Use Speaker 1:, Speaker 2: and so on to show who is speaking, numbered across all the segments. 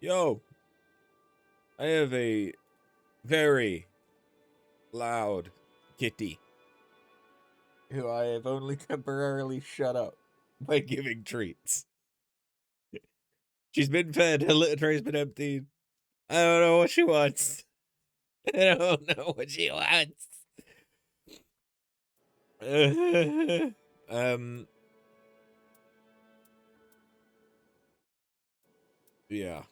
Speaker 1: Yo, I have a very loud kitty who I have only temporarily shut up by giving treats. She's been fed, her litter tray's been emptied. I don't know what she wants. I don't know what she wants. um, yeah.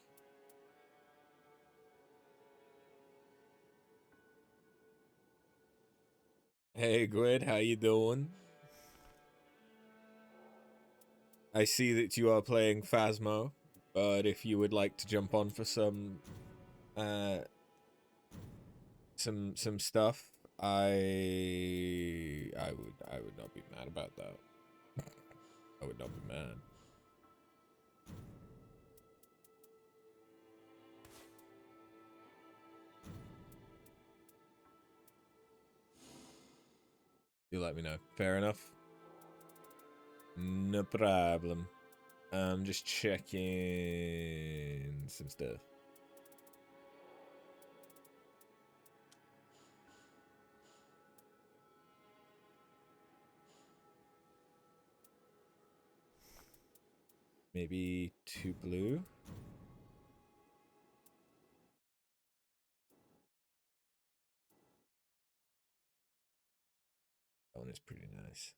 Speaker 1: Hey, Gwen, how you doing? I see that you are playing Phasmo, but if you would like to jump on for uh, some stuff, I would not be mad about that. I would not be mad. You let me know. Fair enough. No problem. I'm just checking some stuff. Maybe 2 blue. That one is pretty nice.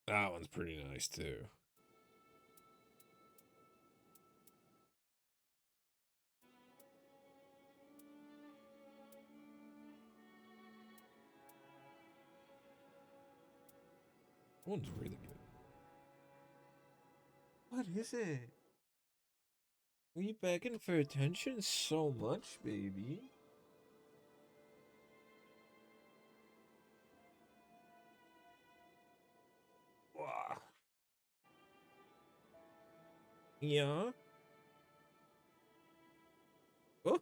Speaker 1: That one's pretty nice too. That one's really good. What is it? Are you begging for attention so much, baby? Wow. Yeah? Oh.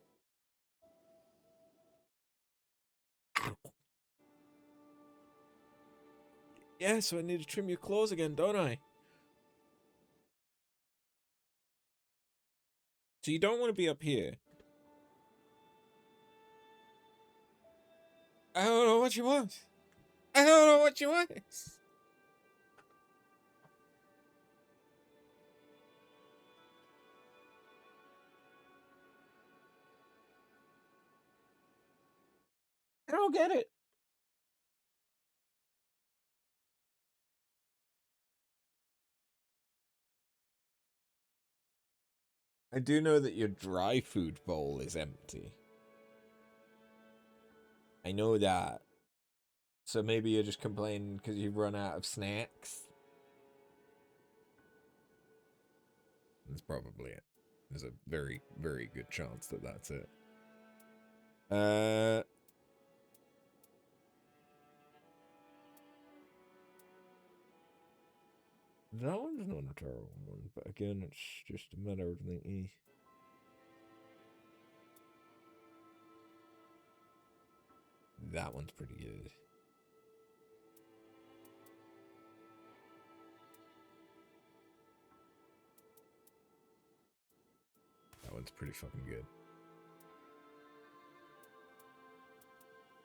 Speaker 1: Yeah, so I need to trim your claws again, don't I? So you don't want to be up here. I don't know what you want. I don't know what you want. I don't get it. I do know that your dry food bowl is empty. I know that. So maybe you're just complaining because you've run out of snacks? That's probably it. There's a very, very good chance that that's it. That one's not a terrible one, but again, it's just a matter of thinking. That one's pretty good. That one's pretty fucking good.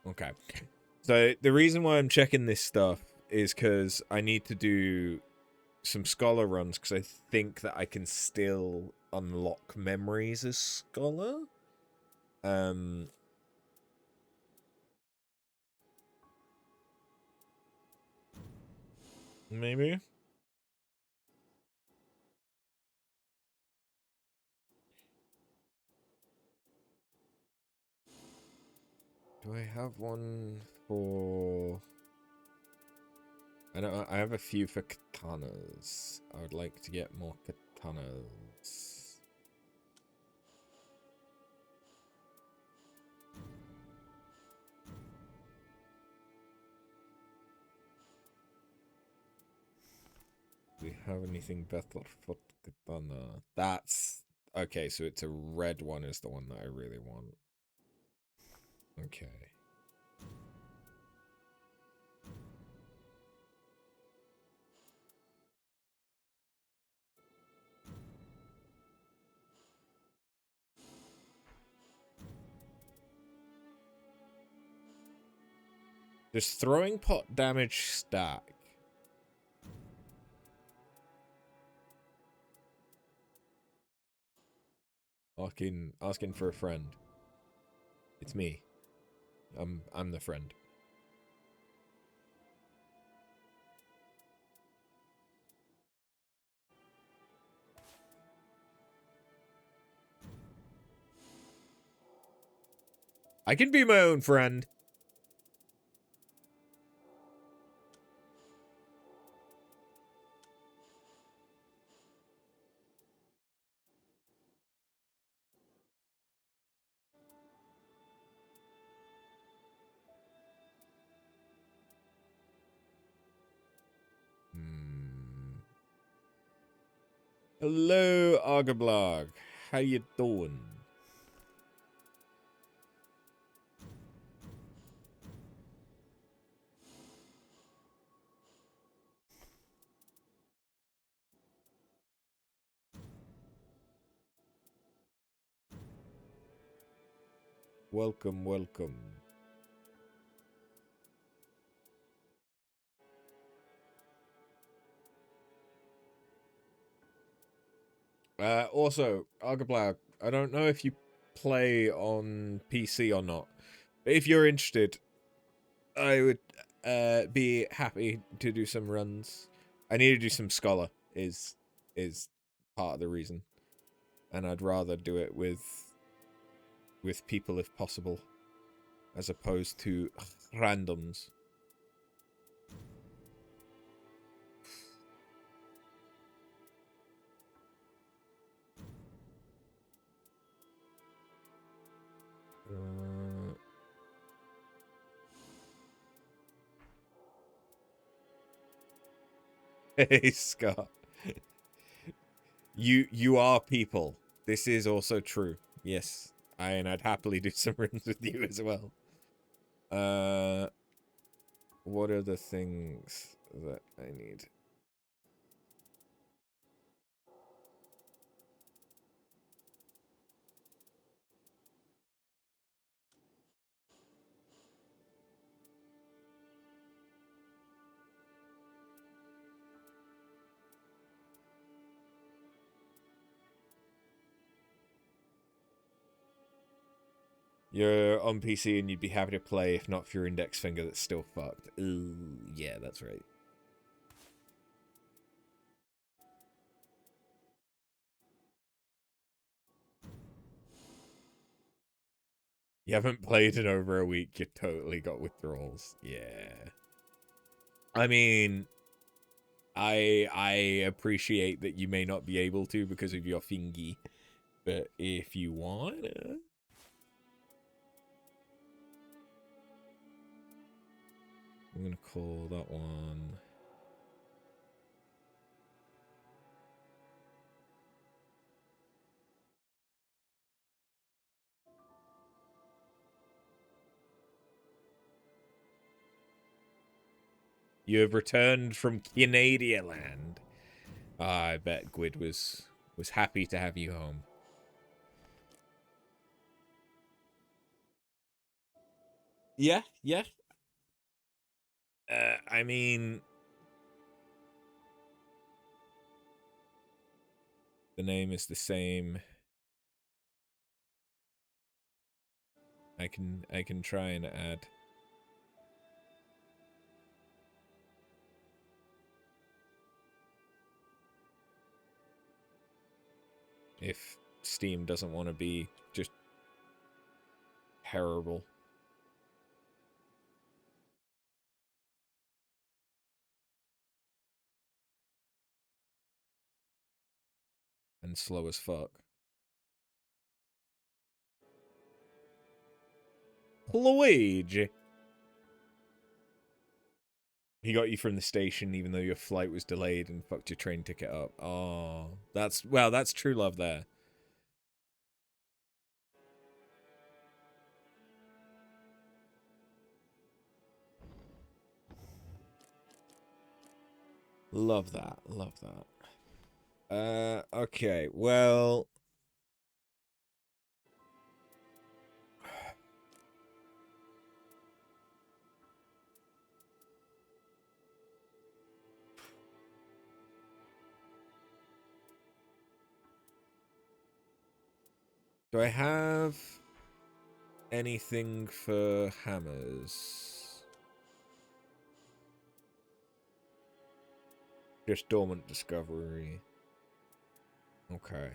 Speaker 1: Okay. So the reason why I'm checking this stuff is because I need to do some scholar runs because I think that I can still unlock memories as scholar. Maybe. Do I have one for know I have a few for katanas. I would like to get more katanas. Do we have anything better for katana? That's okay, so it's a red one is the one that I really want. Okay. Does throwing pot damage stack? Asking for a friend. It's me. I'm the friend. I can be my own friend. Hello, Argablog. How you doing? Welcome, welcome. Also, Argablog, I don't know if you play on PC or not, but if you're interested, I would be happy to do some runs. I need to do some Scholar is part of the reason, and I'd rather do it with people if possible, as opposed to randoms. Hey, Scott. You are people. This is also true. Yes. And I'd happily do some runs with you as well. What are the things that I need? You're on PC and you'd be happy to play if not for your index finger that's still fucked. Ooh, yeah, that's right. You haven't played in over a week, you totally got withdrawals. Yeah. I mean, I appreciate that you may not be able to because of your fingy, but if you want, I'm gonna call that one. You have returned from Canada land. I bet Gwyd was happy to have you home. Yeah, yeah. I mean, the name is the same. I can try and add. If Steam doesn't want to be just terrible. and slow as fuck. Luigi! He got you from the station even though your flight was delayed and fucked your train ticket up. Oh, that's true love there. Love that, love that. Okay, well... Do I have anything for hammers? Just dormant discovery. Okay.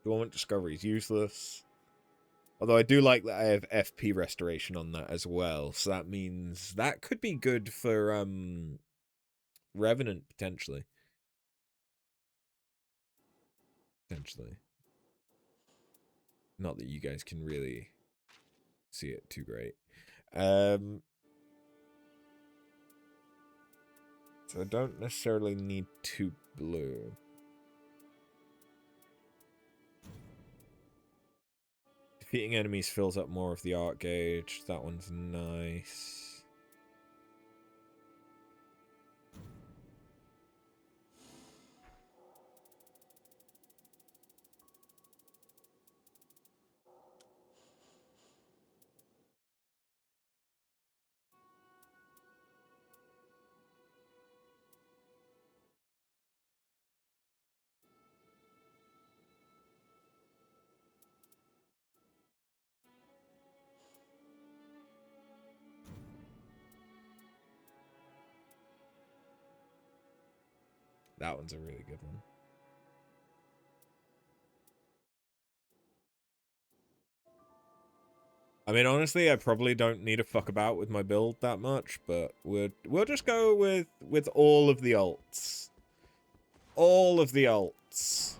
Speaker 1: Dormant discovery is useless. Although I do like that I have FP restoration on that as well. So that means that could be good for Revenant potentially. Potentially. Not that you guys can really see it too great. So I don't necessarily need 2 blue. Defeating enemies fills up more of the art gauge. That one's nice. That one's a really good one. I mean, honestly, I probably don't need to fuck about with my build that much, but we'll just go with all of the alts. All of the alts.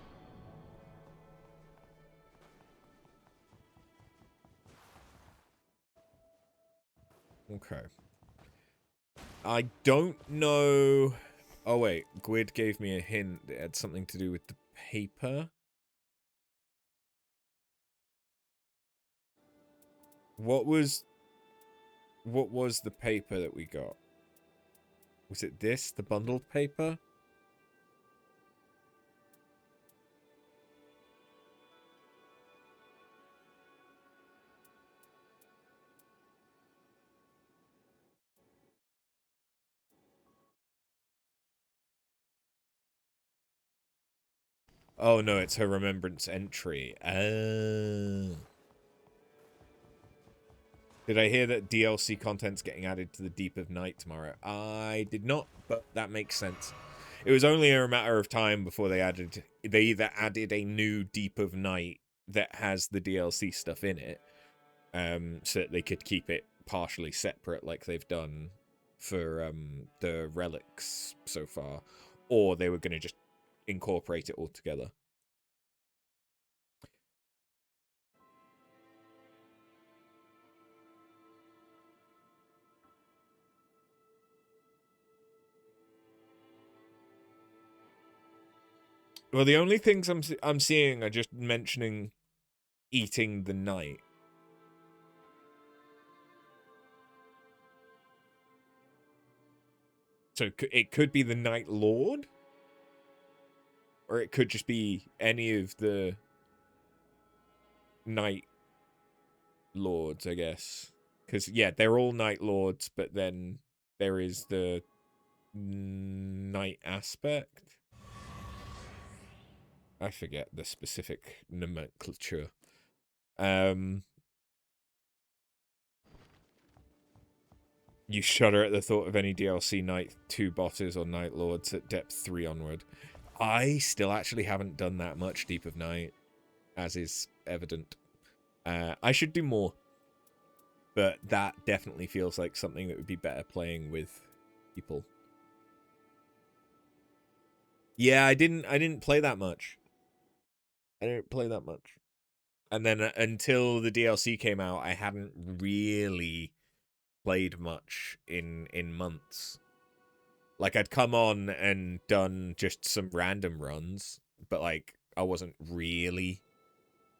Speaker 1: Okay. I don't know... Oh, wait. Gwyd gave me a hint. It had something to do with the paper. What was the paper that we got? Was it this? The bundled paper? Oh, no, it's her Remembrance entry. Oh. Did I hear that DLC content's getting added to the Deep of Night tomorrow? I did not, but that makes sense. It was only a matter of time before they either added a new Deep of Night that has the DLC stuff in it, so that they could keep it partially separate like they've done for the relics so far, or they were going to just incorporate it all together. Well, the only things I'm seeing are just mentioning eating the night. So it could be the Night Lord, or it could just be any of the Night Lords, I guess. Because yeah, they're all Night Lords, but then there is the night aspect. I forget the specific nomenclature. You shudder at the thought of any DLC Night 2 bosses or Night Lords at depth 3 onward. I still actually haven't done that much Deep of Night, as is evident. I should do more, but that definitely feels like something that would be better playing with people. Yeah, I didn't play that much. I didn't play that much. And then until the DLC came out, I hadn't really played much in months. Like I'd come on and done just some random runs, but like I wasn't really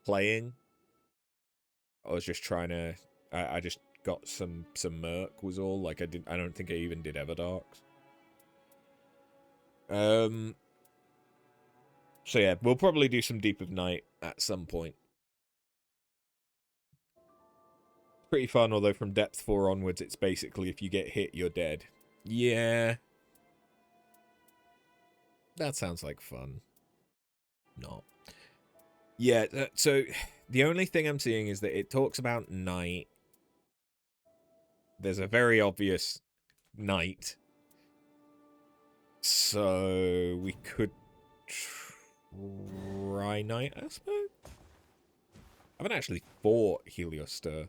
Speaker 1: playing. I was just trying to. I just got some merc was all. Like I don't think I even did Everdarks. So yeah, we'll probably do some Deep of Night at some point. Pretty fun, although from Depth 4 onwards, it's basically if you get hit, you're dead. Yeah, that sounds like fun. Not. Yeah, so the only thing I'm seeing is that it talks about night. There's a very obvious night. So we could try night, I suppose? I haven't actually fought Heliostar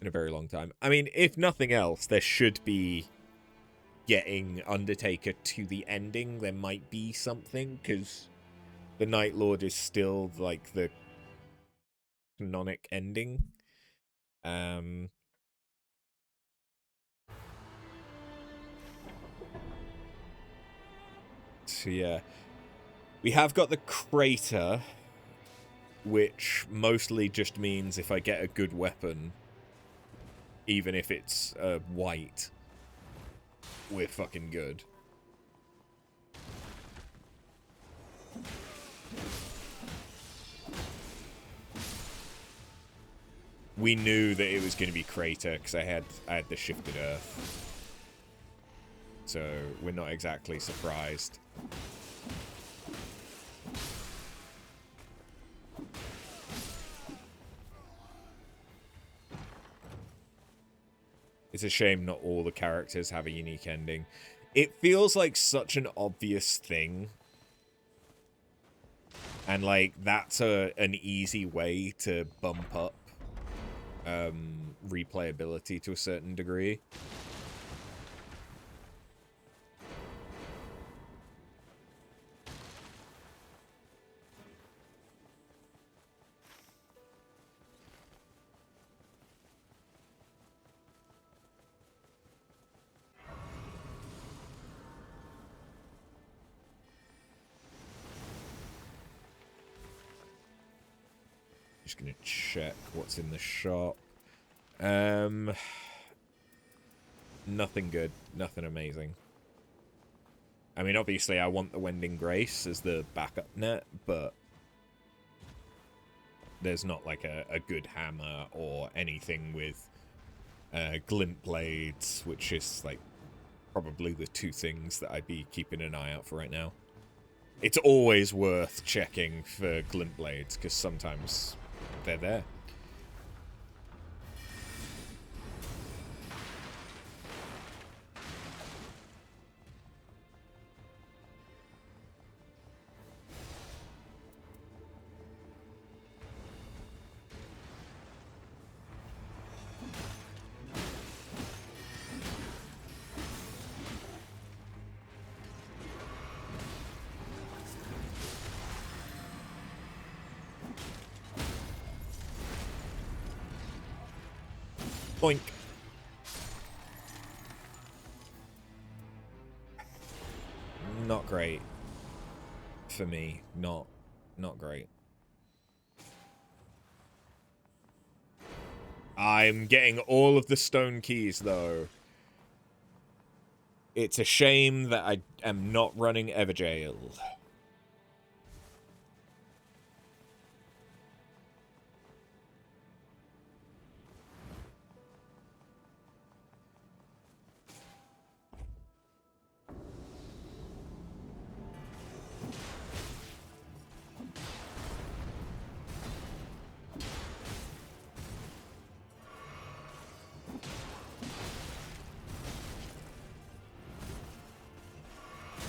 Speaker 1: in a very long time. I mean, if nothing else, there should be getting Undertaker to the ending. There might be something, because the Night Lord is still, like, the canonic ending. So, yeah. We have got the crater, which mostly just means if I get a good weapon, even if it's white, we're fucking good. We knew that it was going to be crater because I had the shifted earth, so we're not exactly surprised. It's a shame not all the characters have a unique ending. It feels like such an obvious thing. And, like, that's an easy way to bump up replayability to a certain degree. Just gonna check what's in the shop. Nothing good. Nothing amazing. I mean, obviously, I want the Wending Grace as the backup net, but there's not, like, a good hammer or anything with glint blades, which is, like, probably the two things that I'd be keeping an eye out for right now. It's always worth checking for glint blades, because sometimes they're there. Boink. Not great. For me, not great. I'm getting all of the stone keys, though. It's a shame that I am not running Everjail.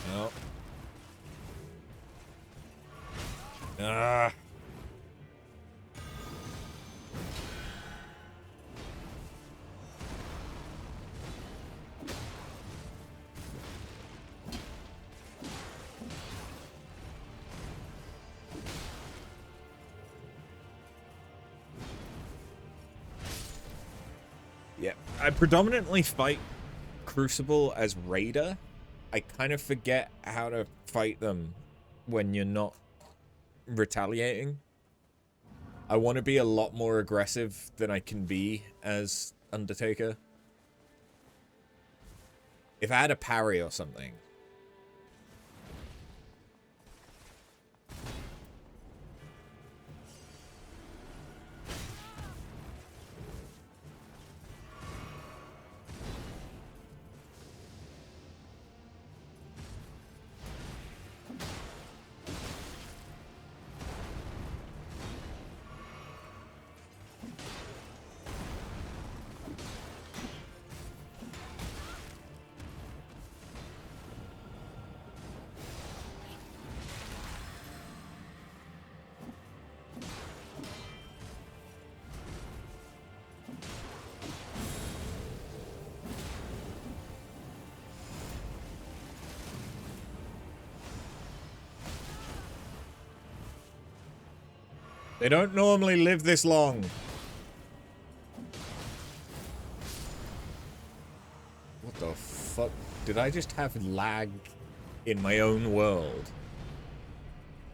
Speaker 1: No. I predominantly fight Crucible as Raider. I kind of forget how to fight them when you're not retaliating. I want to be a lot more aggressive than I can be as Undertaker. If I had a parry or something. They don't normally live this long. What the fuck? Did I just have lag in my own world?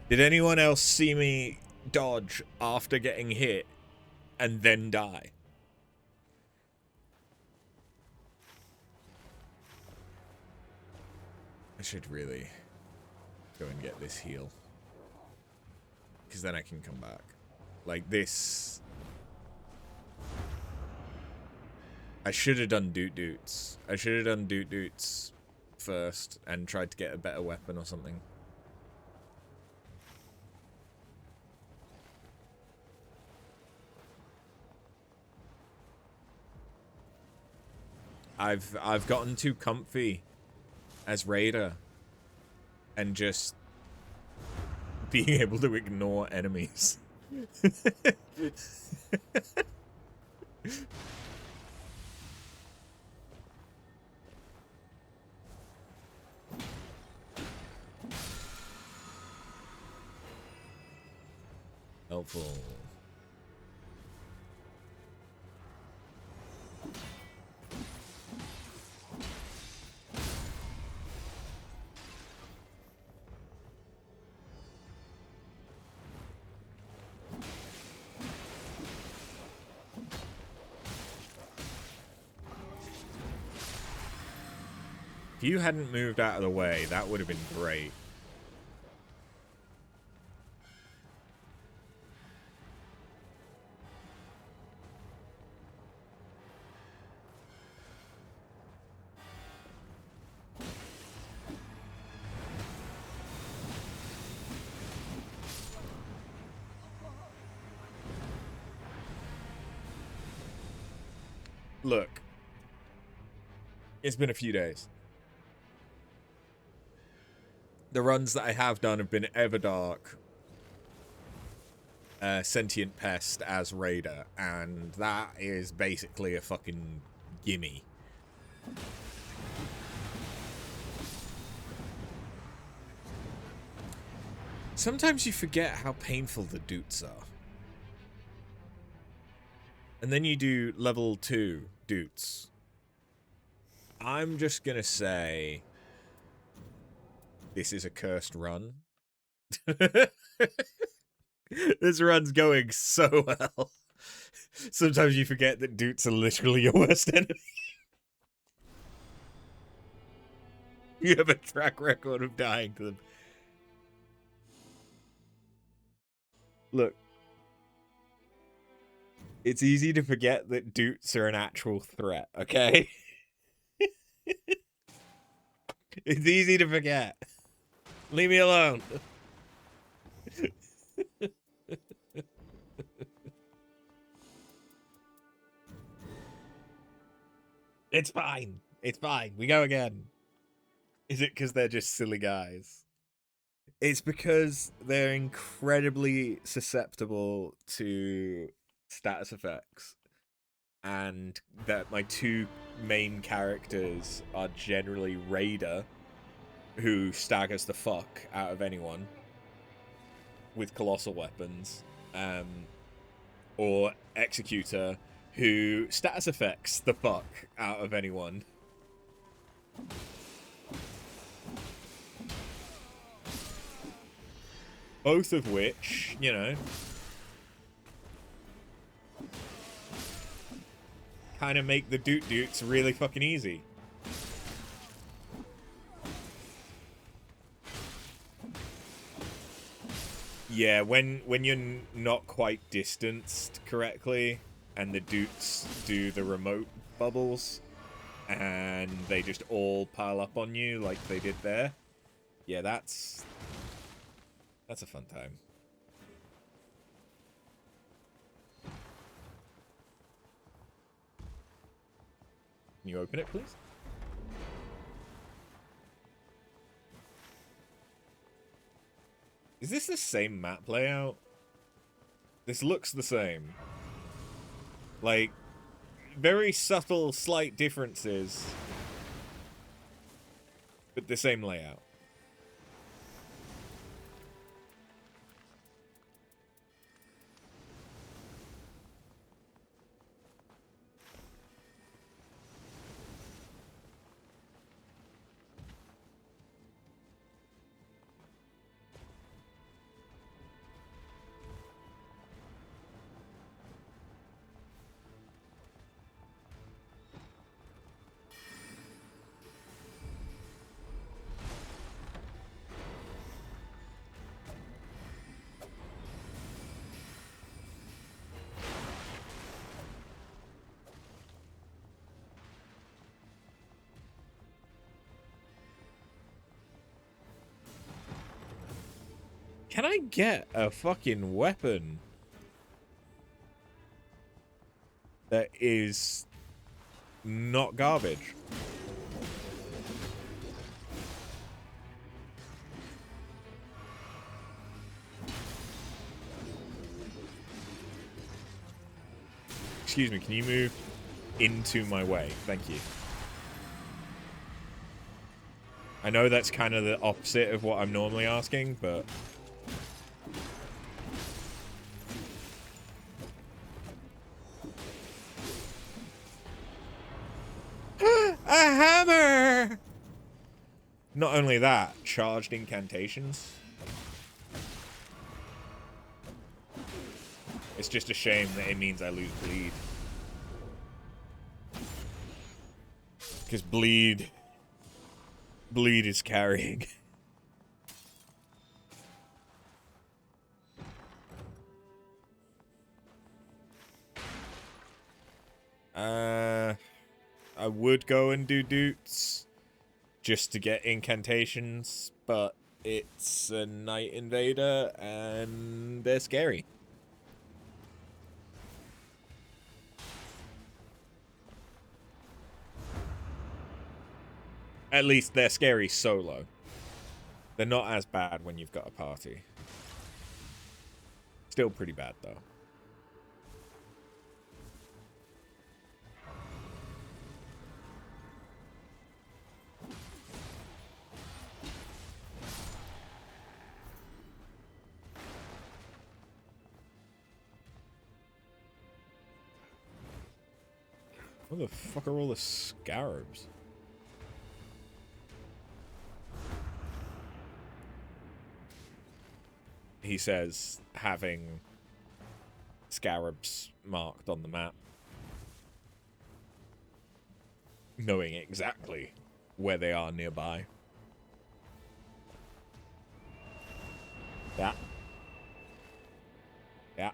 Speaker 1: Did anyone else see me dodge after getting hit and then die? I should really go and get this heal. Because then I can come back. Like this. I should have done Doot Doots. I should have done Doot Doots first and tried to get a better weapon or something. I've gotten too comfy as Raider and just being able to ignore enemies. Helpful. If you hadn't moved out of the way, that would have been great. Look, it's been a few days. The runs that I have done have been Everdark, Sentient Pest as Raider, and that is basically a fucking gimme. Sometimes you forget how painful the Doots are. And then you do level 2 Doots. I'm just gonna say this is a cursed run. This run's going so well. Sometimes you forget that Doots are literally your worst enemy. You have a track record of dying to them. Look. It's easy to forget that Doots are an actual threat, okay? It's easy to forget. Leave me alone. It's fine. It's fine. We go again. Is it because they're just silly guys? It's because they're incredibly susceptible to status effects. And that my two main characters are generally Raider, who staggers the fuck out of anyone with colossal weapons, or Executor, who status effects the fuck out of anyone. Both of which, you know, kind of make the doot-doots really fucking easy. Yeah, when you're not quite distanced correctly, and the doots do the remote bubbles, and they just all pile up on you like they did there. Yeah, that's a fun time. Can you open it, please? Is this the same map layout? This looks the same. Like, very subtle, slight differences, but the same layout. Can I get a fucking weapon that is not garbage? Excuse me, can you move into my way? Thank you. I know that's kind of the opposite of what I'm normally asking, but... A hammer! Not only that, charged incantations. It's just a shame that it means I lose bleed. Because bleed is carrying. I would go and do doots just to get incantations, but it's a Night Invader and they're scary. At least they're scary solo. They're not as bad when you've got a party. Still pretty bad, though. What the fuck are all the scarabs? He says, having scarabs marked on the map. Knowing exactly where they are nearby. Yeah. Yeah.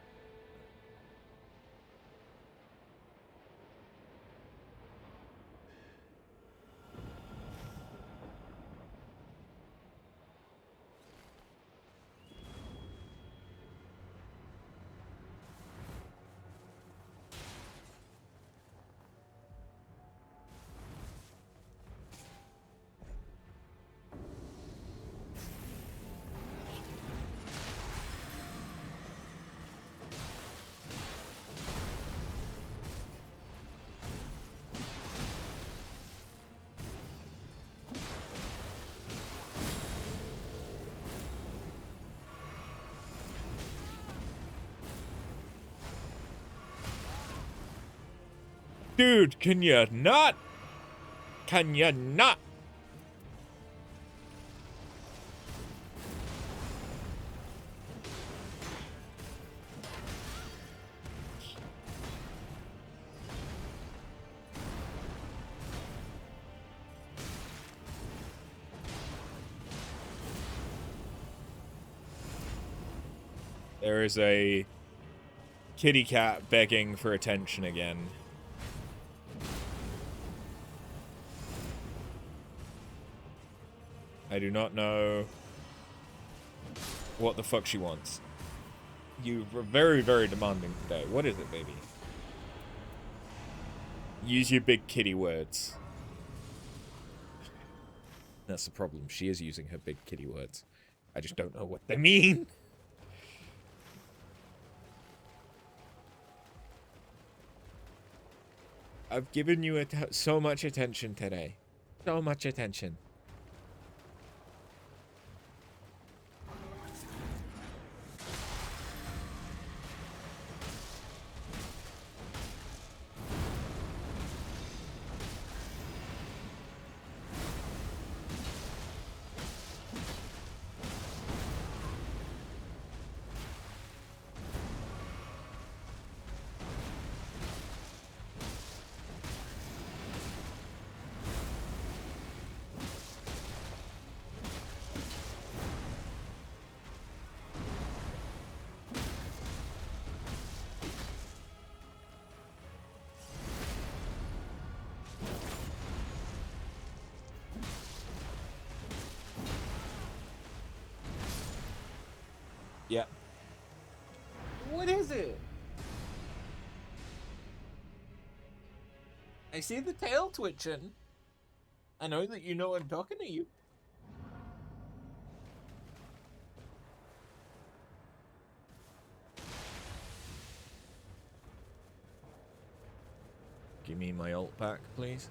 Speaker 1: Dude, can you not? Can you not? There is a kitty cat begging for attention again. I do not know what the fuck she wants. You were very, very demanding today. What is it, baby? Use your big kitty words. That's the problem. She is using her big kitty words. I just don't know what they mean. I've given you so much attention today. So much attention. Yeah. What is it? I see the tail twitching. I know that you know I'm talking to you. Give me my ult back, please.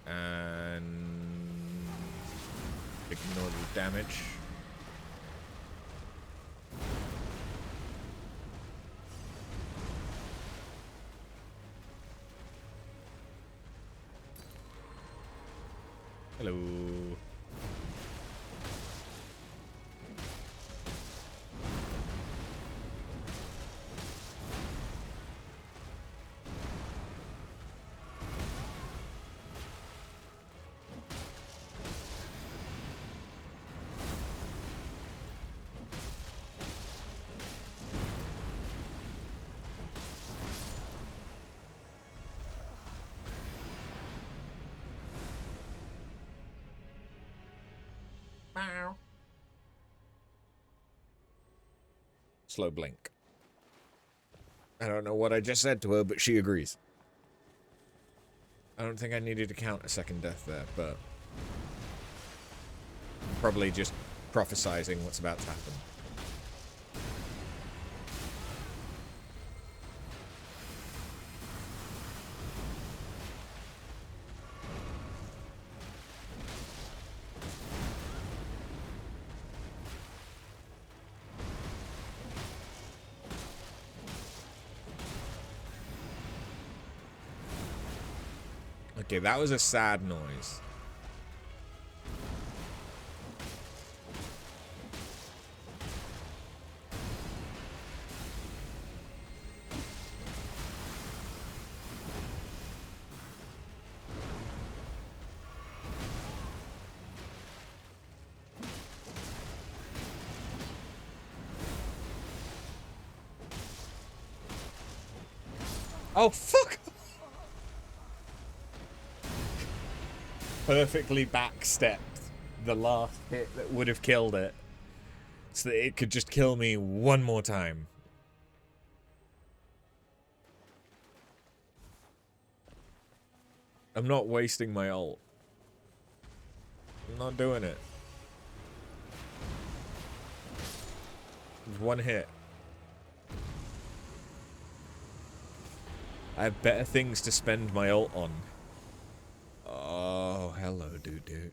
Speaker 1: And ignore the damage. Hello. Slow blink. I don't know what I just said to her, but she agrees. I don't think I needed to count a second death there, but probably just prophesizing what's about to happen. Okay, that was a sad noise. Oh, fuck! Perfectly backstepped the last hit that would have killed it, so that it could just kill me one more time. I'm not wasting my ult. I'm not doing it. One hit. I have better things to spend my ult on. Oh, hello, dude.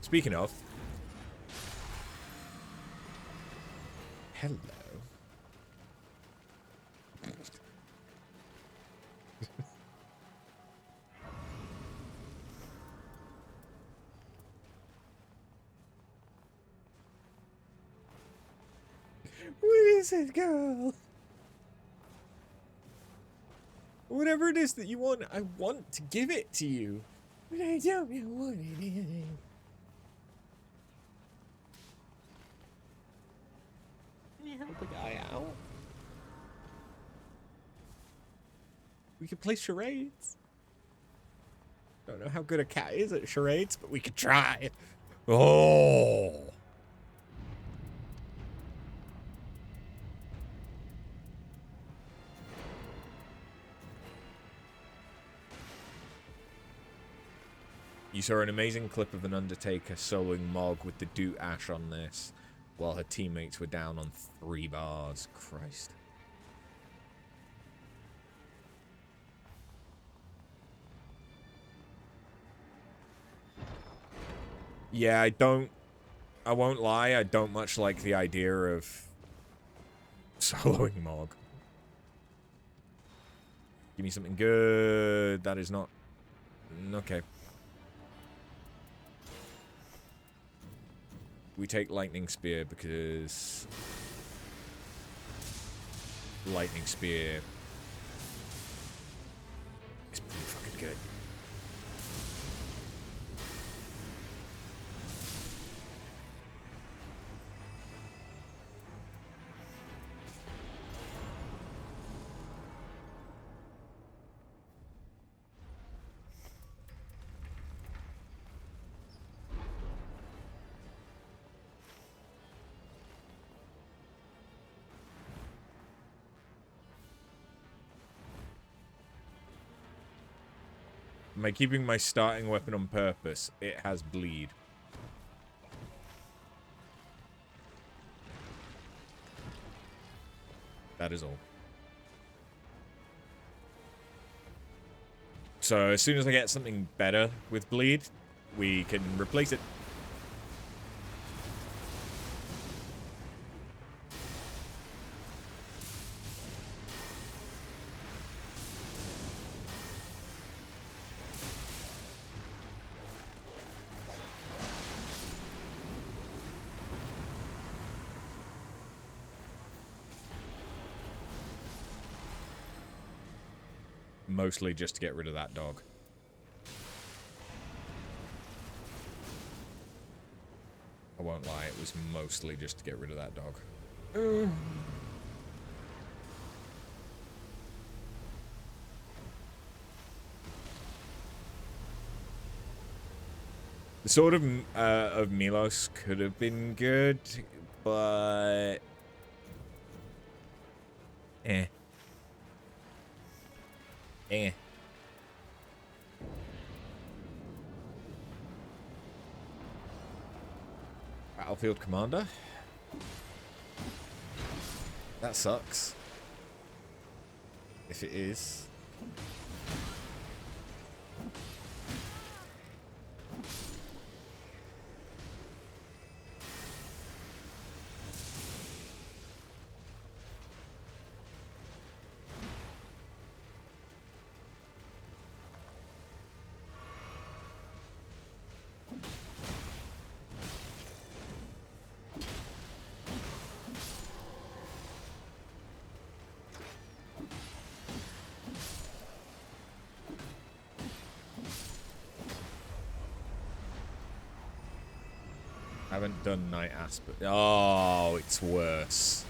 Speaker 1: Speaking of, hello. What is it, girl? Whatever it is that you want, I want to give it to you. But I don't know what it is. Can you help a guy out? We could play charades. Don't know how good a cat is at charades, but we could try. Oh. You saw an amazing clip of an Undertaker soloing Mog with the Doot Ash on this, while her teammates were down on 3 bars. Christ. Yeah, I won't lie, I don't much like the idea of soloing Mog. Give me something good. That is not... Okay. We take Lightning Spear because... Lightning Spear is pretty fucking good. Am I keeping my starting weapon on purpose? It has bleed. That is all. So as soon as I get something better with bleed, we can replace it. Mostly just to get rid of that dog. I won't lie, it was mostly just to get rid of that dog. The Sword of Milos could have been good, but... Battlefield Commander? That sucks. If it is. I haven't done Night Aspect. Oh, it's worse.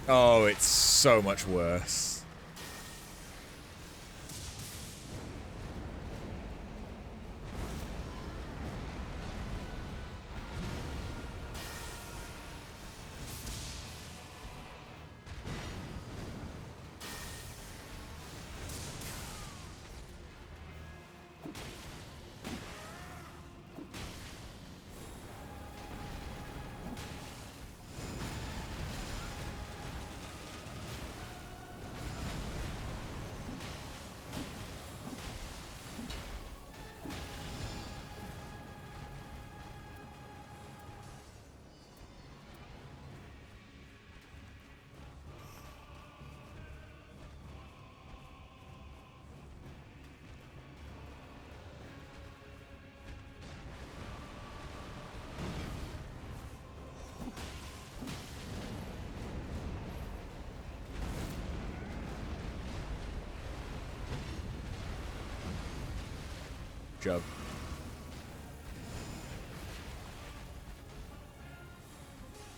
Speaker 1: Oh, it's so much worse. jug.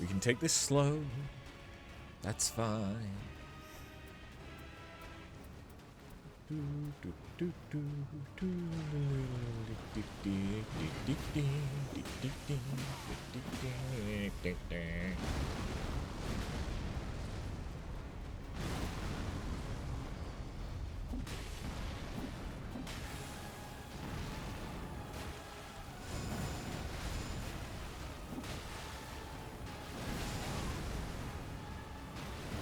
Speaker 1: We can take this slow. That's fine.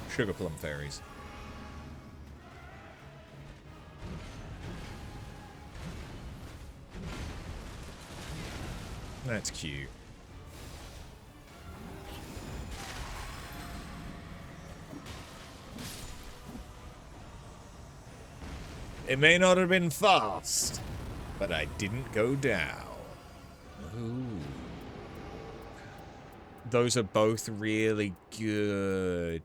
Speaker 1: Sugar plum fairies. That's cute. It may not have been fast, but I didn't go down. Ooh. Those are both really good.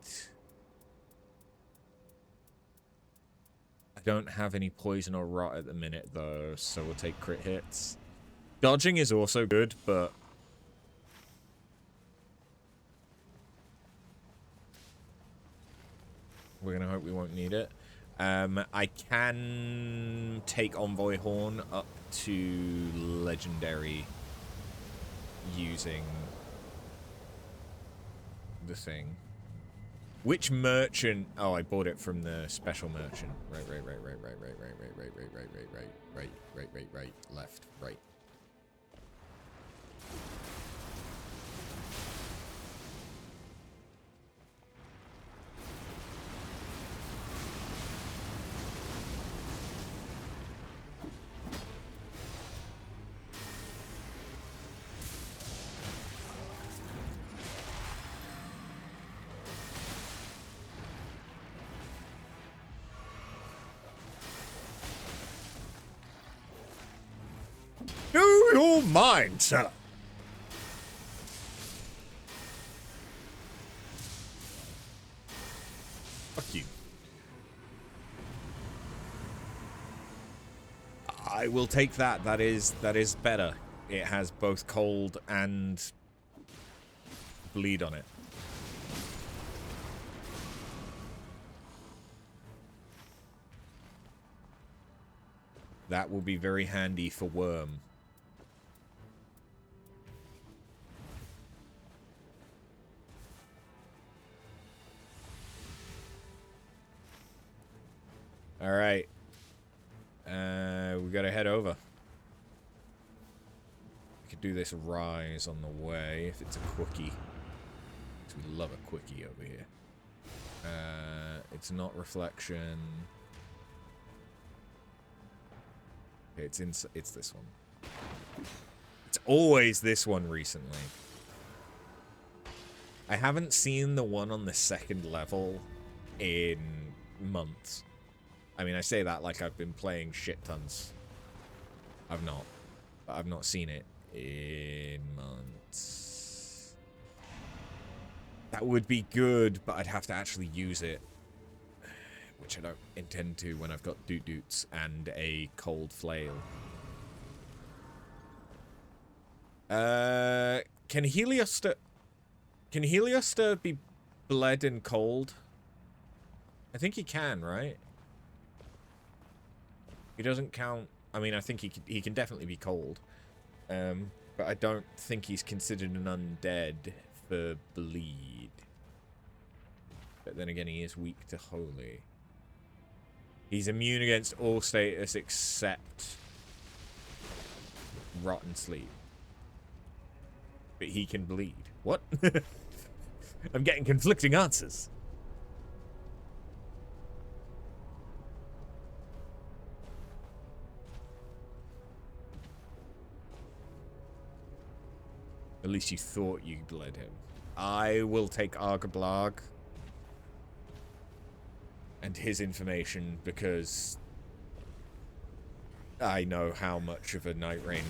Speaker 1: I don't have any poison or rot at the minute, though, so we'll take crit hits. Dodging is also good, but... we're gonna hope we won't need it. I can take Envoy Horn up to Legendary using the thing. Which merchant? Oh, I bought it from the special merchant. Right, left, right. Do your mind, sir. Fuck you. I will take that. That is better. It has both cold and bleed on it. That will be very handy for Worm. All right. We gotta head over. We could do this rise on the way if it's a quickie. Because we love a quickie over here. It's not reflection. Okay, it's this one. It's always this one recently. I haven't seen the one on the second level in months. I mean, I say that like I've been playing shit tons. I've not. But I've not seen it in months. That would be good, but I'd have to actually use it. Which I don't intend to when I've got Doot Doots and a cold flail. Can Heliostor be bled and cold? I think he can, right? He doesn't count. I mean, I think he can definitely be cold. But I don't think he's considered an undead for bleed. But then again, he is weak to holy. He's immune against all status except rot and sleep. But he can bleed. What? I'm getting conflicting answers. At least you thought you bled him. I will take Argablag and his information because I know how much of a Nightreign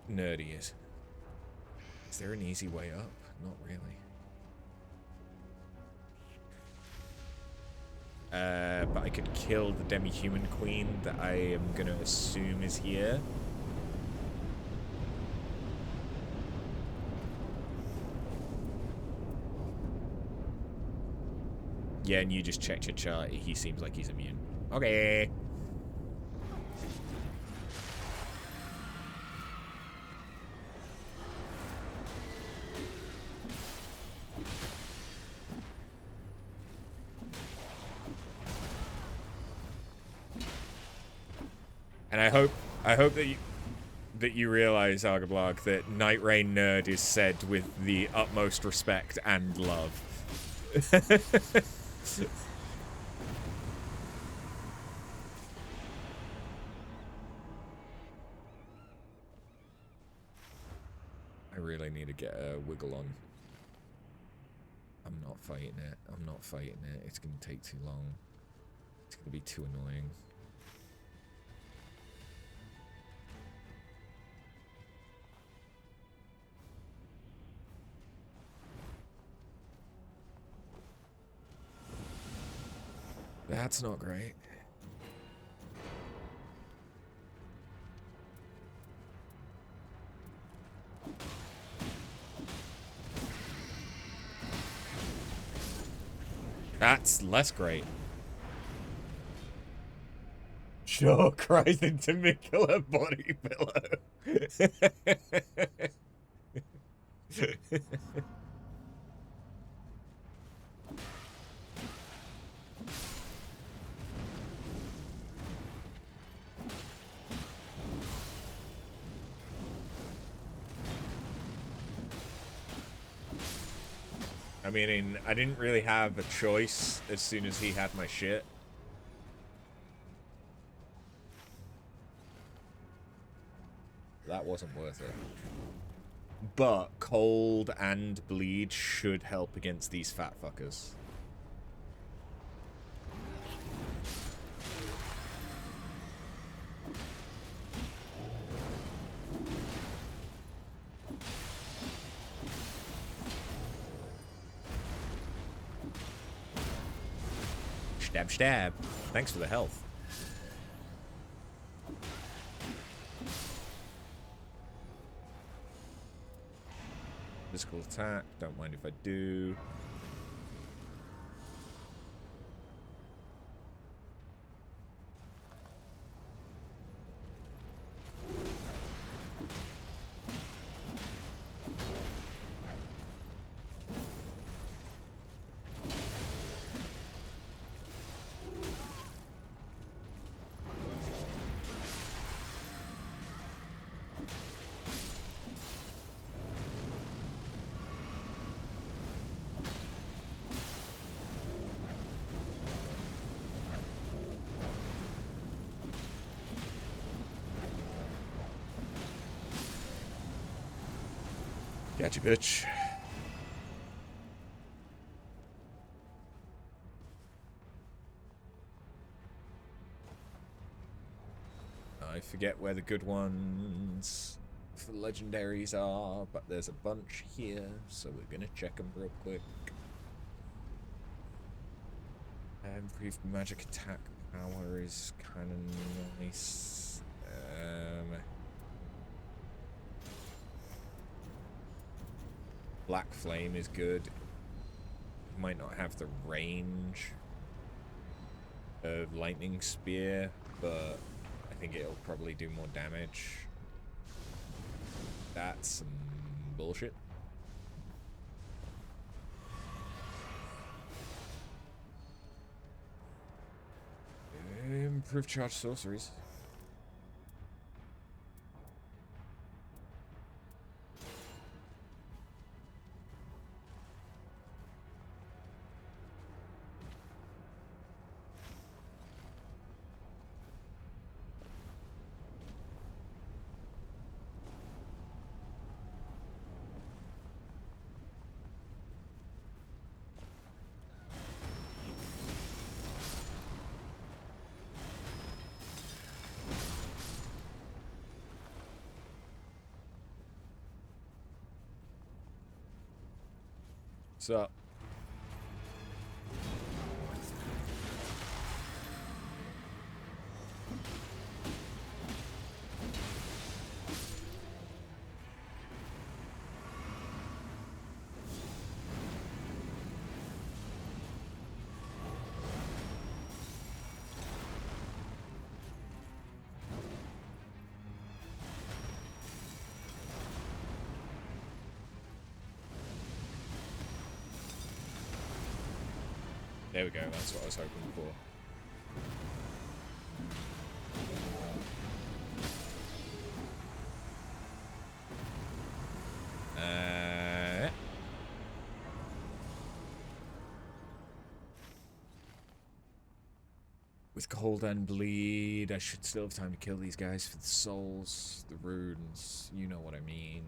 Speaker 1: nerd he is. Is there an easy way up? Not really. But I could kill the demi-human queen that I am going to assume is here. Yeah, and you just checked your chart. He seems like he's immune. Okay. And I hope that you realize, Argablog, that Nightreign Nerd is said with the utmost respect and love. I really need to get a wiggle on. I'm not fighting it. I'm not fighting it. It's going to take too long. It's going to be too annoying. That's not great. That's less great. Sure cries into Mikula body pillow. I mean, I didn't really have a choice as soon as he had my shit. That wasn't worth it. But cold and bleed should help against these fat fuckers. Stab, stab. Thanks for the health. Physical attack. Don't mind if I do. Gotcha, bitch. I forget where the good ones for legendaries are, but there's a bunch here, so we're gonna check them real quick. Improved magic attack power is kind of nice. Black Flame is good. Might not have the range of Lightning Spear, but I think it'll probably do more damage. That's some bullshit. Improved charge sorceries. What's up? There we go, that's what I was hoping for. With cold and bleed, I should still have time to kill these guys for the souls, the runes, you know what I mean.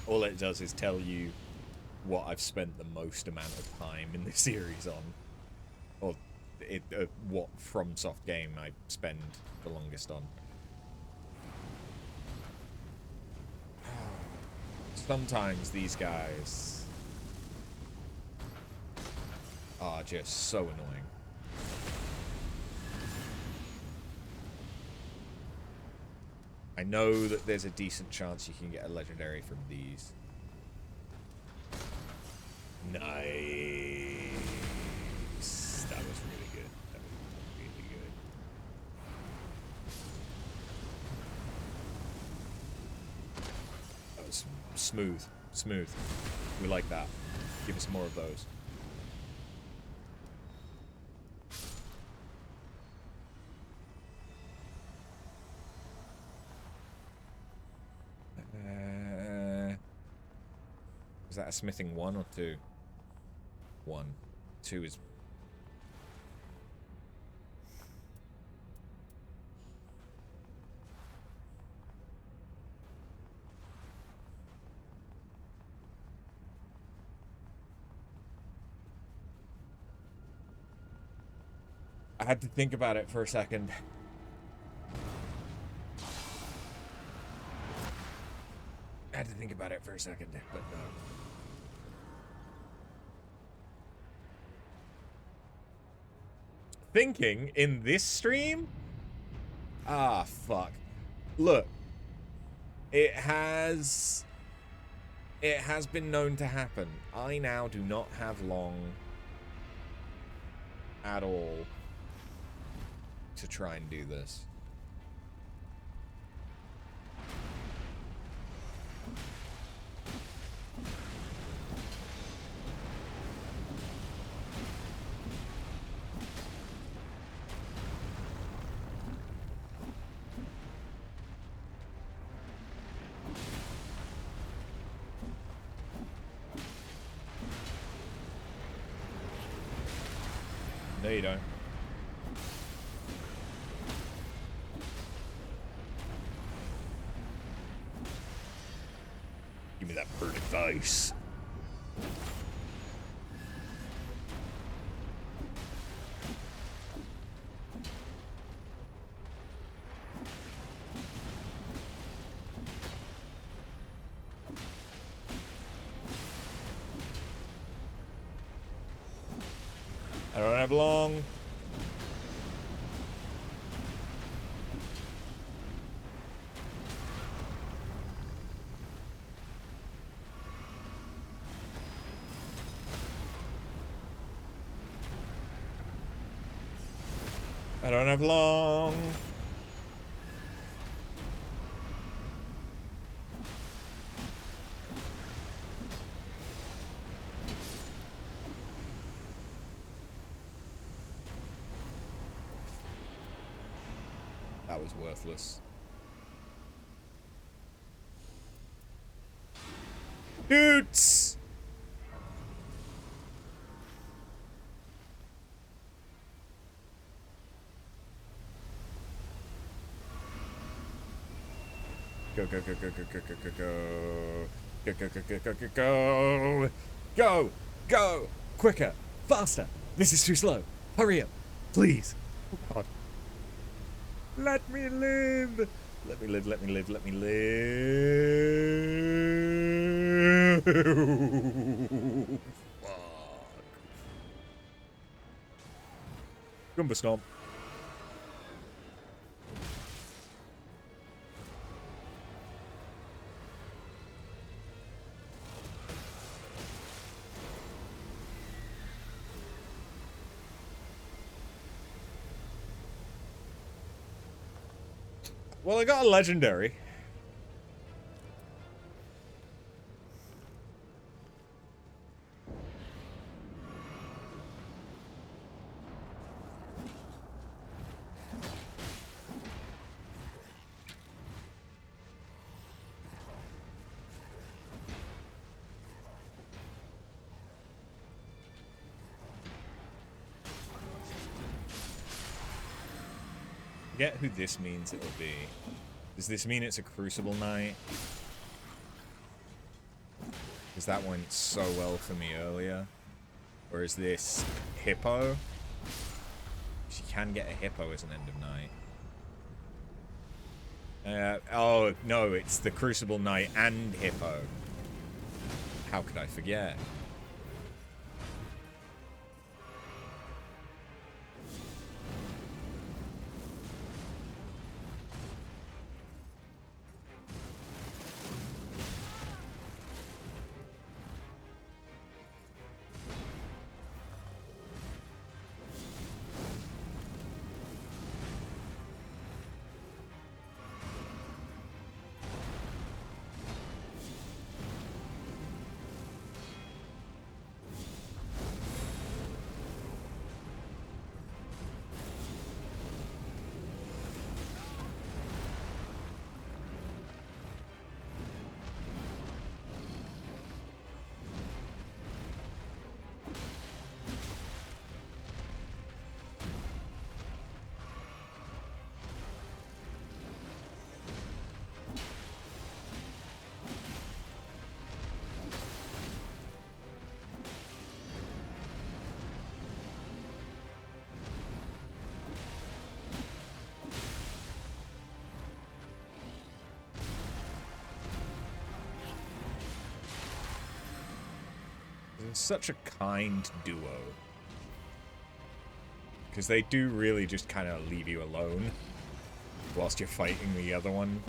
Speaker 1: All it does is tell you what I've spent the most amount of time in this series on. Or what FromSoft game I spend the longest on. Sometimes these guys are just so annoying. I know that there's a decent chance you can get a legendary from these. Nice. That was really good. That was really good. That was smooth. Smooth. We like that. Give us more of those. Was that a smithing 1 or 2? 1. 2 is... I had to think about it for a second. I had to think about it for a second, but no. Thinking in this stream? Ah, fuck. Look. It has been known to happen. I now do not have long at all to try and do this. No, you don't. Give me that bird advice. I don't have long. I don't have long. That was worthless. Dudes! Go, go, go, go, go, go, go, go, go. Go, go, go, go, go, go, go. Go! Go! Quicker! Faster! This is too slow. Hurry up! Please! Oh, God. Let me live! Let me live, let me live, let me live! Fuck. Goomba Stomp. Well, I got a legendary. Forget who this means it'll be. Does this mean it's a Crucible Knight? Because that went so well for me earlier. Or is this Hippo? She can get a Hippo as an end of night. Oh, no, it's the Crucible Knight and Hippo. How could I forget? Such a kind duo. Because they do really just kind of leave you alone whilst you're fighting the other one.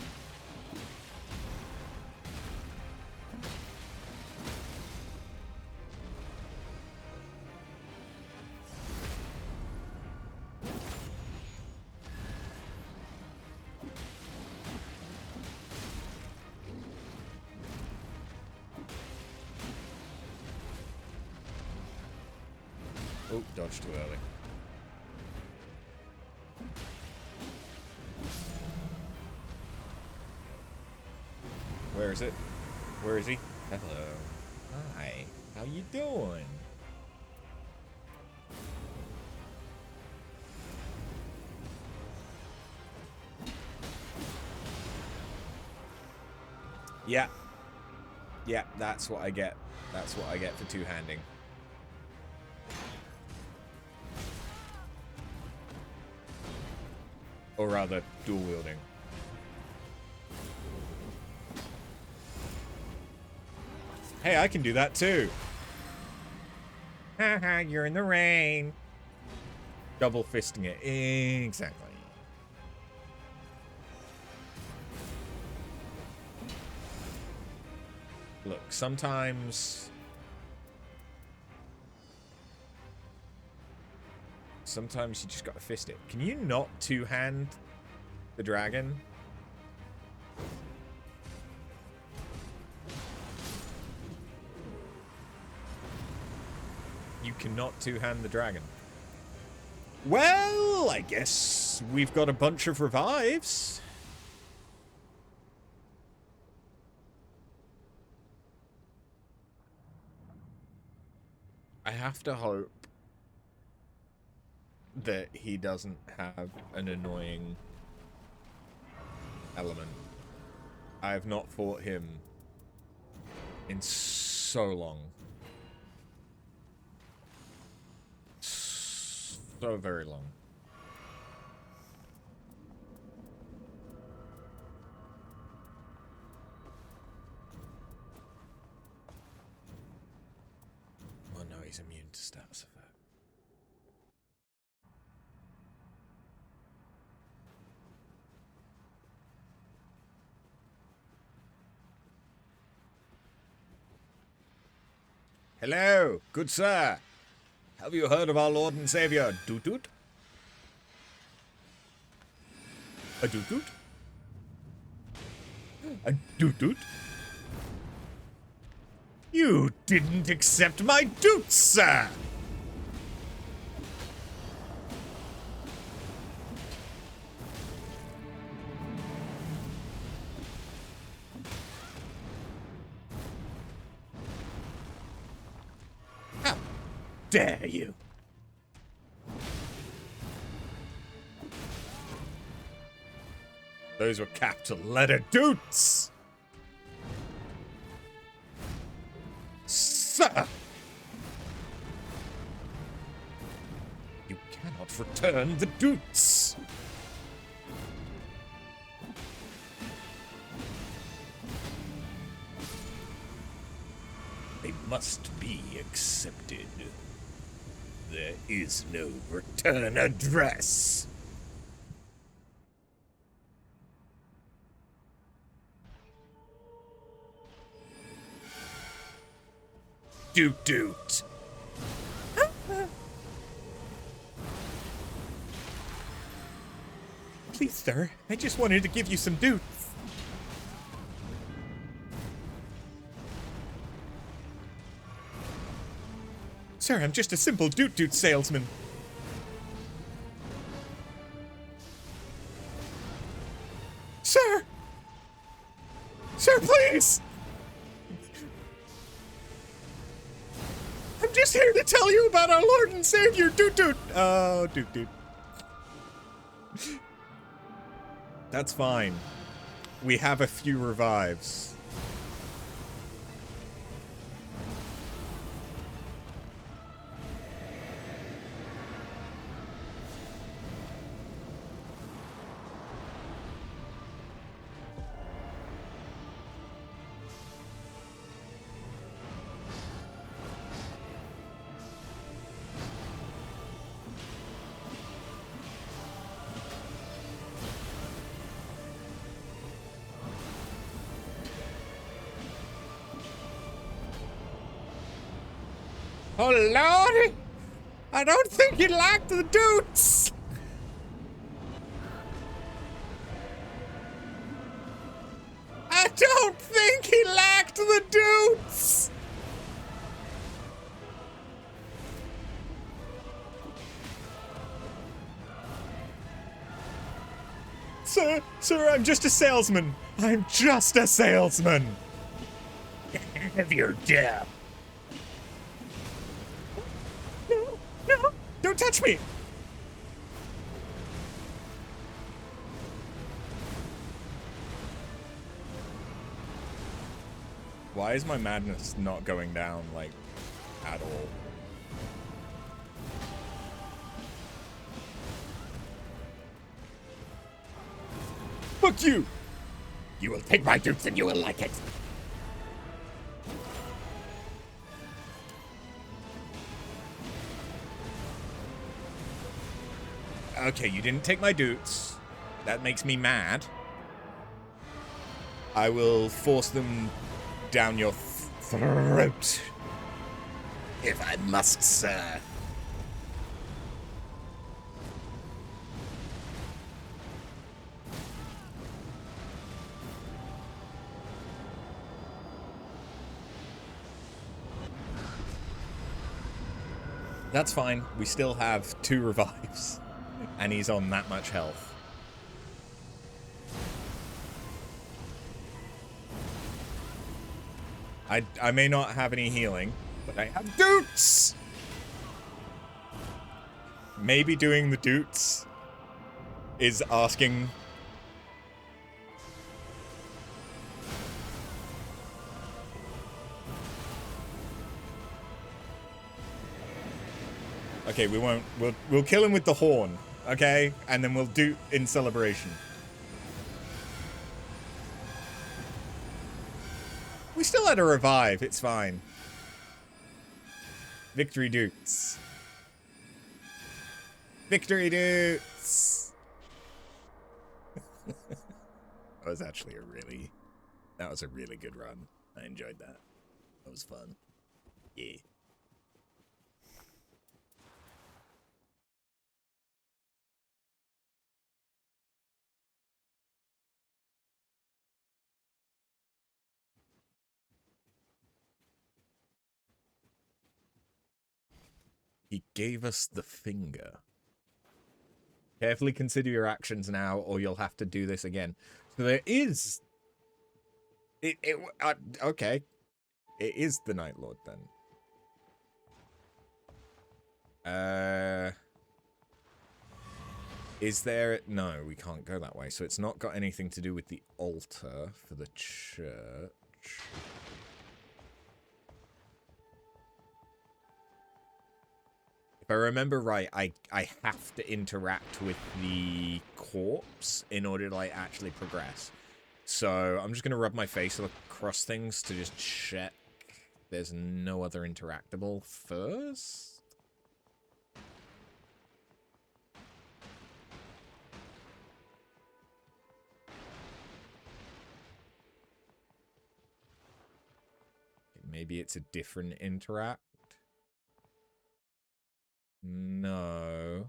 Speaker 1: Oh, dodged too early. Where is it? Where is he? Hello. Hi. How you doing? Yeah. Yeah, that's what I get. That's what I get for two-handing. Or rather, dual-wielding. Hey, I can do that too. Haha, you're in the rain. Double fisting it. Exactly. Look, sometimes you just gotta fist it. Can you not two-hand the dragon? You cannot two-hand the dragon. Well, I guess we've got a bunch of revives. I have to hope that he doesn't have an annoying element. I have not fought him in so long. So very long. Oh no, he's immune to status effect. Hello, good sir. Have you heard of our Lord and Savior, Doot Doot? A Doot Doot? A doot. You didn't accept my doot, sir! How dare you! Those were capital letter doots! Sir! You cannot return the doots! They must be accepted. There is no return address. Doot. Please, sir, I just wanted to give you some doots. Sir, I'm just a simple doot salesman. Sir! Sir, please! I'm just here to tell you about our Lord and Savior, Doot. Oh, Doot. That's fine. We have a few revives. Oh, Lord! I don't think he liked the doots! I don't think he liked the doots! Sir, I'm just a salesman. I'm just a salesman. Have your dab. No, don't touch me. Why is my madness not going down, like, at all? Fuck you! You will take my dupes and you will like it. Okay, you didn't take my dupes. That makes me mad. I will force them down your throat. If I must, sir. That's fine. We still have 2 revives. And he's on that much health. I may not have any healing, but I have doots! Maybe doing the doots is asking... Okay, we won't. We'll kill him with the horn, okay? And then we'll do in celebration. We still had a revive. It's fine. Victory doots. Victory doots. That was actually that was a really good run. I enjoyed that. That was fun. Yeah. He gave us the finger. Carefully consider your actions now, or you'll have to do this again. So there is... Okay. It is the Night Lord, then. Is there... No, we can't go that way. So it's not got anything to do with the altar for the church. If I remember right, I have to interact with the corpse in order to, like, actually progress. So I'm just going to rub my face across things to just check there's no other interactable first. Maybe it's a different interact. No.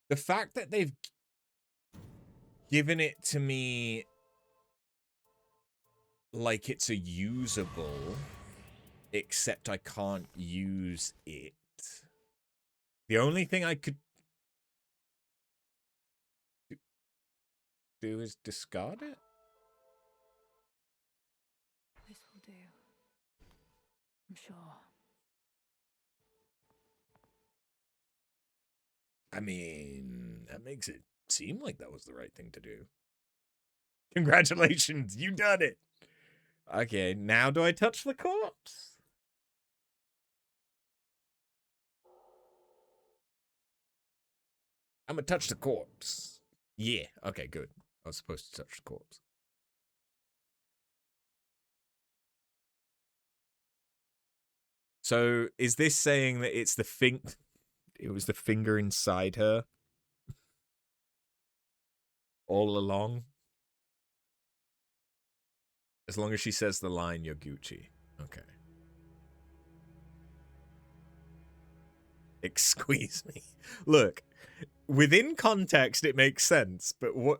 Speaker 1: The fact that they've given it to me like it's a usable, except I can't use it. The only thing I could do is discard it?
Speaker 2: This will do. I'm sure.
Speaker 1: I mean, that makes it seem like that was the right thing to do. Congratulations, you done it! Okay, now do I touch the corpse? I'm gonna touch the corpse. Yeah, okay, good. I was supposed to touch the corpse. So, is this saying that it's the it was the finger inside her all along? As long as she says the line, you're Gucci. Okay. Squeeze me. Look, within context, it makes sense, but what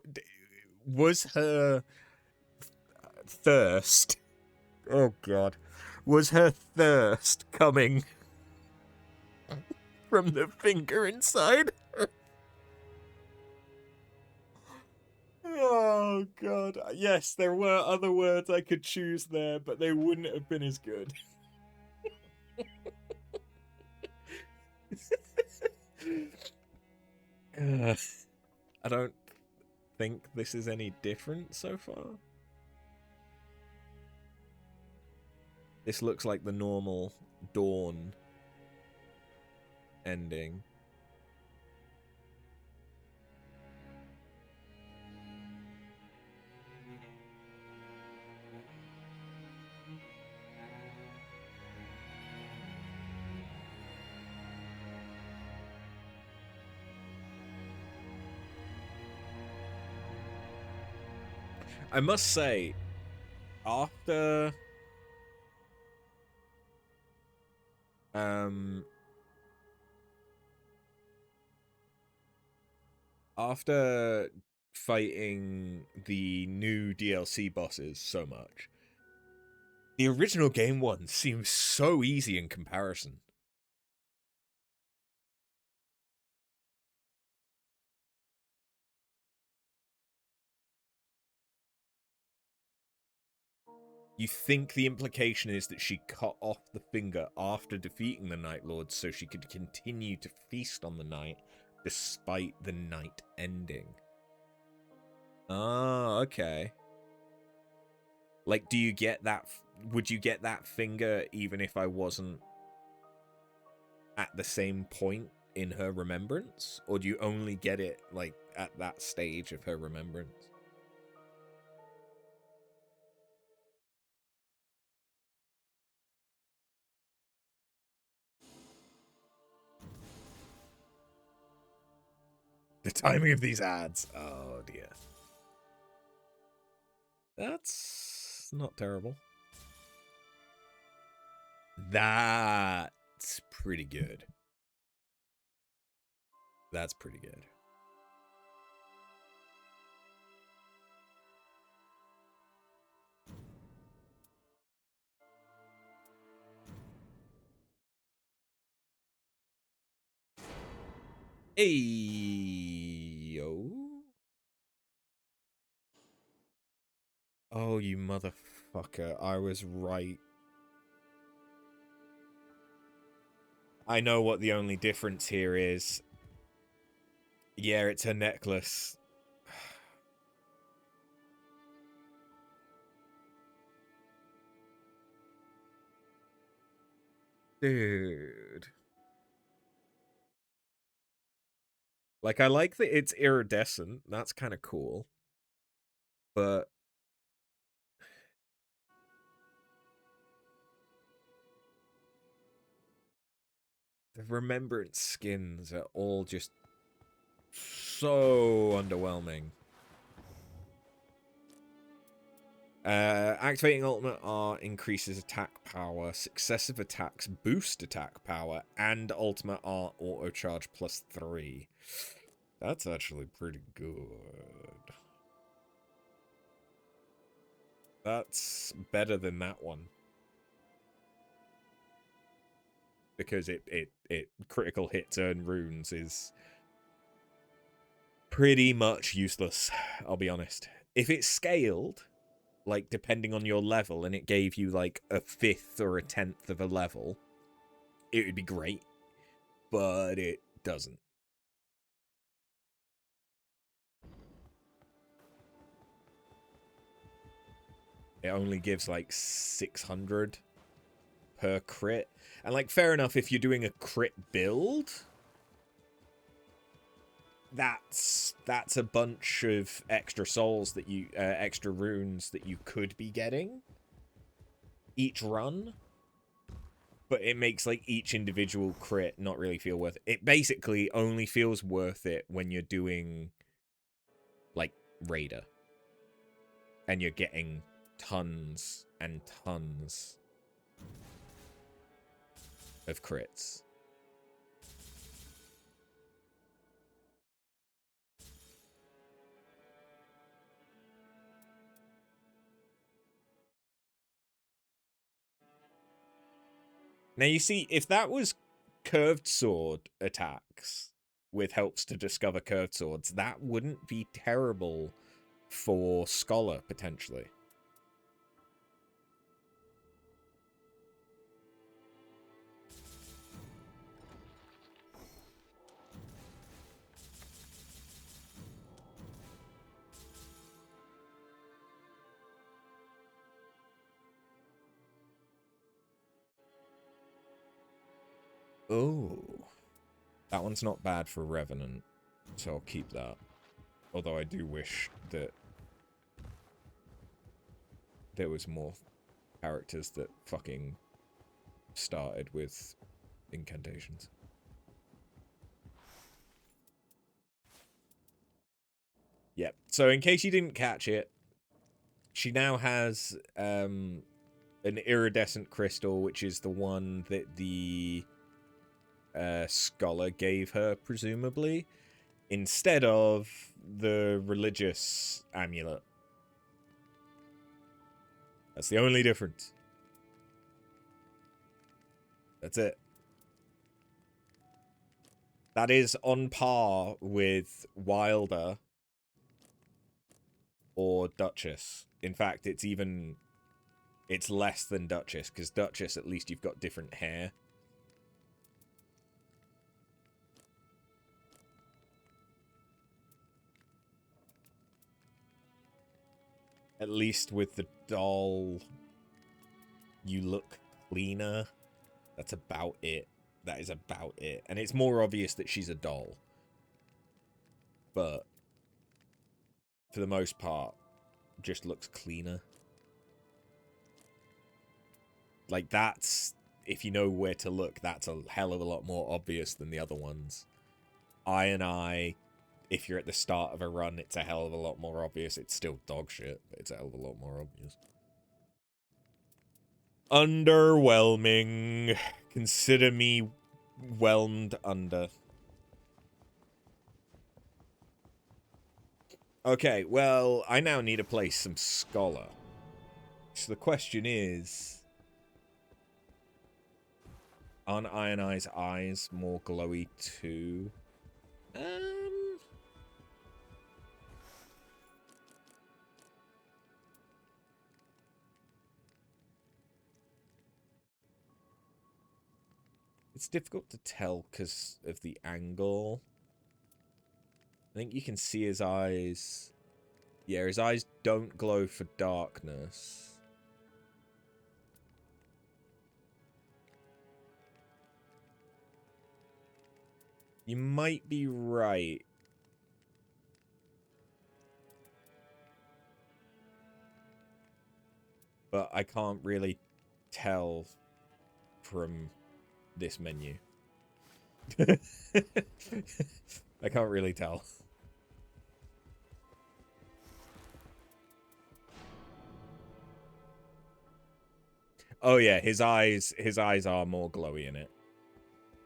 Speaker 1: was her thirst? Oh, God. Was her thirst coming from the finger inside her? Oh, God. Yes, there were other words I could choose there, but they wouldn't have been as good. I don't think this is any different so far. This looks like the normal Dawn ending. I must say, after after fighting the new DLC bosses so much, the original game one seems so easy in comparison. You think the implication is that she cut off the finger after defeating the Night Lord so she could continue to feast on the night despite the night ending. Oh, okay. Like, do you get that? Would you get that finger even if I wasn't at the same point in her remembrance? Or do you only get it, like, at that stage of her remembrance? The timing of these ads. Oh, dear. That's not terrible. That's pretty good. That's pretty good. Hey, yo. Oh, you motherfucker. I was right. I know what the only difference here is. Yeah, it's her necklace. Dude. Like, I like that it's iridescent. That's kind of cool. But the Remembrance skins are all just so underwhelming. Activating ultimate R increases attack power, successive attacks boost attack power, and ultimate R auto charge +3. That's actually pretty good. That's better than that one. Because it critical hits earn runes is pretty much useless, I'll be honest. If it's scaled, like depending on your level, and it gave you like a 5th or a 10th of a level, it would be great. But it doesn't. It only gives like 600 per crit. And like, fair enough, if you're doing a crit build, that's a bunch of extra souls that you extra runes that you could be getting each run. But it makes like each individual crit not really feel worth it. It basically only feels worth it when you're doing like Raider and you're getting tons and tons of crits. Now you see, if that was curved sword attacks with helps to discover curved swords, that wouldn't be terrible for Scholar, potentially. Oh. That one's not bad for Revenant, so I'll keep that. Although I do wish that there was more characters that fucking started with incantations. Yep. So in case you didn't catch it, she now has an iridescent crystal, which is the one that the scholar gave her, presumably, instead of the religious amulet. That's the only difference. That's it. That is on par with Wilder or Duchess. In fact, it's less than Duchess, because Duchess, at least you've got different hair. At least with the doll, you look cleaner. That's about it. That is about it. And it's more obvious that she's a doll. But for the most part, just looks cleaner. Like, that's, if you know where to look, that's a hell of a lot more obvious than the other ones. I, if you're at the start of a run, it's a hell of a lot more obvious. It's still dog shit, but it's a hell of a lot more obvious. Underwhelming. Consider me whelmed under. Okay, well, I now need to play some Scholar. So the question is, aren't Iron Eye's eyes more glowy too? Um, it's difficult to tell because of the angle. I think you can see his eyes. Yeah, his eyes don't glow for darkness. You might be right. But I can't really tell from this menu. I can't really tell. Oh yeah, his eyes are more glowy in it.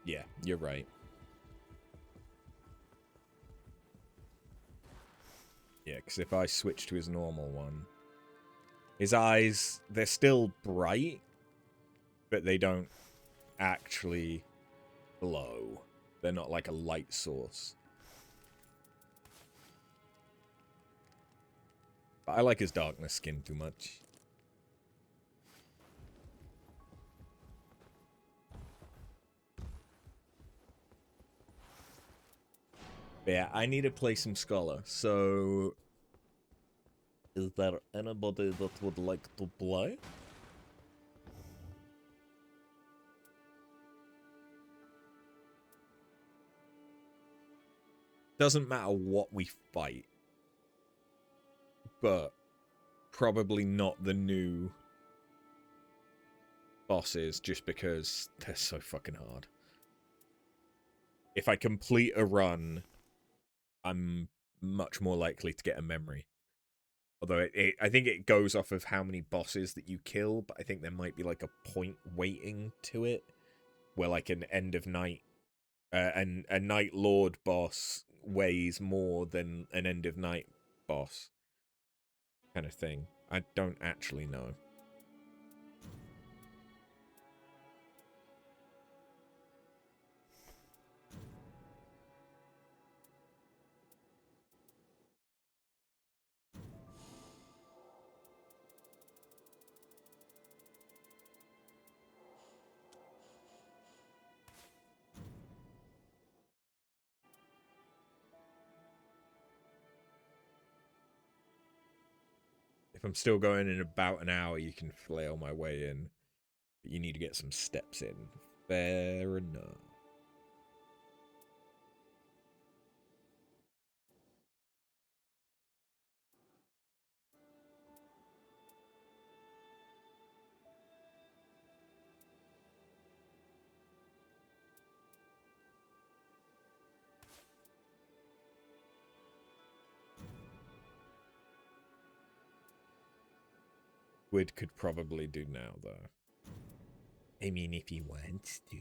Speaker 1: Yeah, you're right. Yeah, because if I switch to his normal one, his eyes, they're still bright, but they don't actually glow. They're not like a light source. But I like his darkness skin too much. But yeah, I need to play some Scholar, so is there anybody that would like to play? Doesn't matter what we fight, but probably not the new bosses just because they're so fucking hard. If I complete a run, I'm much more likely to get a memory. Although I think it goes off of how many bosses that you kill, but I think there might be like a point weighting to it, where like an end of night, and a Night Lord boss weighs more than an end of night boss, kind of thing. I don't actually know. If I'm still going in about an hour, you can flail my way in. But you need to get some steps in. Fair enough. Squid could probably do now, though. I mean, if he wants to.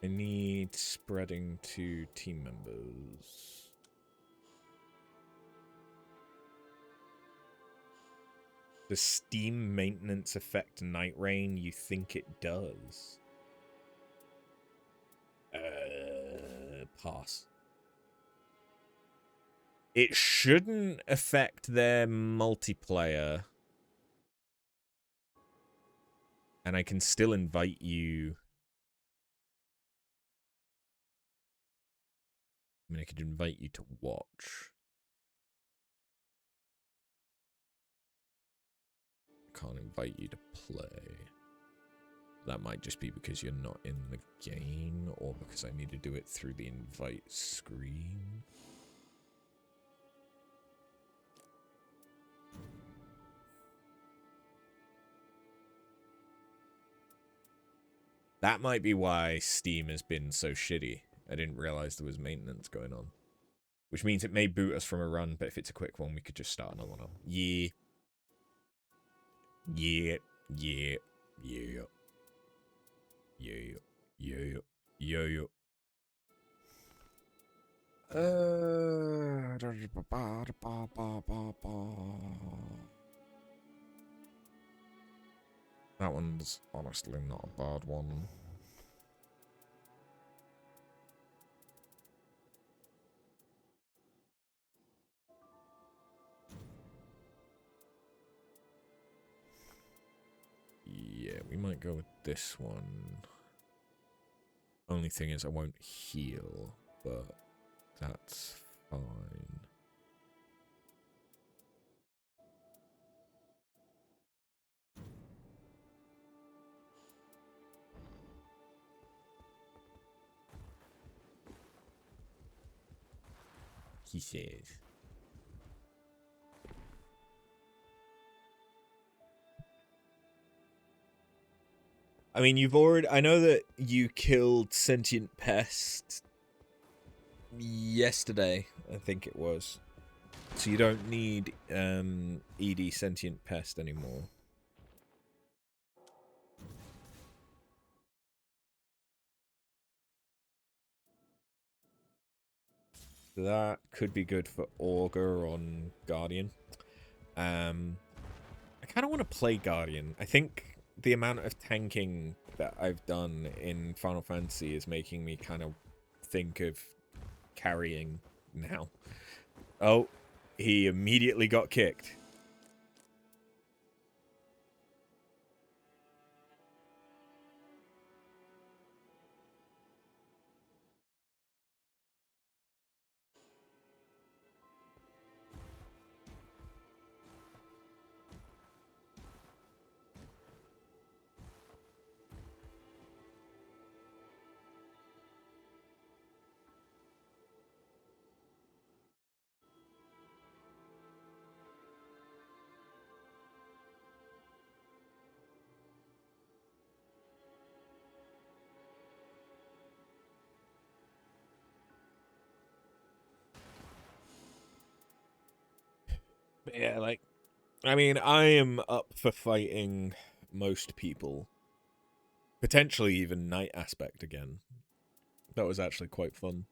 Speaker 1: I need spreading to team members. Does Steam maintenance affect Nightreign? You think it does? Pass. It shouldn't affect their multiplayer. And I can still invite you. I mean, I could invite you to watch. I can't invite you to play. That might just be because you're not in the game, or because I need to do it through the invite screen. That might be why Steam has been so shitty. I didn't realize there was maintenance going on. Which means it may boot us from a run, but if it's a quick one, we could just start another one up. Yeah. Yeah. Yeah. Yeah. Yeah. Yeah. Yeah. That one's honestly not a bad one. Yeah, we might go with this one. Only thing is I won't heal, but that's fine. He says. I mean, you've already... I know that you killed Sentient Pest yesterday, I think it was. So you don't need ED Sentient Pest anymore. That could be good for Augur on Guardian. I kind of want to play Guardian. I think the amount of tanking that I've done in Final Fantasy is making me kind of think of carrying now. Oh, he immediately got kicked. But yeah, like, I mean, I am up for fighting most people. Potentially even Night Aspect again. That was actually quite fun.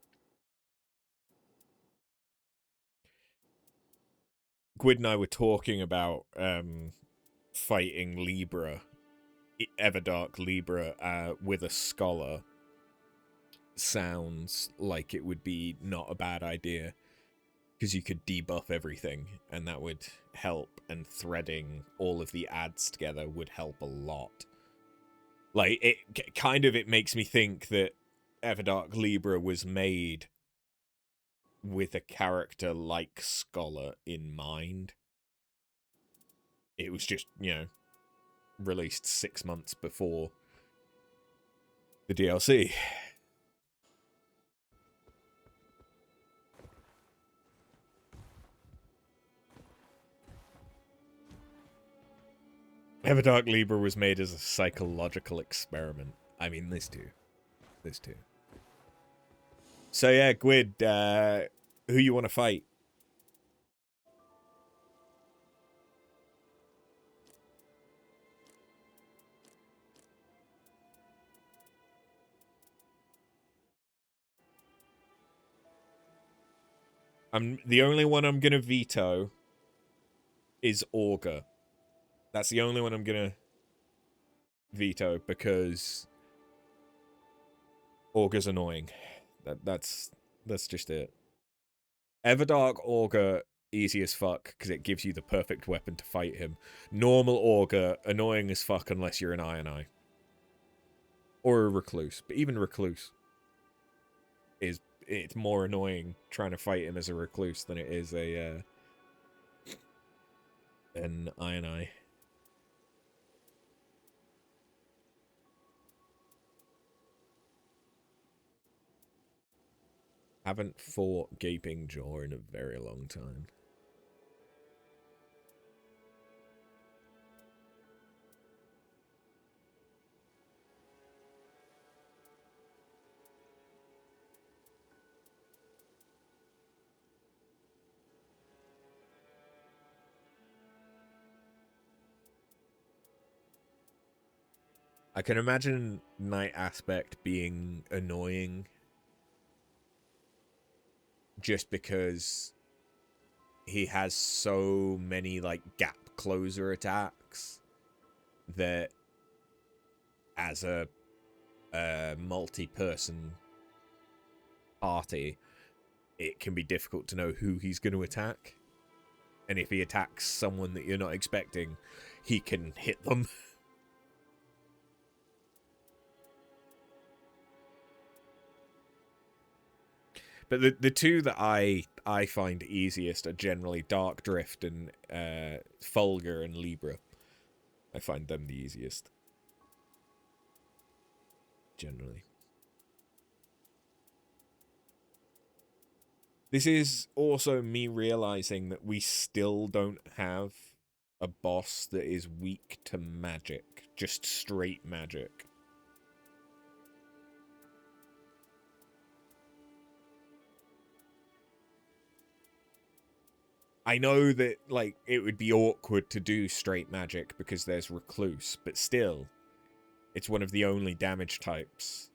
Speaker 1: Gwyd and I were talking about fighting Libra, Everdark Libra, with a scholar. Sounds like it would be not a bad idea, because you could debuff everything, and that would help, and threading all of the ads together would help a lot. Like, it makes me think that Everdark Libra was made with a character like Scholar in mind. It was just, released 6 months before the DLC. Everdark Libra was made as a psychological experiment. I mean, this too. So yeah, Gwyd, who you want to fight? The only one I'm gonna veto is Augur. That's the only one I'm gonna veto, because Augur's annoying. That's just it. Everdark Augur, easy as fuck, because it gives you the perfect weapon to fight him. Normal Augur, annoying as fuck unless you're an Eye. Or a Recluse. But even Recluse it's more annoying trying to fight him as a Recluse than it is an Eye. Haven't fought Gaping Jaw in a very long time. I can imagine Night Aspect being annoying just because he has so many, like, gap closer attacks that as a multi-person party, it can be difficult to know who he's going to attack. And if he attacks someone that you're not expecting, he can hit them. But the two that I find easiest are generally Dark Drift and Fulgur and Libra. I find them the easiest. Generally. This is also me realizing that we still don't have a boss that is weak to magic. Just straight magic. I know that, like, it would be awkward to do straight magic because there's Recluse, but still, it's one of the only damage types.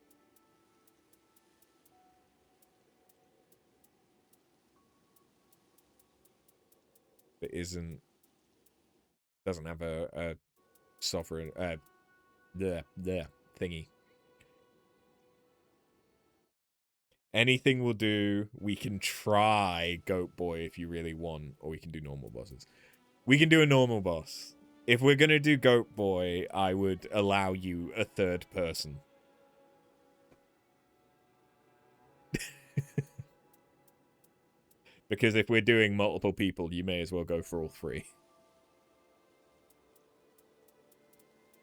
Speaker 1: That doesn't have a sovereign, the thingy. Anything will do. We can try Goat Boy if you really want, or we can do normal bosses. We can do a normal boss. If we're going to do Goat Boy, I would allow you a third person. Because if we're doing multiple people, you may as well go for all three.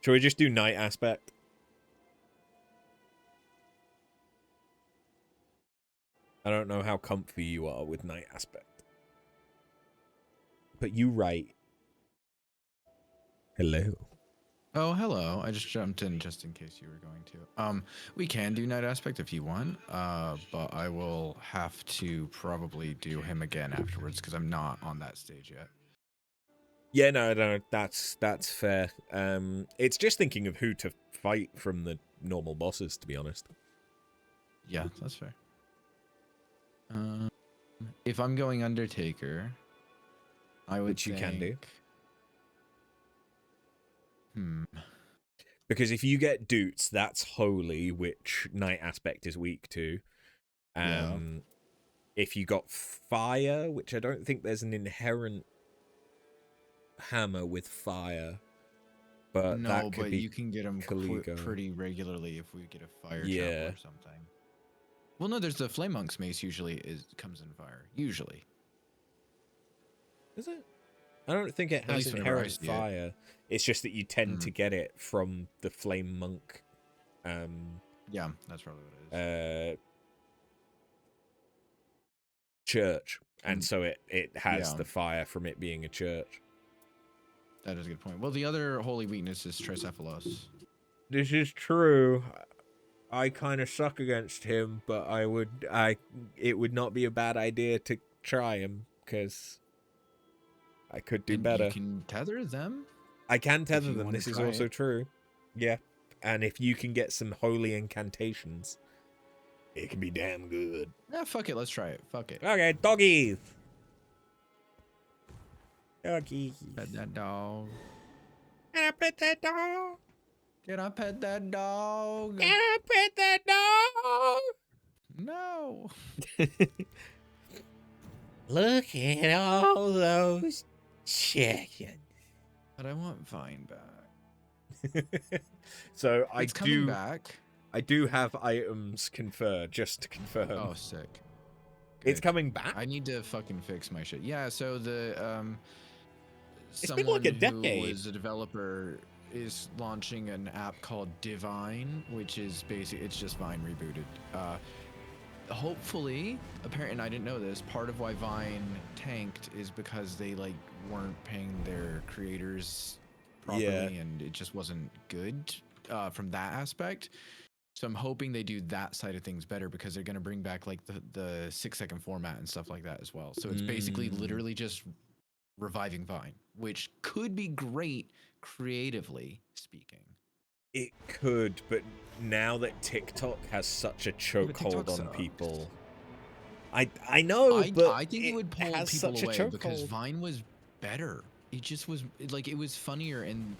Speaker 1: Shall we just do Night Aspect? I don't know how comfy you are with Night Aspect. But you right. Hello.
Speaker 3: Oh, hello. I just jumped in just in case you were going to. We can do Night Aspect if you want, but I will have to probably do him again afterwards because I'm not on that stage yet.
Speaker 1: Yeah, no, that's fair. It's just thinking of who to fight from the normal bosses, to be honest.
Speaker 3: Yeah, that's fair. If I'm going Undertaker, I would
Speaker 1: Which you can do. Because if you get Doots, that's Holy, which Night Aspect is weak to.
Speaker 3: Yeah.
Speaker 1: If you got Fire, which I don't think there's an inherent hammer with Fire. But
Speaker 3: No,
Speaker 1: that could
Speaker 3: but
Speaker 1: be
Speaker 3: you can get them
Speaker 1: Kaligo.
Speaker 3: pretty regularly if we get a Fire
Speaker 1: Yeah.
Speaker 3: Chapel or something. Well, no, there's the Flame Monk's mace usually comes in fire. Usually.
Speaker 1: Is it? I don't think it has inherent fire. It's just that you tend to get it from the Flame Monk.
Speaker 3: Yeah, that's probably what it is.
Speaker 1: Church. And so it has the fire from it being a church.
Speaker 3: That is a good point. Well, the other holy weakness is Tricephalos.
Speaker 1: This is true. I kind of suck against him, but it would not be a bad idea to try him, because I could do better.
Speaker 3: You can tether them?
Speaker 1: I can tether them, this is also true. Yeah. And if you can get some holy incantations, it can be damn good.
Speaker 3: Yeah, fuck it, let's try it. Fuck it.
Speaker 1: Okay, doggies. Doggies.
Speaker 3: Pet that dog.
Speaker 1: Can I pet that dog?
Speaker 3: Can I pet that dog?
Speaker 1: Can I pet that dog?
Speaker 3: No.
Speaker 1: Look at all those chickens.
Speaker 3: But I want Vine back.
Speaker 1: So
Speaker 3: it's coming back.
Speaker 1: I do have items conferred, just to confirm.
Speaker 3: Oh, sick. Good.
Speaker 1: It's coming back?
Speaker 3: I need to fucking fix my shit. Yeah, so the
Speaker 1: it's been like a decade.
Speaker 3: Who was a developer is launching an app called Divine, which is basically it's just Vine rebooted. hopefully, apparently, and I didn't know this, part of why Vine tanked is because they like weren't paying their creators
Speaker 1: Yeah.
Speaker 3: properly, and it just wasn't good from that aspect. So I'm hoping they do that side of things better, because they're going to bring back like the 6-second format and stuff like that as well. So it's basically literally just reviving Vine, which could be great creatively speaking.
Speaker 1: It could, but now that TikTok has such a
Speaker 3: Yeah, but
Speaker 1: chokehold
Speaker 3: TikTok
Speaker 1: on
Speaker 3: sucks.
Speaker 1: people, I know, but
Speaker 3: I think it would pull
Speaker 1: has
Speaker 3: people
Speaker 1: such a
Speaker 3: away because
Speaker 1: chokehold.
Speaker 3: Vine was better. It just was like, it was funnier and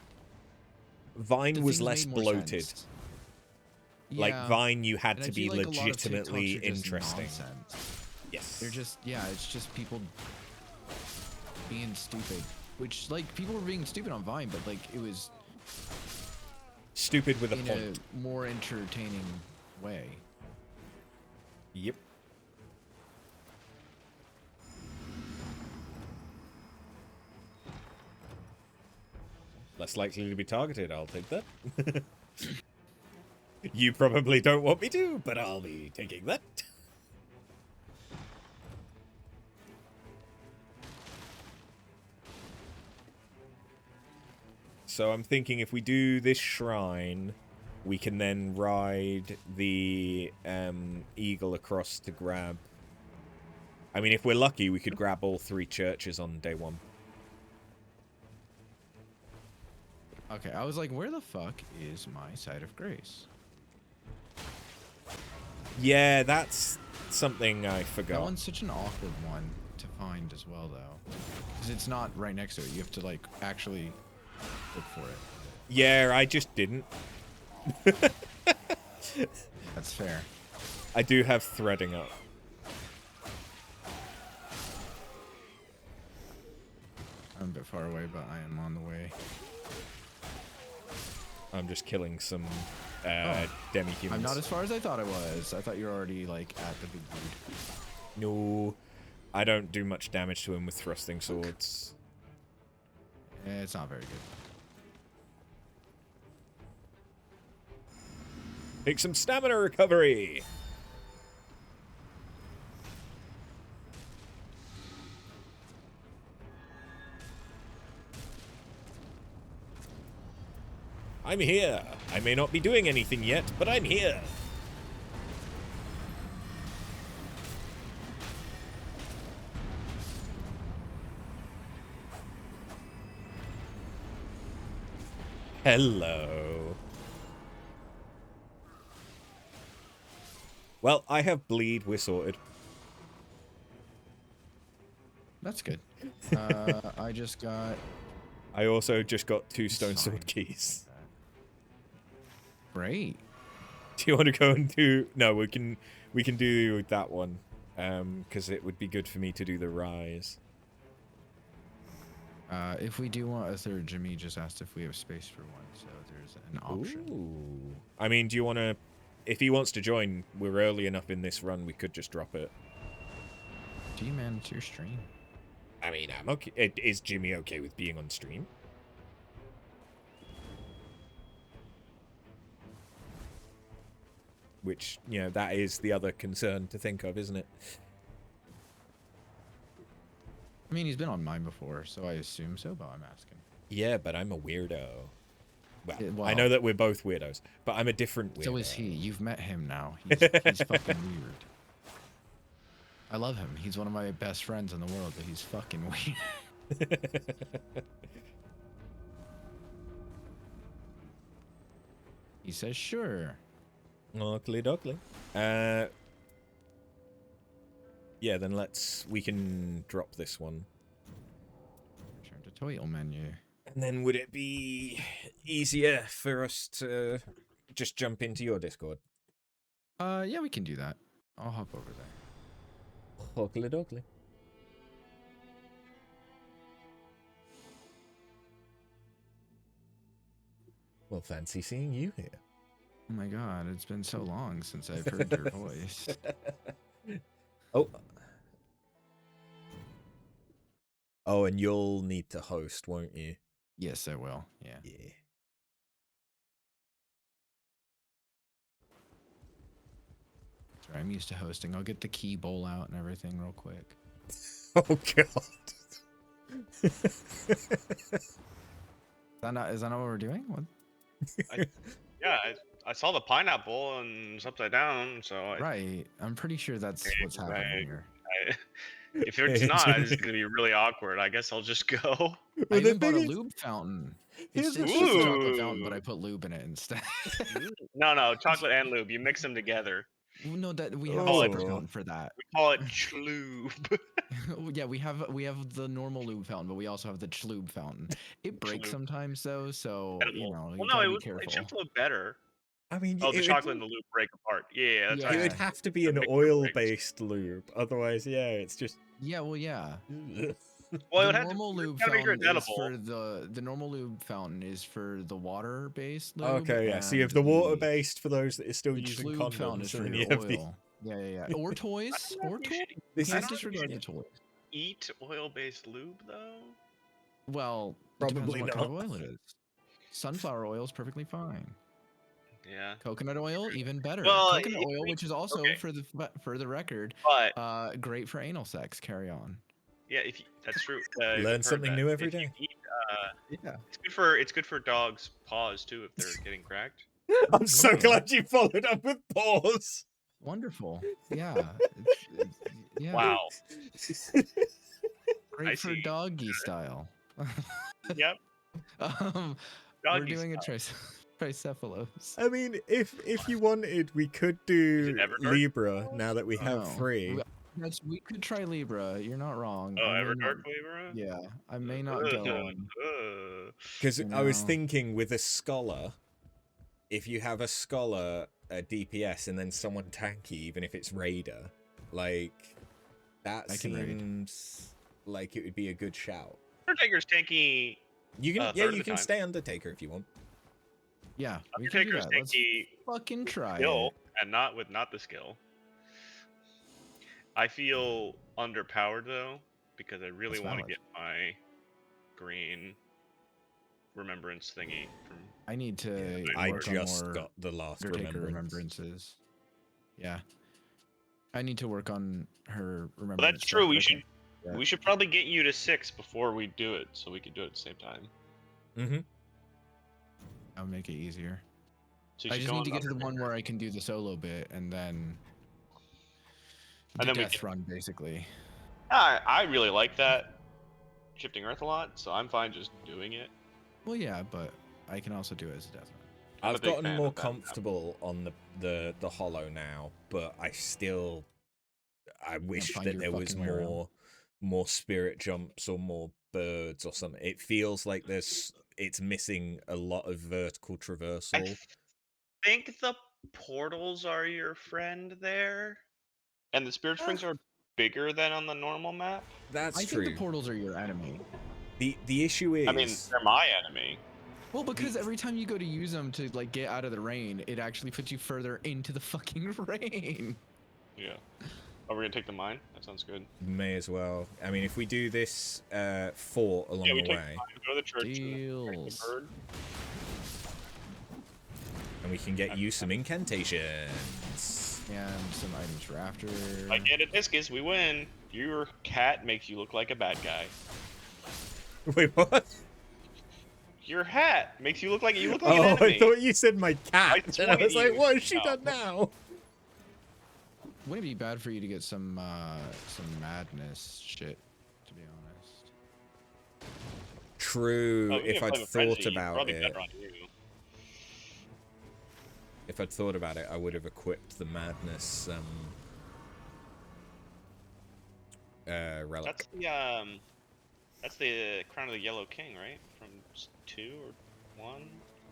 Speaker 1: Vine
Speaker 3: the
Speaker 1: was
Speaker 3: things
Speaker 1: less
Speaker 3: made more
Speaker 1: bloated.
Speaker 3: sense.
Speaker 1: Like
Speaker 3: Yeah.
Speaker 1: Vine, you had
Speaker 3: And I
Speaker 1: to be
Speaker 3: feel like a lot of
Speaker 1: legitimately
Speaker 3: TikToks are just
Speaker 1: interesting.
Speaker 3: nonsense.
Speaker 1: Yes.
Speaker 3: They're just, yeah, it's just people being stupid. Which, like, people were being stupid on Vine, but like it was
Speaker 1: Stupid with a
Speaker 3: in
Speaker 1: point.
Speaker 3: a more entertaining way.
Speaker 1: Yep. Less likely to be targeted, I'll take that. You probably don't want me to, but I'll be taking that. So I'm thinking if we do this shrine, we can then ride the eagle across to grab... I mean, if we're lucky, we could grab all 3 churches on day 1.
Speaker 3: Okay, I was like, where the fuck is my site of grace?
Speaker 1: Yeah, that's something I forgot.
Speaker 3: That one's such an awkward one to find as well, though. Because it's not right next to it. You have to, like, actually look for it.
Speaker 1: Yeah, I just didn't.
Speaker 3: That's fair.
Speaker 1: I do have threading up.
Speaker 3: I'm a bit far away, but I am on the way.
Speaker 1: I'm just killing some demi-humans.
Speaker 3: I'm not as far as I thought I was. I thought you were already, like, at the big dude.
Speaker 1: No, I don't do much damage to him with thrusting swords.
Speaker 3: It's not very good.
Speaker 1: Take some stamina recovery! I'm here. I may not be doing anything yet, but I'm here. Hello. Well, I have bleed. We're sorted.
Speaker 3: That's good. I just got...
Speaker 1: I also just got 2
Speaker 3: It's
Speaker 1: stone
Speaker 3: fine.
Speaker 1: sword keys.
Speaker 3: Great.
Speaker 1: Do you want to go and do... No, we can do that one. Because it would be good for me to do the rise.
Speaker 3: If we do want a third, Jimmy just asked if we have space for one, so there's an option.
Speaker 1: Ooh. I mean, do you want to... If he wants to join, we're early enough in this run, we could just drop it.
Speaker 3: Do you manage your stream?
Speaker 1: I mean, I'm okay. Is Jimmy okay with being on stream? Which, you know, that is the other concern to think of, isn't it?
Speaker 3: I mean, he's been on mine before, so I assume so, but I'm asking.
Speaker 1: Yeah, but I'm a weirdo. Well,
Speaker 3: Well,
Speaker 1: I know that we're both weirdos, but I'm a different weirdo.
Speaker 3: so is he. You've met him now. He's fucking weird. I love him. He's one of my best friends in the world, but he's fucking weird. He says, sure.
Speaker 1: Oakley dokley. Yeah, then we can drop this one.
Speaker 3: Return to title menu.
Speaker 1: And then would it be easier for us to just jump into your Discord?
Speaker 3: Yeah, we can do that. I'll hop over there.
Speaker 1: Oakley dokley. Well, fancy seeing you here.
Speaker 3: Oh my god, it's been so long since I've heard your voice.
Speaker 1: Oh. Oh, and you'll need to host, won't you?
Speaker 3: Yes, I will. Yeah.
Speaker 1: Yeah.
Speaker 3: Sorry, I'm used to hosting. I'll get the key bowl out and everything real quick.
Speaker 1: Oh god.
Speaker 3: Is that not what we're doing? What?
Speaker 4: Yeah, I saw the pineapple and it's upside down, so
Speaker 3: Right. I'm pretty sure that's what's happening here.
Speaker 4: if it's not, it's gonna be really awkward. I guess I'll just go.
Speaker 1: Well,
Speaker 3: I
Speaker 1: the
Speaker 3: even bought a
Speaker 1: thing is,
Speaker 3: lube fountain.
Speaker 1: here's
Speaker 3: It's
Speaker 1: the
Speaker 3: just a
Speaker 1: thing.
Speaker 3: chocolate fountain, but
Speaker 4: Ooh.
Speaker 3: I put lube in it instead.
Speaker 4: No, chocolate and lube. You mix them together.
Speaker 3: No, that we have
Speaker 4: Oh,
Speaker 3: a
Speaker 4: it's-
Speaker 3: super fountain for that.
Speaker 4: We call it chlube.
Speaker 3: Yeah, we have the normal lube fountain, but we also have the chlube fountain. It breaks
Speaker 4: Chlube.
Speaker 3: sometimes though, so you know you
Speaker 4: Well, no,
Speaker 3: gotta be
Speaker 4: it
Speaker 3: careful.
Speaker 4: should flow better.
Speaker 1: I mean,
Speaker 4: Oh, the
Speaker 1: it
Speaker 4: chocolate and the lube break apart. Yeah, that's
Speaker 3: Yeah.
Speaker 1: it
Speaker 4: right.
Speaker 1: would have to be
Speaker 4: The
Speaker 1: an
Speaker 4: mixer
Speaker 1: oil-based lube. Otherwise, yeah, it's just.
Speaker 3: Yeah, well, yeah.
Speaker 4: Well, it
Speaker 3: The
Speaker 4: would have
Speaker 3: normal
Speaker 4: to.
Speaker 3: lube
Speaker 4: Gotta make sure
Speaker 3: fountain
Speaker 4: it's
Speaker 3: is
Speaker 4: edible.
Speaker 3: for the normal lube fountain is for the water-based lube.
Speaker 1: Okay, yeah. So you have
Speaker 3: and
Speaker 1: the water-based for those that are still
Speaker 3: the
Speaker 1: using
Speaker 3: lube fountain is
Speaker 1: condoms,
Speaker 3: for
Speaker 1: and then
Speaker 3: your
Speaker 1: you have the.
Speaker 3: oil. Yeah. Or toys. Or toys.
Speaker 1: This
Speaker 3: Can't
Speaker 1: is
Speaker 3: disregard the toys.
Speaker 4: Eat oil-based lube though.
Speaker 3: Well, it depends
Speaker 1: Probably
Speaker 3: on what kind of
Speaker 1: not.
Speaker 3: oil it is. Sunflower oil is perfectly fine.
Speaker 4: Yeah,
Speaker 3: Coconut oil, even better.
Speaker 4: Well,
Speaker 3: Coconut
Speaker 4: it-
Speaker 3: oil, which is also
Speaker 4: okay.
Speaker 3: for the record,
Speaker 4: but
Speaker 3: great for anal sex. Carry on.
Speaker 4: yeah, that's true.
Speaker 1: Learn
Speaker 4: I've heard
Speaker 1: something
Speaker 4: that.
Speaker 1: new every
Speaker 4: If you
Speaker 1: day.
Speaker 4: eat,
Speaker 3: Yeah.
Speaker 4: it's good for dogs' paws too if they're getting cracked.
Speaker 1: I'm so
Speaker 3: Okay.
Speaker 1: glad you followed up with pause.
Speaker 3: Wonderful. Yeah. Yeah.
Speaker 4: Wow.
Speaker 3: Great
Speaker 4: I
Speaker 3: for
Speaker 4: see.
Speaker 3: doggy style.
Speaker 4: Yep.
Speaker 3: We're
Speaker 4: Doggy
Speaker 3: doing
Speaker 4: style.
Speaker 3: a tricephalos.
Speaker 1: I mean, if you wanted, we could do
Speaker 4: Everdark?
Speaker 1: Libra now that we have
Speaker 3: No.
Speaker 1: 3.
Speaker 3: We could try Libra. You're not wrong.
Speaker 4: Oh,
Speaker 3: I may not-
Speaker 4: Everdark Libra?
Speaker 3: Yeah, I may not go on.
Speaker 1: Because
Speaker 3: You
Speaker 1: I was
Speaker 3: know.
Speaker 1: thinking with a scholar, if you have a scholar, a DPS, and then someone tanky, even if it's raider, like that
Speaker 3: I can raid.
Speaker 1: seems like it would be a good shout.
Speaker 4: Undertaker's tanky.
Speaker 1: You can,
Speaker 4: third
Speaker 1: yeah,
Speaker 4: of
Speaker 1: you
Speaker 4: the
Speaker 1: can
Speaker 4: time.
Speaker 1: stay Undertaker if you want.
Speaker 3: Yeah, we can do
Speaker 4: Undertaker's
Speaker 3: that. Let's
Speaker 4: tanky
Speaker 3: fucking try
Speaker 4: skill,
Speaker 3: it.
Speaker 4: and not the skill. I feel underpowered though, because I really
Speaker 3: That's
Speaker 4: want to
Speaker 3: valid.
Speaker 4: get my green remembrance thingy from.
Speaker 3: I need to
Speaker 1: I
Speaker 3: work on
Speaker 1: just
Speaker 3: more
Speaker 1: got the last
Speaker 3: Undertaker
Speaker 1: remembrance.
Speaker 3: remembrances. Yeah. I need to work on her remembrance.
Speaker 4: Well, that's true.
Speaker 3: stuff. Okay. Yeah.
Speaker 4: We should probably get you to 6 before we do it, so we can do it at the same time.
Speaker 1: Mm-hmm.
Speaker 3: I'll make it easier.
Speaker 4: So you
Speaker 3: I
Speaker 4: should
Speaker 3: just
Speaker 4: go
Speaker 3: need to
Speaker 4: on
Speaker 3: get to the one
Speaker 4: Undertaker.
Speaker 3: where I can do the solo bit and then
Speaker 4: And
Speaker 3: the
Speaker 4: then we
Speaker 3: death
Speaker 4: can-
Speaker 3: run, basically.
Speaker 4: I really like that shifting Earth a lot, so I'm fine just doing it.
Speaker 3: Well, yeah, but I can also do it as a death run.
Speaker 4: I'm a
Speaker 1: I've
Speaker 4: big
Speaker 1: gotten
Speaker 4: fan
Speaker 1: more
Speaker 4: of that map.
Speaker 1: comfortable on the hollow now, but I wish
Speaker 3: find
Speaker 1: that
Speaker 3: your
Speaker 1: there was
Speaker 3: fucking way around.
Speaker 1: more spirit jumps or more birds or something. It feels like it's missing a lot of vertical traversal.
Speaker 4: I think the portals are your friend there, and the spirit springs are bigger than on the normal map.
Speaker 1: That's
Speaker 3: I
Speaker 1: true.
Speaker 3: think the portals are your enemy.
Speaker 1: The issue is
Speaker 4: I mean, they're my enemy.
Speaker 3: Well, because every time you go to use them to like get out of the rain, it actually puts you further into the fucking rain.
Speaker 4: Yeah. Are we gonna take the mine? That sounds good.
Speaker 1: may as well. I mean, if we do this fort along
Speaker 4: Yeah, we
Speaker 1: the
Speaker 4: take
Speaker 1: way,
Speaker 4: the mine, go to the church, and then take
Speaker 3: Deals.
Speaker 4: the bird.
Speaker 1: and we can get you some incantations.
Speaker 3: And some items for after.
Speaker 4: I get it, Discus, we win. Your cat makes you look like a bad guy.
Speaker 1: Wait, what?
Speaker 4: Your hat makes you look like an
Speaker 1: Oh,
Speaker 4: enemy.
Speaker 1: I thought you said my cat.
Speaker 4: I
Speaker 1: And I was
Speaker 4: swung
Speaker 1: like,
Speaker 4: at
Speaker 1: what
Speaker 4: you.
Speaker 1: has she
Speaker 4: No.
Speaker 1: done now?
Speaker 3: Wouldn't it be bad for you to get some madness shit, to be honest.
Speaker 1: True,
Speaker 4: Oh, we
Speaker 1: if
Speaker 4: can
Speaker 1: I'd
Speaker 4: play with Frenzy,
Speaker 1: thought about
Speaker 4: probably
Speaker 1: it.
Speaker 4: better on you.
Speaker 1: If I'd thought about it, I would have equipped the madness relic.
Speaker 4: That's the Crown of the Yellow King, right? From 2 or 1?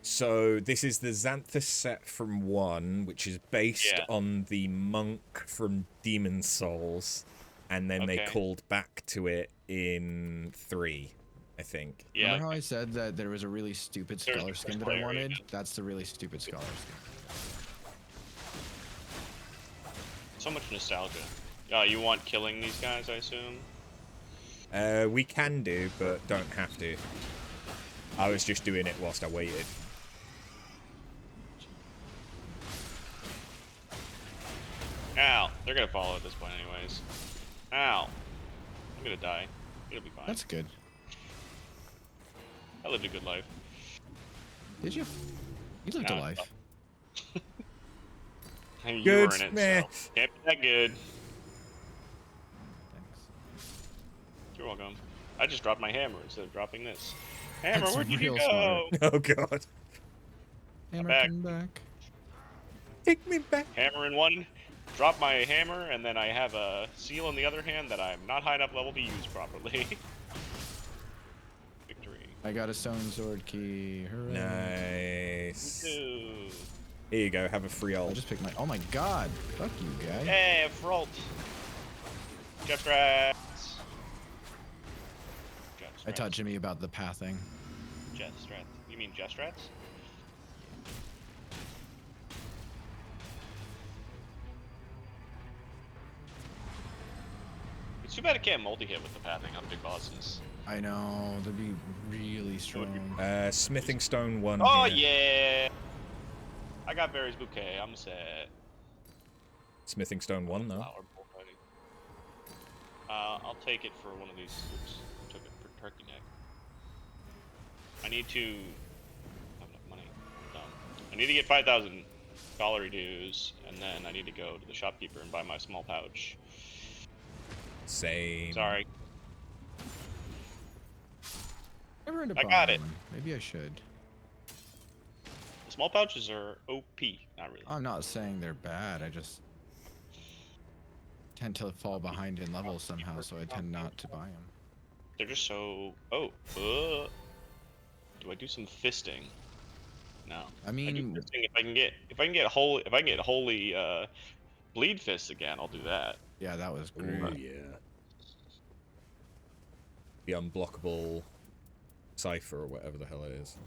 Speaker 1: So this is the Xanthus set from 1, which is based
Speaker 4: Yeah.
Speaker 1: on the monk from Demon Souls, and then they
Speaker 4: Okay.
Speaker 1: called back to it in 3, I think.
Speaker 4: Yeah.
Speaker 3: Remember how I said that there was a really stupid
Speaker 4: There's
Speaker 3: scholar
Speaker 4: the
Speaker 3: skin
Speaker 4: first
Speaker 3: that I
Speaker 4: player,
Speaker 3: wanted?
Speaker 4: yeah.
Speaker 3: That's the really stupid scholar skin.
Speaker 4: So much nostalgia. You want killing these guys, I assume?
Speaker 1: We can do, but don't have to. I was just doing it whilst I waited.
Speaker 4: Ow. They're gonna follow at this point anyways. Ow. I'm gonna die. It'll be fine.
Speaker 3: That's good.
Speaker 4: I lived a good life.
Speaker 3: Did you? You lived a
Speaker 4: No,
Speaker 3: life.
Speaker 4: And you
Speaker 1: Good
Speaker 4: were in it,
Speaker 1: meh.
Speaker 4: so can't be that good.
Speaker 3: Thanks.
Speaker 4: You're welcome. I just dropped my hammer instead of dropping this. Hammer,
Speaker 3: That's
Speaker 4: where did you
Speaker 3: real
Speaker 4: go?
Speaker 3: smart.
Speaker 1: Oh god.
Speaker 3: Hammer
Speaker 4: back.
Speaker 3: come back.
Speaker 1: Take me back.
Speaker 4: Hammer in one, drop my hammer, and then I have a seal in the other hand that I'm not high enough level to use properly. Victory.
Speaker 3: I got a stone sword key. Hooray.
Speaker 1: Nice.
Speaker 4: Ooh.
Speaker 1: Here you go. Have a free
Speaker 3: I
Speaker 1: ult.
Speaker 3: just picked my. Oh my god. Fuck you, guy.
Speaker 4: Hey, Fralt. Just rats.
Speaker 3: I taught Jimmy about the pathing.
Speaker 4: Just rats. You mean just rats? It's too bad it can't multi-hit with the pathing on big bosses.
Speaker 3: I know. They'd be really strong.
Speaker 1: Smithing stone 1
Speaker 4: Oh
Speaker 1: here.
Speaker 4: yeah! I got Barry's bouquet. I'm set.
Speaker 1: Smithing stone 1 though.
Speaker 4: Flower boy. I'll take it for one of these. Oops, took it for turkey neck. I need to have enough money. No. I need to get 5,000 gallery dues, and then I need to go to the shopkeeper and buy my small pouch.
Speaker 1: Same.
Speaker 4: Sorry.
Speaker 3: Never end up
Speaker 4: I got
Speaker 3: buying
Speaker 4: it.
Speaker 3: one. Maybe I should.
Speaker 4: The small pouches are OP. Not really.
Speaker 3: I'm not saying they're bad. I just tend to fall behind in levels somehow, so I tend not to buy them.
Speaker 4: They're just so. Oh. Do I do some fisting? No.
Speaker 3: I
Speaker 4: I do
Speaker 3: mean,
Speaker 4: fisting if I can get holy bleed fists again. I'll do that.
Speaker 3: yeah, that was
Speaker 1: Ooh,
Speaker 3: great.
Speaker 1: yeah. The unblockable cipher or whatever the hell it is.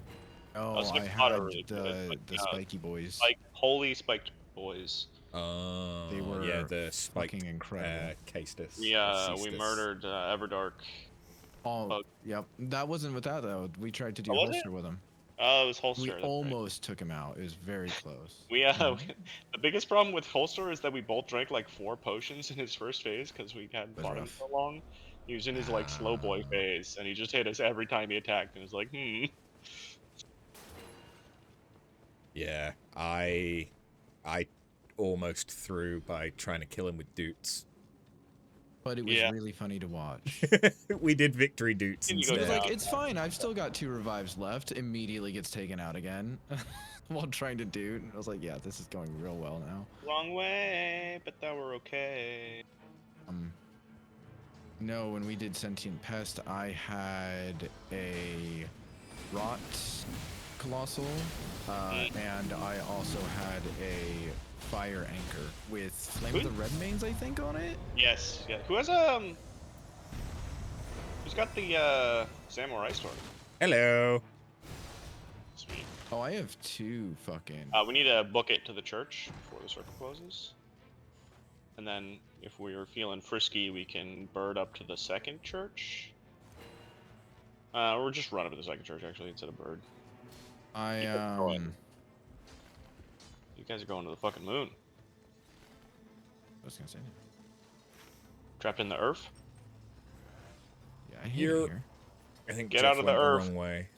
Speaker 3: Oh,
Speaker 4: so
Speaker 3: I
Speaker 4: it's
Speaker 3: had
Speaker 4: not really good, but,
Speaker 3: the spiky boys.
Speaker 4: Like holy spiked boys.
Speaker 3: They were
Speaker 1: yeah, the spiked
Speaker 3: fucking incredible.
Speaker 1: Castus.
Speaker 4: We murdered Everdark.
Speaker 3: Oh,
Speaker 4: bug.
Speaker 3: yep. That wasn't with that though. We tried to do
Speaker 4: Oh, was
Speaker 3: holster
Speaker 4: it?
Speaker 3: with him.
Speaker 4: Oh, it was holster.
Speaker 3: We
Speaker 4: that's right.
Speaker 3: almost took him out. It was very close.
Speaker 4: We the biggest problem with holster is that we both drank like 4 potions in his first phase because we hadn't
Speaker 3: Was
Speaker 4: fought him
Speaker 3: rough.
Speaker 4: so long. He was in his like slow boy phase, and he just hit us every time he attacked, and it was like,
Speaker 1: Yeah, I almost threw by trying to kill him with doots.
Speaker 3: But it was
Speaker 4: Yeah.
Speaker 3: really funny to watch.
Speaker 1: We did victory doots
Speaker 4: And you go
Speaker 3: He was
Speaker 1: instead.
Speaker 3: like, it's fine. I've still got 2 revives left. Immediately gets taken out again while trying to do. And I was like, yeah, this is going real well now.
Speaker 4: wrong way, but that we're okay.
Speaker 3: No, when we did Sentient Pest, I had a Rot Colossal, and I also had a Fire Anchor with Flame of the Red Mains, I think, on it.
Speaker 4: Yes, yeah. Who's got the samurai sword?
Speaker 1: Hello.
Speaker 4: Sweet.
Speaker 3: Oh, I have 2 fucking.
Speaker 4: We need to book it to the church before the circle closes. And then, if we're feeling frisky, we can bird up to the second church. Or just run up to the second church, actually, instead of bird.
Speaker 3: I
Speaker 4: You guys are going to the fucking moon.
Speaker 3: was gonna say.
Speaker 4: Trapped in the earth?
Speaker 3: Yeah, I hate
Speaker 1: You're-
Speaker 3: it here.
Speaker 1: I think
Speaker 4: Get
Speaker 1: Jeff
Speaker 4: out of the
Speaker 1: went
Speaker 4: earth.
Speaker 1: wrong way.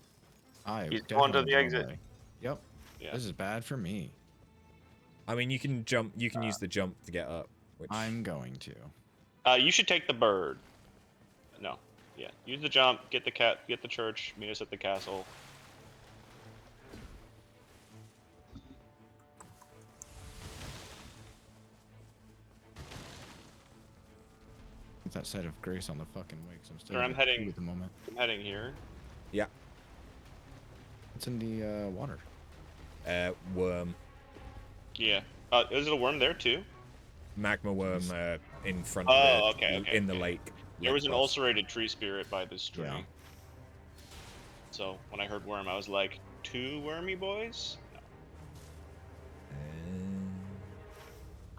Speaker 4: He's going to
Speaker 3: definitely
Speaker 4: the
Speaker 3: wrong
Speaker 4: exit.
Speaker 3: way. Yep.
Speaker 4: Yeah.
Speaker 3: This is bad for me.
Speaker 1: I mean, you can jump. You can use the jump to get up. Which
Speaker 3: I'm going to.
Speaker 4: You should take the bird. No. Yeah. Use the jump, get the church, meet us at the castle.
Speaker 3: Get that side of grace on the fucking way, 'cause I'm still
Speaker 4: Sure, I'm
Speaker 3: at 2
Speaker 4: heading-
Speaker 3: at the moment.
Speaker 4: I'm heading here.
Speaker 1: yeah,
Speaker 3: It's in the water.
Speaker 1: worm,
Speaker 4: Yeah. Is it a worm there too?
Speaker 1: magma worm in front
Speaker 4: Oh,
Speaker 1: of the
Speaker 4: okay,
Speaker 1: in the
Speaker 4: okay.
Speaker 1: lake.
Speaker 4: There was an
Speaker 1: boss.
Speaker 4: ulcerated tree spirit by this tree.
Speaker 3: Yeah.
Speaker 4: So when I heard worm, I was like, 2 wormy boys? No.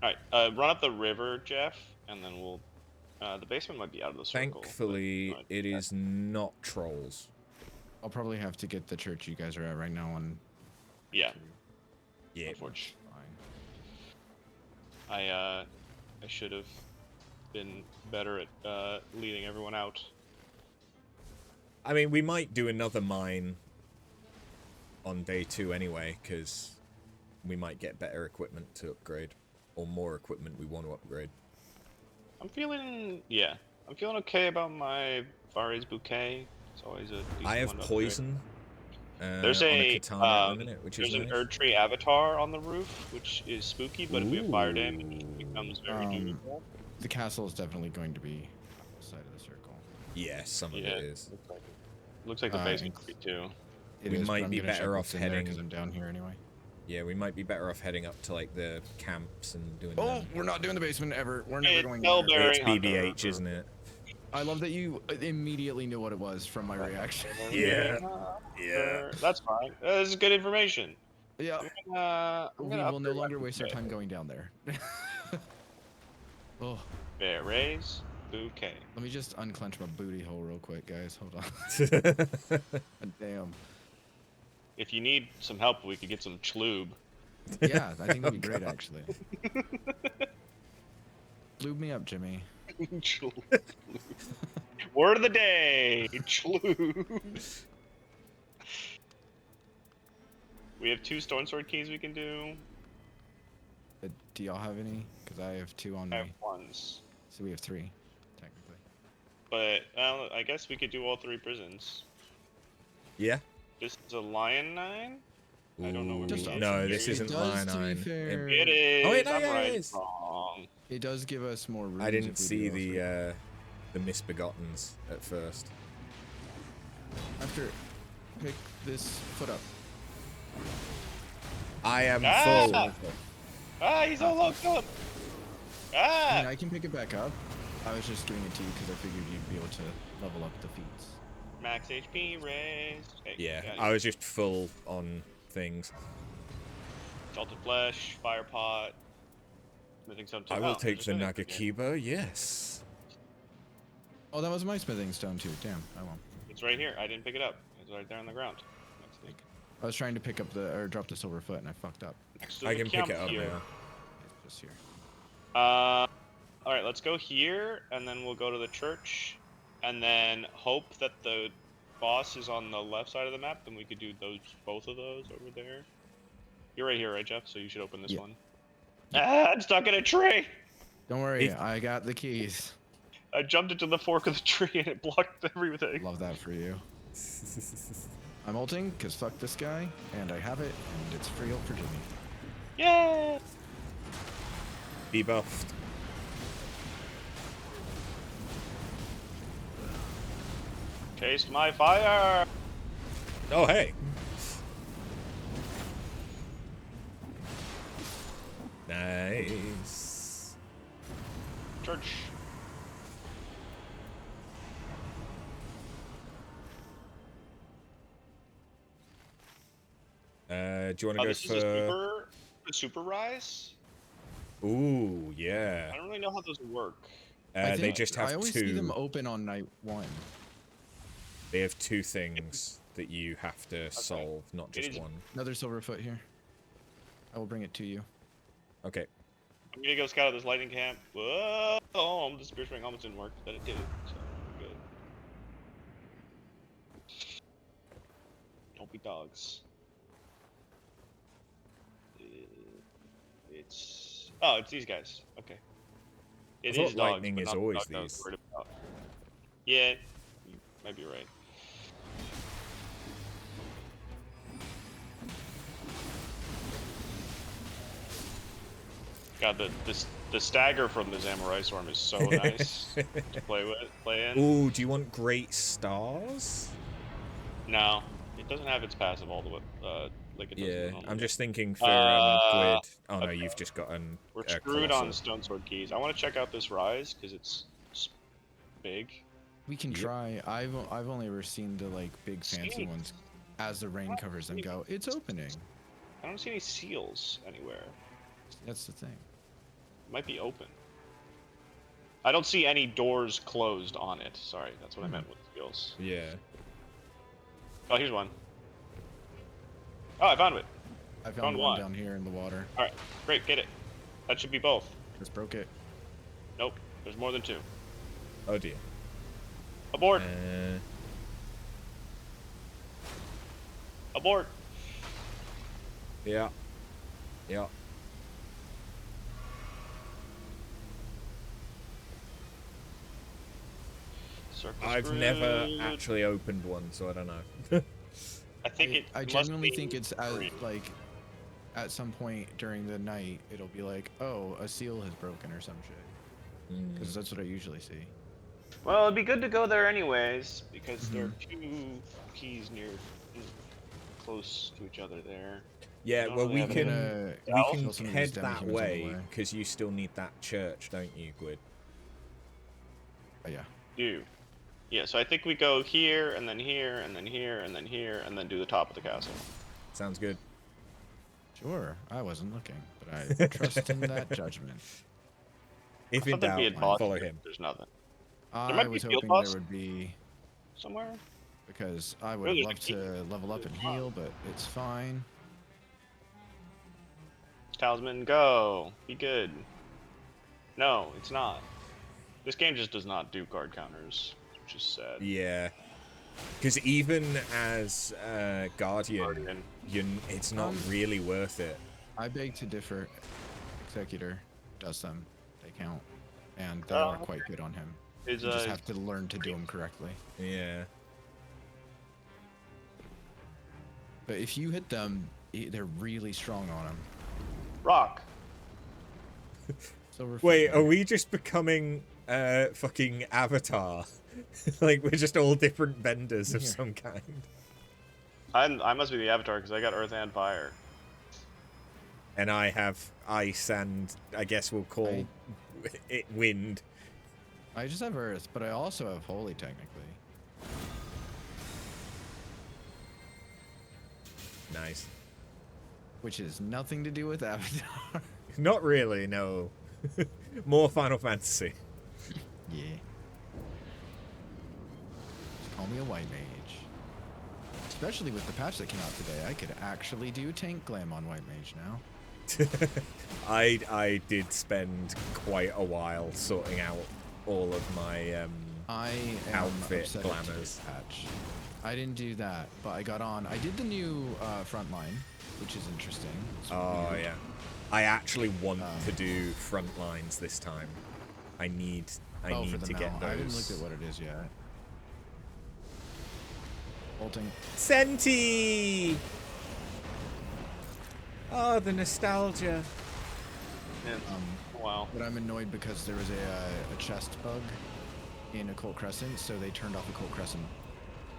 Speaker 4: Alright, run up the river, Jeff, and then we'll... the basement might be out of the circle.
Speaker 1: Thankfully,
Speaker 4: but-
Speaker 1: it is not trolls.
Speaker 3: I'll probably have to get the church you guys are at right now on.
Speaker 4: Yeah,
Speaker 1: Yeah.
Speaker 4: unfortunately.
Speaker 3: Fine.
Speaker 4: I should have been better at leading everyone out.
Speaker 1: I mean, we might do another mine on day 2 anyway, because we might get better equipment to upgrade, or more equipment we want to upgrade.
Speaker 4: I'm feeling okay about my Fares bouquet. It's always a decent
Speaker 1: I have
Speaker 4: one to upgrade.
Speaker 1: poison
Speaker 4: There's
Speaker 1: on
Speaker 4: a
Speaker 1: a katana at the minute, which is
Speaker 4: there's
Speaker 1: nice.
Speaker 4: an Erdtree avatar on the roof, which is spooky, but if we have fire damage, it becomes very
Speaker 3: Ooh.
Speaker 4: doable.
Speaker 3: The castle is definitely going to be on the side of the circle.
Speaker 1: Yeah, some of it is.
Speaker 4: Looks like the basement could be too.
Speaker 3: It
Speaker 1: We
Speaker 3: is, but
Speaker 1: might
Speaker 3: I'm
Speaker 1: be
Speaker 3: gonna check
Speaker 1: better
Speaker 3: what's
Speaker 1: off
Speaker 3: in there
Speaker 1: heading-
Speaker 3: 'cause I'm down here anyway.
Speaker 1: Yeah, we might be better off heading up to like the camps and doing.
Speaker 3: Oh,
Speaker 1: them.
Speaker 3: we're not doing the basement ever. We're never
Speaker 4: It's
Speaker 3: going
Speaker 4: Bell
Speaker 3: there.
Speaker 4: Bear.
Speaker 1: It's
Speaker 4: Hunter.
Speaker 1: BBH, isn't it?
Speaker 3: I love that you immediately knew what it was from my reaction.
Speaker 1: Yeah. Yeah.
Speaker 4: That's fine. This is good information.
Speaker 3: Yeah.
Speaker 4: I'm
Speaker 3: We
Speaker 4: gonna
Speaker 3: will no
Speaker 4: upgrade
Speaker 3: longer
Speaker 4: my
Speaker 3: waste our
Speaker 4: bouquet.
Speaker 3: time going down there. Oh,
Speaker 4: Berets bouquet.
Speaker 3: let me just unclench my booty hole real quick, guys. Hold on. God damn.
Speaker 4: If you need some help, we could get some chlube.
Speaker 3: Yeah, I think that'd be great, actually. Lube me up, Jimmy.
Speaker 4: Chlube. Word of the day, chlube. We have 2 Stonesword keys we can do.
Speaker 3: Do y'all have any? Because I have 2 on
Speaker 4: I have
Speaker 3: me.
Speaker 4: ones.
Speaker 3: So we have 3, technically.
Speaker 4: But I guess we could do all 3 prisons.
Speaker 1: Yeah.
Speaker 4: This is a Lion 9? I don't know where
Speaker 3: Just
Speaker 4: we
Speaker 3: option.
Speaker 1: No,
Speaker 4: are.
Speaker 1: this
Speaker 3: It
Speaker 1: isn't
Speaker 3: does,
Speaker 1: line
Speaker 3: to be
Speaker 1: 9.
Speaker 3: fair.
Speaker 4: It is.
Speaker 1: Oh, wait, no,
Speaker 4: I'm
Speaker 1: yeah, it
Speaker 4: right.
Speaker 1: is.
Speaker 4: Wrong.
Speaker 3: It does give us more rooms.
Speaker 1: I didn't
Speaker 3: if we
Speaker 1: see
Speaker 3: do all 3.
Speaker 1: the misbegottens at first.
Speaker 3: After, pick this foot up.
Speaker 1: I am
Speaker 4: Ah!
Speaker 1: full.
Speaker 4: Ah, he's all locked up.
Speaker 3: I
Speaker 4: Ah!
Speaker 3: mean, I can pick it back up. I was just giving it to you because I figured you'd be able to level up the feats.
Speaker 4: Max HP raised. Hey,
Speaker 1: Yeah,
Speaker 4: got it.
Speaker 1: I was just full on things.
Speaker 4: Salted flesh, fire pot. Smithing stone too.
Speaker 1: I will
Speaker 4: Oh,
Speaker 1: take
Speaker 4: there's
Speaker 1: the
Speaker 4: a smithing stone here.
Speaker 1: Nagakiba, yes.
Speaker 3: Oh, that was my smithing stone too. Damn, I won't.
Speaker 4: It's right here. I didn't pick it up. It's right there on the ground. Next to,
Speaker 3: I was trying to pick up the, or drop the silver foot and I fucked up.
Speaker 4: next to
Speaker 1: I
Speaker 4: the
Speaker 1: can pick it up
Speaker 4: camp here.
Speaker 1: now.
Speaker 3: It's just here.
Speaker 4: Alright, let's go here, and then we'll go to the church, and then hope that the boss is on the left side of the map, and we could do both of those over there. You're right here, right, Jeff? So you should open this
Speaker 3: Yeah.
Speaker 4: one. Ah, I'm stuck in a tree!
Speaker 3: Don't worry,
Speaker 1: It-
Speaker 3: I got the keys.
Speaker 4: I jumped into the fork of the tree, and it blocked everything.
Speaker 3: Love that for you. I'm ulting, because fuck this guy, and I have it, and it's free ult for Jimmy.
Speaker 4: Yeah!
Speaker 1: Debuffed.
Speaker 4: Taste my fire!
Speaker 1: Oh, hey. Nice.
Speaker 4: Church.
Speaker 1: Do you want to
Speaker 4: Oh,
Speaker 1: go
Speaker 4: this is a super rise?
Speaker 1: Ooh,
Speaker 4: I
Speaker 1: yeah.
Speaker 4: don't really know how those work.
Speaker 3: I
Speaker 1: They
Speaker 3: think-
Speaker 1: just have
Speaker 3: I always see them
Speaker 1: 2.
Speaker 3: open on night 1.
Speaker 1: They have 2 things that you have to solve, not just
Speaker 4: is-
Speaker 1: 1.
Speaker 3: Another silver foot here. I will bring it to you.
Speaker 1: Okay.
Speaker 4: I'm gonna go scout out this lightning camp. Whoa! Oh, the spear swing almost didn't work, but it did. So good. Don't be dogs. It's these guys. Okay. It
Speaker 1: thought
Speaker 4: is dogs,
Speaker 1: lightning
Speaker 4: but
Speaker 1: is
Speaker 4: not the
Speaker 1: always
Speaker 4: dogs I was
Speaker 1: these.
Speaker 4: worried about. Yeah, you might be right. God, the stagger from the Samurai Storm is so nice to play in.
Speaker 1: Ooh, do you want great stars?
Speaker 4: No, it doesn't have its passive all the way, like it does.
Speaker 1: Yeah,
Speaker 4: normally.
Speaker 1: I'm just thinking for
Speaker 4: Uh,
Speaker 1: Gwyd. Oh no,
Speaker 4: okay.
Speaker 1: you've just got an.
Speaker 4: We're
Speaker 1: a
Speaker 4: screwed on
Speaker 1: colossal.
Speaker 4: Stone Sword keys. I want to check out this rise because it's big.
Speaker 3: We can
Speaker 1: Yep.
Speaker 3: try. I've only ever seen the like big fancy
Speaker 4: Sweet.
Speaker 3: ones. As the rain covers them, go. It's opening.
Speaker 4: I don't see any seals anywhere.
Speaker 3: That's the thing.
Speaker 4: It might be open. I don't see any doors closed on it. Sorry, that's what I meant with seals.
Speaker 1: Yeah.
Speaker 4: Oh, here's one. Oh, I found it.
Speaker 3: I found
Speaker 4: Found
Speaker 3: one
Speaker 4: one.
Speaker 3: down here in the water.
Speaker 4: All right, great, get it. That should be both.
Speaker 3: Just broke it.
Speaker 4: Nope. There's more than 2.
Speaker 1: Oh dear.
Speaker 4: Abort. Abort.
Speaker 1: Yeah. Yeah.
Speaker 4: Circle
Speaker 1: I've never
Speaker 4: screwed.
Speaker 1: actually opened one, so I don't know.
Speaker 4: I think it
Speaker 3: I
Speaker 4: must
Speaker 3: genuinely
Speaker 4: be
Speaker 3: think it's as
Speaker 4: 3.
Speaker 3: like at some point during the night it'll be like, oh, a seal has broken or some shit. Because that's what I usually see.
Speaker 4: Well, it'd be good to go there anyways, because there are
Speaker 3: Mm-hmm.
Speaker 4: 2 keys close to each other there.
Speaker 1: Yeah,
Speaker 4: don't
Speaker 1: well,
Speaker 4: really
Speaker 1: we
Speaker 4: have
Speaker 1: can we
Speaker 4: South?
Speaker 1: can
Speaker 3: Kill some of
Speaker 1: head
Speaker 3: these demi
Speaker 1: that
Speaker 3: humans on the
Speaker 1: way
Speaker 3: way.
Speaker 1: because you still need that church, don't you, Gwyd?
Speaker 3: Oh, yeah.
Speaker 4: Do. Yeah, so I think we go here, and then here, and then here, and then here, and then do the top of the castle.
Speaker 1: Sounds good.
Speaker 3: Sure. I wasn't looking, but I trust in that judgment.
Speaker 1: If in
Speaker 4: Something
Speaker 1: doubt,
Speaker 4: be a boss.
Speaker 1: follow him.
Speaker 4: There's nothing.
Speaker 3: I
Speaker 4: might be
Speaker 3: was
Speaker 4: field
Speaker 3: hoping
Speaker 4: boss.
Speaker 3: there would be,
Speaker 4: Somewhere?
Speaker 3: because I would
Speaker 4: Really,
Speaker 3: have loved to level up and heal, but it's fine.
Speaker 4: Talisman, go. Be good. No, it's not. This game just does not do card counters, which is sad.
Speaker 1: Yeah. Because even as Guardian, it's not really worth it.
Speaker 3: I beg to differ. Executor does them. They count. And they are quite good on him. You just have to learn to do them correctly.
Speaker 1: Yeah.
Speaker 3: But if you hit them, they're really strong on them.
Speaker 4: Rock.
Speaker 3: So
Speaker 1: Wait, are we just becoming fucking Avatar? Like we're just all different vendors of some kind.
Speaker 4: I must be the Avatar because I got Earth and Fire.
Speaker 1: And I have ice and I guess we'll call it wind.
Speaker 3: I just have Earth, but I also have Holy technically.
Speaker 1: Nice.
Speaker 3: Which is nothing to do with Avatar.
Speaker 1: Not really, no. More Final Fantasy.
Speaker 3: Yeah. Just call me a white mage. Especially with the patch that came out today, I could actually do tank glam on white mage now.
Speaker 1: I did spend quite a while sorting out all of my
Speaker 3: I am
Speaker 1: outfit
Speaker 3: upset
Speaker 1: glamours.
Speaker 3: patch. I didn't do that, but I got on. I did the new front line, which is interesting. It's
Speaker 1: Oh
Speaker 3: weird.
Speaker 1: yeah, I actually want to do front lines this time. I need
Speaker 3: for
Speaker 1: to
Speaker 3: the
Speaker 1: get
Speaker 3: mount.
Speaker 1: those.
Speaker 3: I haven't looked at what it is yet. Bolting.
Speaker 1: Senti! Oh, the nostalgia.
Speaker 4: Wow.
Speaker 3: But I'm annoyed because there was a chest bug in Occult Crescent, so they turned off Occult Crescent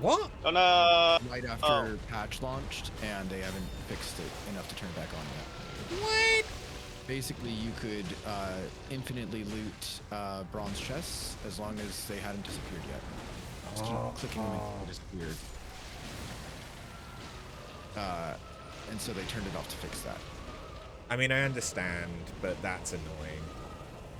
Speaker 1: What?
Speaker 4: Oh no!
Speaker 3: right after patch launched, and they haven't fixed it enough to turn it back on yet.
Speaker 1: What?
Speaker 3: Basically, you could infinitely loot bronze chests as long as they hadn't disappeared yet. Just keep clicking them until they disappeared. And so they turned it off to fix that.
Speaker 1: I mean, I understand, but that's annoying.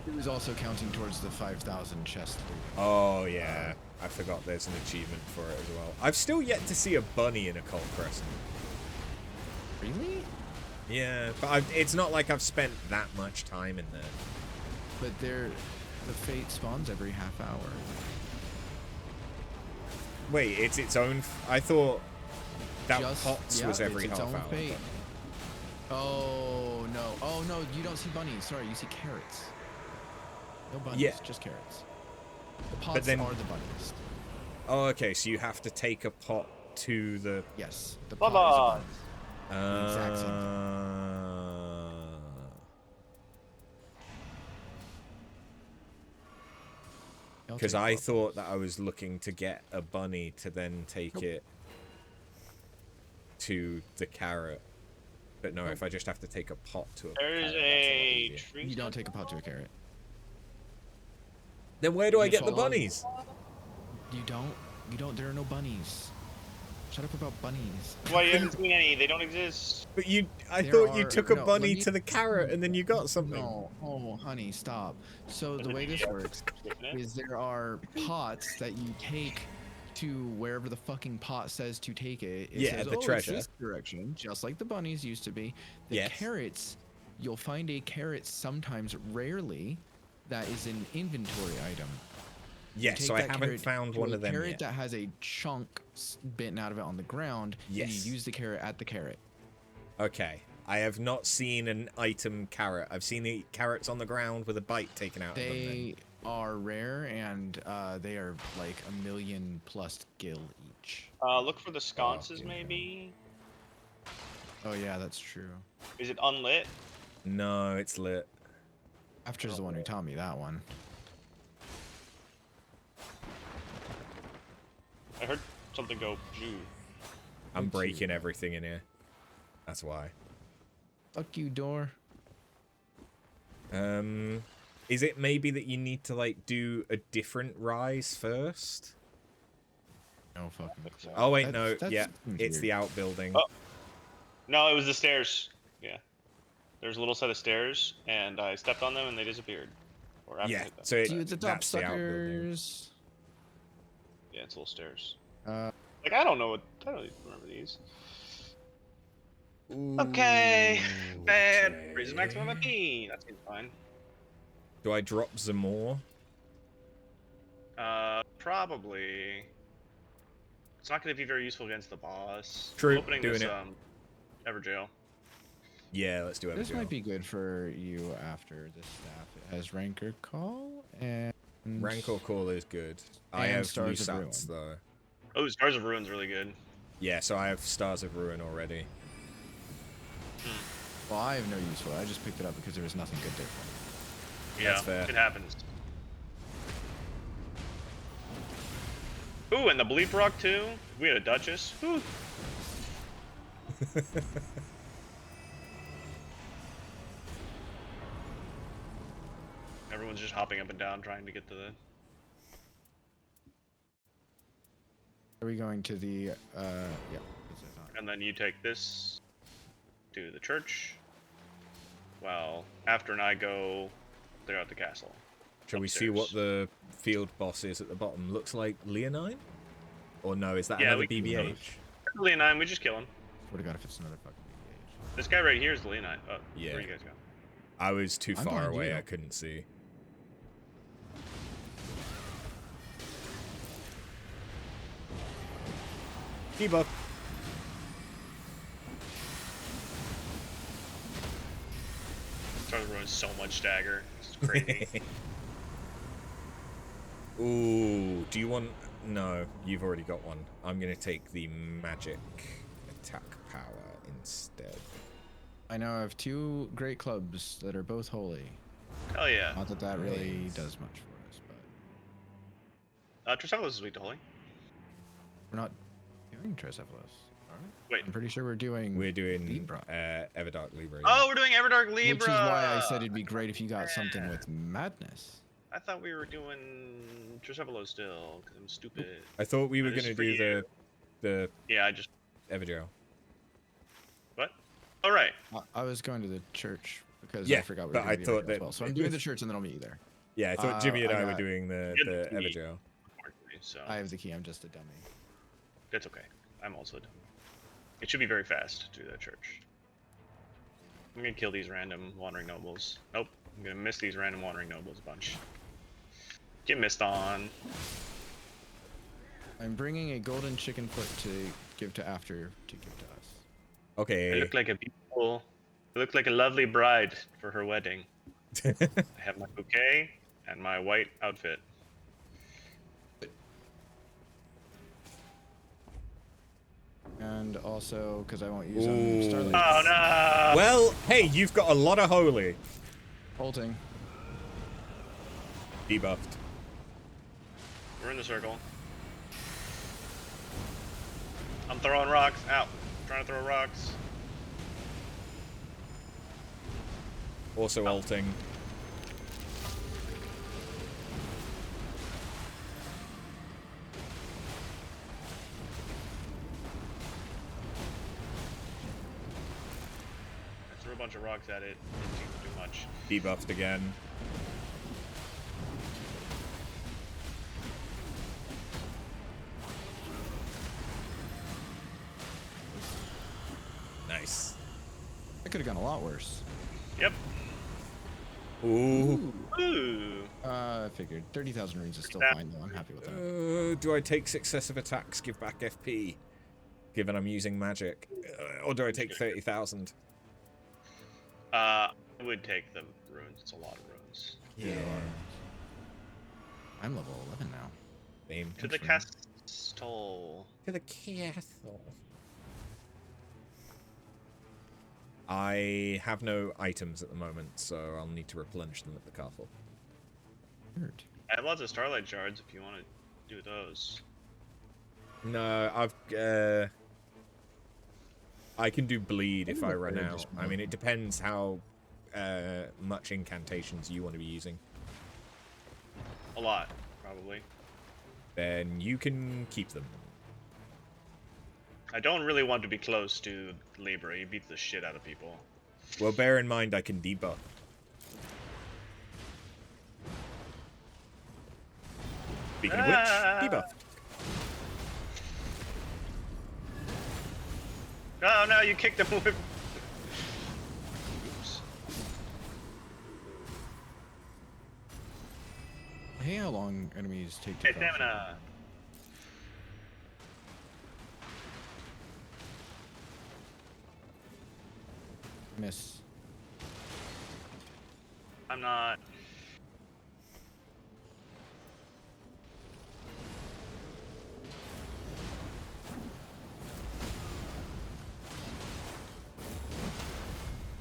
Speaker 3: It was also counting towards the 5,000 chest loot.
Speaker 1: Oh yeah, I forgot there's an achievement for it as well. I've still yet to see a bunny in Occult Crescent.
Speaker 3: Really?
Speaker 1: Yeah, but it's not like I've spent that much time in there.
Speaker 3: But the fate spawns every half hour.
Speaker 1: Wait, it's its own. I thought that
Speaker 3: Just-
Speaker 1: pots
Speaker 3: yeah,
Speaker 1: was every
Speaker 3: it's its
Speaker 1: half
Speaker 3: own
Speaker 1: hour.
Speaker 3: fate. Oh no! Oh no! You don't see bunnies. Sorry, you see carrots. No bunnies,
Speaker 1: Yeah.
Speaker 3: just carrots. The pots
Speaker 1: then-
Speaker 3: are the bunnies.
Speaker 1: Oh, okay. So you have to take a pot to the.
Speaker 3: Yes, the
Speaker 4: Bye-bye.
Speaker 3: pot is a bunny. Exact same I'll
Speaker 1: Because
Speaker 3: take
Speaker 1: I
Speaker 3: pot.
Speaker 1: thought that I was looking to get a bunny to then take it to the carrot. But no, if I just have to take a pot to a
Speaker 4: There's
Speaker 1: carrot, that's a lot
Speaker 4: a
Speaker 1: easier.
Speaker 4: tree.
Speaker 3: You don't take a pot to a carrot.
Speaker 1: Then where do I
Speaker 3: You
Speaker 1: get the
Speaker 3: follow-
Speaker 1: bunnies?
Speaker 3: You don't. You don't. There are no bunnies. Shut up about bunnies.
Speaker 4: Why you haven't seen any? They don't exist.
Speaker 1: But I
Speaker 3: There
Speaker 1: thought you
Speaker 3: are-
Speaker 1: took a
Speaker 3: no,
Speaker 1: bunny
Speaker 3: let me-
Speaker 1: to the carrot and then you got something.
Speaker 3: No. Oh, honey, stop. So the way this works is there are pots that you take to wherever the fucking pot says to take it. It
Speaker 1: Yeah,
Speaker 3: says,
Speaker 1: the
Speaker 3: oh,
Speaker 1: treasure.
Speaker 3: It's this direction, just like the bunnies used to be. The
Speaker 1: Yes.
Speaker 3: carrots, you'll find a carrot sometimes, rarely, that is an inventory item.
Speaker 1: Yeah,
Speaker 3: Take
Speaker 1: so I
Speaker 3: that
Speaker 1: haven't
Speaker 3: carrot
Speaker 1: found
Speaker 3: to
Speaker 1: one
Speaker 3: a
Speaker 1: of them
Speaker 3: carrot
Speaker 1: yet.
Speaker 3: that has a chunk bitten out of it on the ground, and
Speaker 1: Yes.
Speaker 3: you use the carrot at the carrot.
Speaker 1: Okay. I have not seen an item carrot. I've seen the carrots on the ground with a bite taken out of them.
Speaker 3: They are rare, and they are like 1,000,000+ gil each.
Speaker 4: Look for the sconces,
Speaker 1: Fucking
Speaker 4: maybe.
Speaker 3: Oh yeah, that's true.
Speaker 4: Is it unlit?
Speaker 1: No, it's lit.
Speaker 3: After's the one who taught me that one.
Speaker 4: I heard something go. Phew.
Speaker 1: I'm
Speaker 3: Me too.
Speaker 1: breaking everything in here. That's why.
Speaker 3: Fuck you, door.
Speaker 1: Is it maybe that you need to like do a different rise first?
Speaker 3: No fucking.
Speaker 4: So.
Speaker 1: Oh wait,
Speaker 3: That's-
Speaker 1: no.
Speaker 3: that
Speaker 1: Yeah,
Speaker 3: seems
Speaker 1: it's
Speaker 3: weird.
Speaker 1: the outbuilding.
Speaker 4: Oh. No, it was the stairs. Yeah. There's a little set of stairs, and I stepped on them, and they disappeared. Or after I
Speaker 1: Yeah,
Speaker 4: hit them.
Speaker 1: so
Speaker 3: See you at the top,
Speaker 1: that's the outbuilding.
Speaker 3: suckers.
Speaker 4: Yeah, it's little stairs.
Speaker 3: Uh,
Speaker 4: Like, I don't know what. I don't even remember these.
Speaker 1: Ooh,
Speaker 4: Okay. Bad.
Speaker 1: okay.
Speaker 4: Raise the maximum MP. That seems fine.
Speaker 1: Do I drop some more?
Speaker 4: Probably. It's not going to be very useful against the boss.
Speaker 1: True,
Speaker 4: I'm opening
Speaker 1: doing
Speaker 4: this,
Speaker 1: it.
Speaker 4: Everjail.
Speaker 1: Yeah, let's do it.
Speaker 3: this might be good for you after this staff. It has Rancor Call and
Speaker 1: Rancor Call is good. I
Speaker 3: And
Speaker 1: have
Speaker 3: Stars of
Speaker 1: Lusats though.
Speaker 4: Oh, Stars of Ruin's really good.
Speaker 1: Yeah, so I have Stars of Ruin already.
Speaker 3: Well, I have no use for it. I just picked it up because there was nothing good there for me.
Speaker 4: Yeah,
Speaker 1: That's fair.
Speaker 4: it happens. Ooh, and the Bleep Rock too. We had a Duchess. Ooh. Everyone's just hopping up and down trying to get to the.
Speaker 3: Are we going to the? Yeah. That's it.
Speaker 4: And then you take this to the church. Well, after and I go, they're at the castle.
Speaker 1: Shall we see what
Speaker 4: Upstairs.
Speaker 1: the field boss is at the bottom? Looks like Leonine? Or no, is that
Speaker 4: Yeah,
Speaker 1: another
Speaker 4: we can
Speaker 1: BBH?
Speaker 4: Leonine, we just kill him.
Speaker 3: Swear to God, if it's another fucking BBH.
Speaker 4: This guy right here is the Leonine. Oh,
Speaker 1: Yeah.
Speaker 4: where you guys go?
Speaker 1: I was too
Speaker 3: I'm
Speaker 1: far
Speaker 3: behind
Speaker 1: away,
Speaker 3: you.
Speaker 1: I couldn't see. Debuff.
Speaker 4: Stars of Ruin so much stagger. It's crazy.
Speaker 1: Ooh, do you want... No, you've already got one. I'm going to take the magic attack power instead.
Speaker 3: I know I have two great clubs that are both holy.
Speaker 4: Hell yeah.
Speaker 3: Not that that really
Speaker 1: Nice.
Speaker 3: does much for us, but
Speaker 4: Tricelos is weak to holy.
Speaker 3: we're not doing Tricephalus, are we?
Speaker 4: Wait.
Speaker 3: I'm pretty sure we're doing.
Speaker 1: We're doing
Speaker 3: Libra.
Speaker 1: Everdark Libra.
Speaker 4: Oh, we're doing Everdark Libra.
Speaker 3: Which is why I said it'd be great if you got something with madness.
Speaker 4: I thought we were doing Tricephalus still, because I'm stupid.
Speaker 1: I thought we were
Speaker 4: This
Speaker 1: going
Speaker 4: is
Speaker 1: to
Speaker 4: for
Speaker 1: do
Speaker 4: you.
Speaker 1: the
Speaker 4: Yeah, I just...
Speaker 1: Evergel.
Speaker 4: What? All right.
Speaker 3: I was going to the church because
Speaker 1: Yeah,
Speaker 3: I forgot we
Speaker 1: but
Speaker 3: were
Speaker 1: I
Speaker 3: doing the
Speaker 1: thought
Speaker 3: Evergel
Speaker 1: that-
Speaker 3: as well. So I'm doing the church and then I'll meet you there.
Speaker 1: Yeah, I thought Jimmy and
Speaker 3: I
Speaker 1: I were
Speaker 3: got-
Speaker 1: doing the
Speaker 4: You had the key.
Speaker 1: Evergel.
Speaker 4: So
Speaker 3: I have the key. I'm just a dummy.
Speaker 4: that's okay. I'm also dumb. It should be very fast to that church. I'm gonna kill these random wandering nobles. Nope. I'm gonna miss these random wandering nobles a bunch. Get missed on.
Speaker 3: I'm bringing a golden chicken foot to give to After to give to us.
Speaker 4: I
Speaker 1: Okay.
Speaker 4: look like a beautiful... I look like a lovely bride for her wedding. I have my bouquet and my white outfit.
Speaker 3: And also, because I won't use
Speaker 1: Ooh.
Speaker 3: Starlight.
Speaker 4: Oh no!
Speaker 1: Well, hey, you've got a lot of holy.
Speaker 3: Bolting.
Speaker 1: Debuffed.
Speaker 4: We're in the circle. I'm throwing rocks. Ow. Trying to throw rocks.
Speaker 1: Also ulting.
Speaker 4: I threw a bunch of rocks at it. Didn't seem to do much.
Speaker 1: Debuffed again. Nice.
Speaker 3: That could have gone a lot worse.
Speaker 4: Yep.
Speaker 1: Ooh.
Speaker 4: Ooh.
Speaker 3: I figured 30,000 runes is still
Speaker 4: Yeah.
Speaker 3: fine though. I'm happy with that.
Speaker 1: Do I take successive attacks, give back FP, given I'm using magic? Or do I take 30,000?
Speaker 4: I would take the runes. It's a lot of runes.
Speaker 1: Yeah.
Speaker 3: I'm level 11 now.
Speaker 1: Same.
Speaker 4: To the castle.
Speaker 1: To the castle. I have no items at the moment, so I'll need to replenish them at the castle.
Speaker 3: Weird.
Speaker 4: I have lots of starlight shards if you want to do those.
Speaker 1: No, I can do bleed if I run out. I mean, it depends how much incantations you want to be using.
Speaker 4: A lot, probably.
Speaker 1: Then you can keep them.
Speaker 4: I don't really want to be close to Libra. He beats the shit out of people.
Speaker 1: Well, bear in mind I can debuff. Speaking of which, debuff.
Speaker 4: Oh no, you kicked him away. Oops.
Speaker 3: I hate how long enemies take to
Speaker 4: Hey,
Speaker 3: craft.
Speaker 4: stamina.
Speaker 3: Miss.
Speaker 4: I'm not.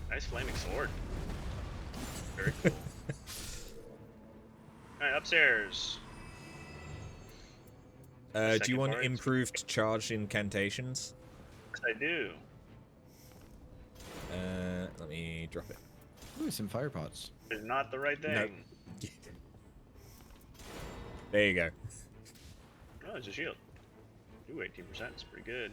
Speaker 4: Nice flaming sword. Very cool. Alright, upstairs.
Speaker 1: Do you
Speaker 4: Second
Speaker 1: want
Speaker 4: part.
Speaker 1: improved charge incantations?
Speaker 4: Yes, I do.
Speaker 1: Let me drop it.
Speaker 3: Ooh, some fire pots.
Speaker 4: It's not the right thing.
Speaker 1: Nope. There you go.
Speaker 4: Oh, it's a shield. Ooh, 18%. It's pretty good.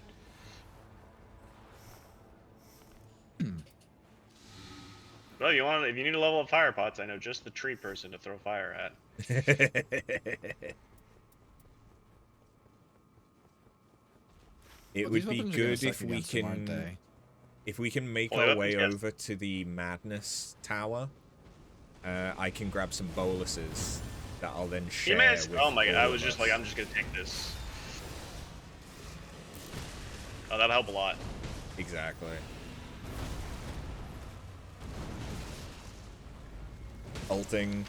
Speaker 4: Well, if you need to level up fire pots, I know just the tree person to throw fire at.
Speaker 1: It
Speaker 3: Well,
Speaker 1: would
Speaker 3: these
Speaker 1: be
Speaker 3: weapons are gonna
Speaker 1: good
Speaker 3: suck
Speaker 1: if we
Speaker 3: against them, aren't
Speaker 1: can
Speaker 3: they?
Speaker 1: make
Speaker 4: Well, the
Speaker 1: our way
Speaker 4: weapons, yes.
Speaker 1: over to the Madness Tower. I can grab some boluses that I'll then share with
Speaker 4: Oh my god, I
Speaker 1: all
Speaker 4: was
Speaker 1: of
Speaker 4: just
Speaker 1: us.
Speaker 4: like, I'm just gonna take this. Oh, that'll help a lot.
Speaker 1: Exactly. Ulting.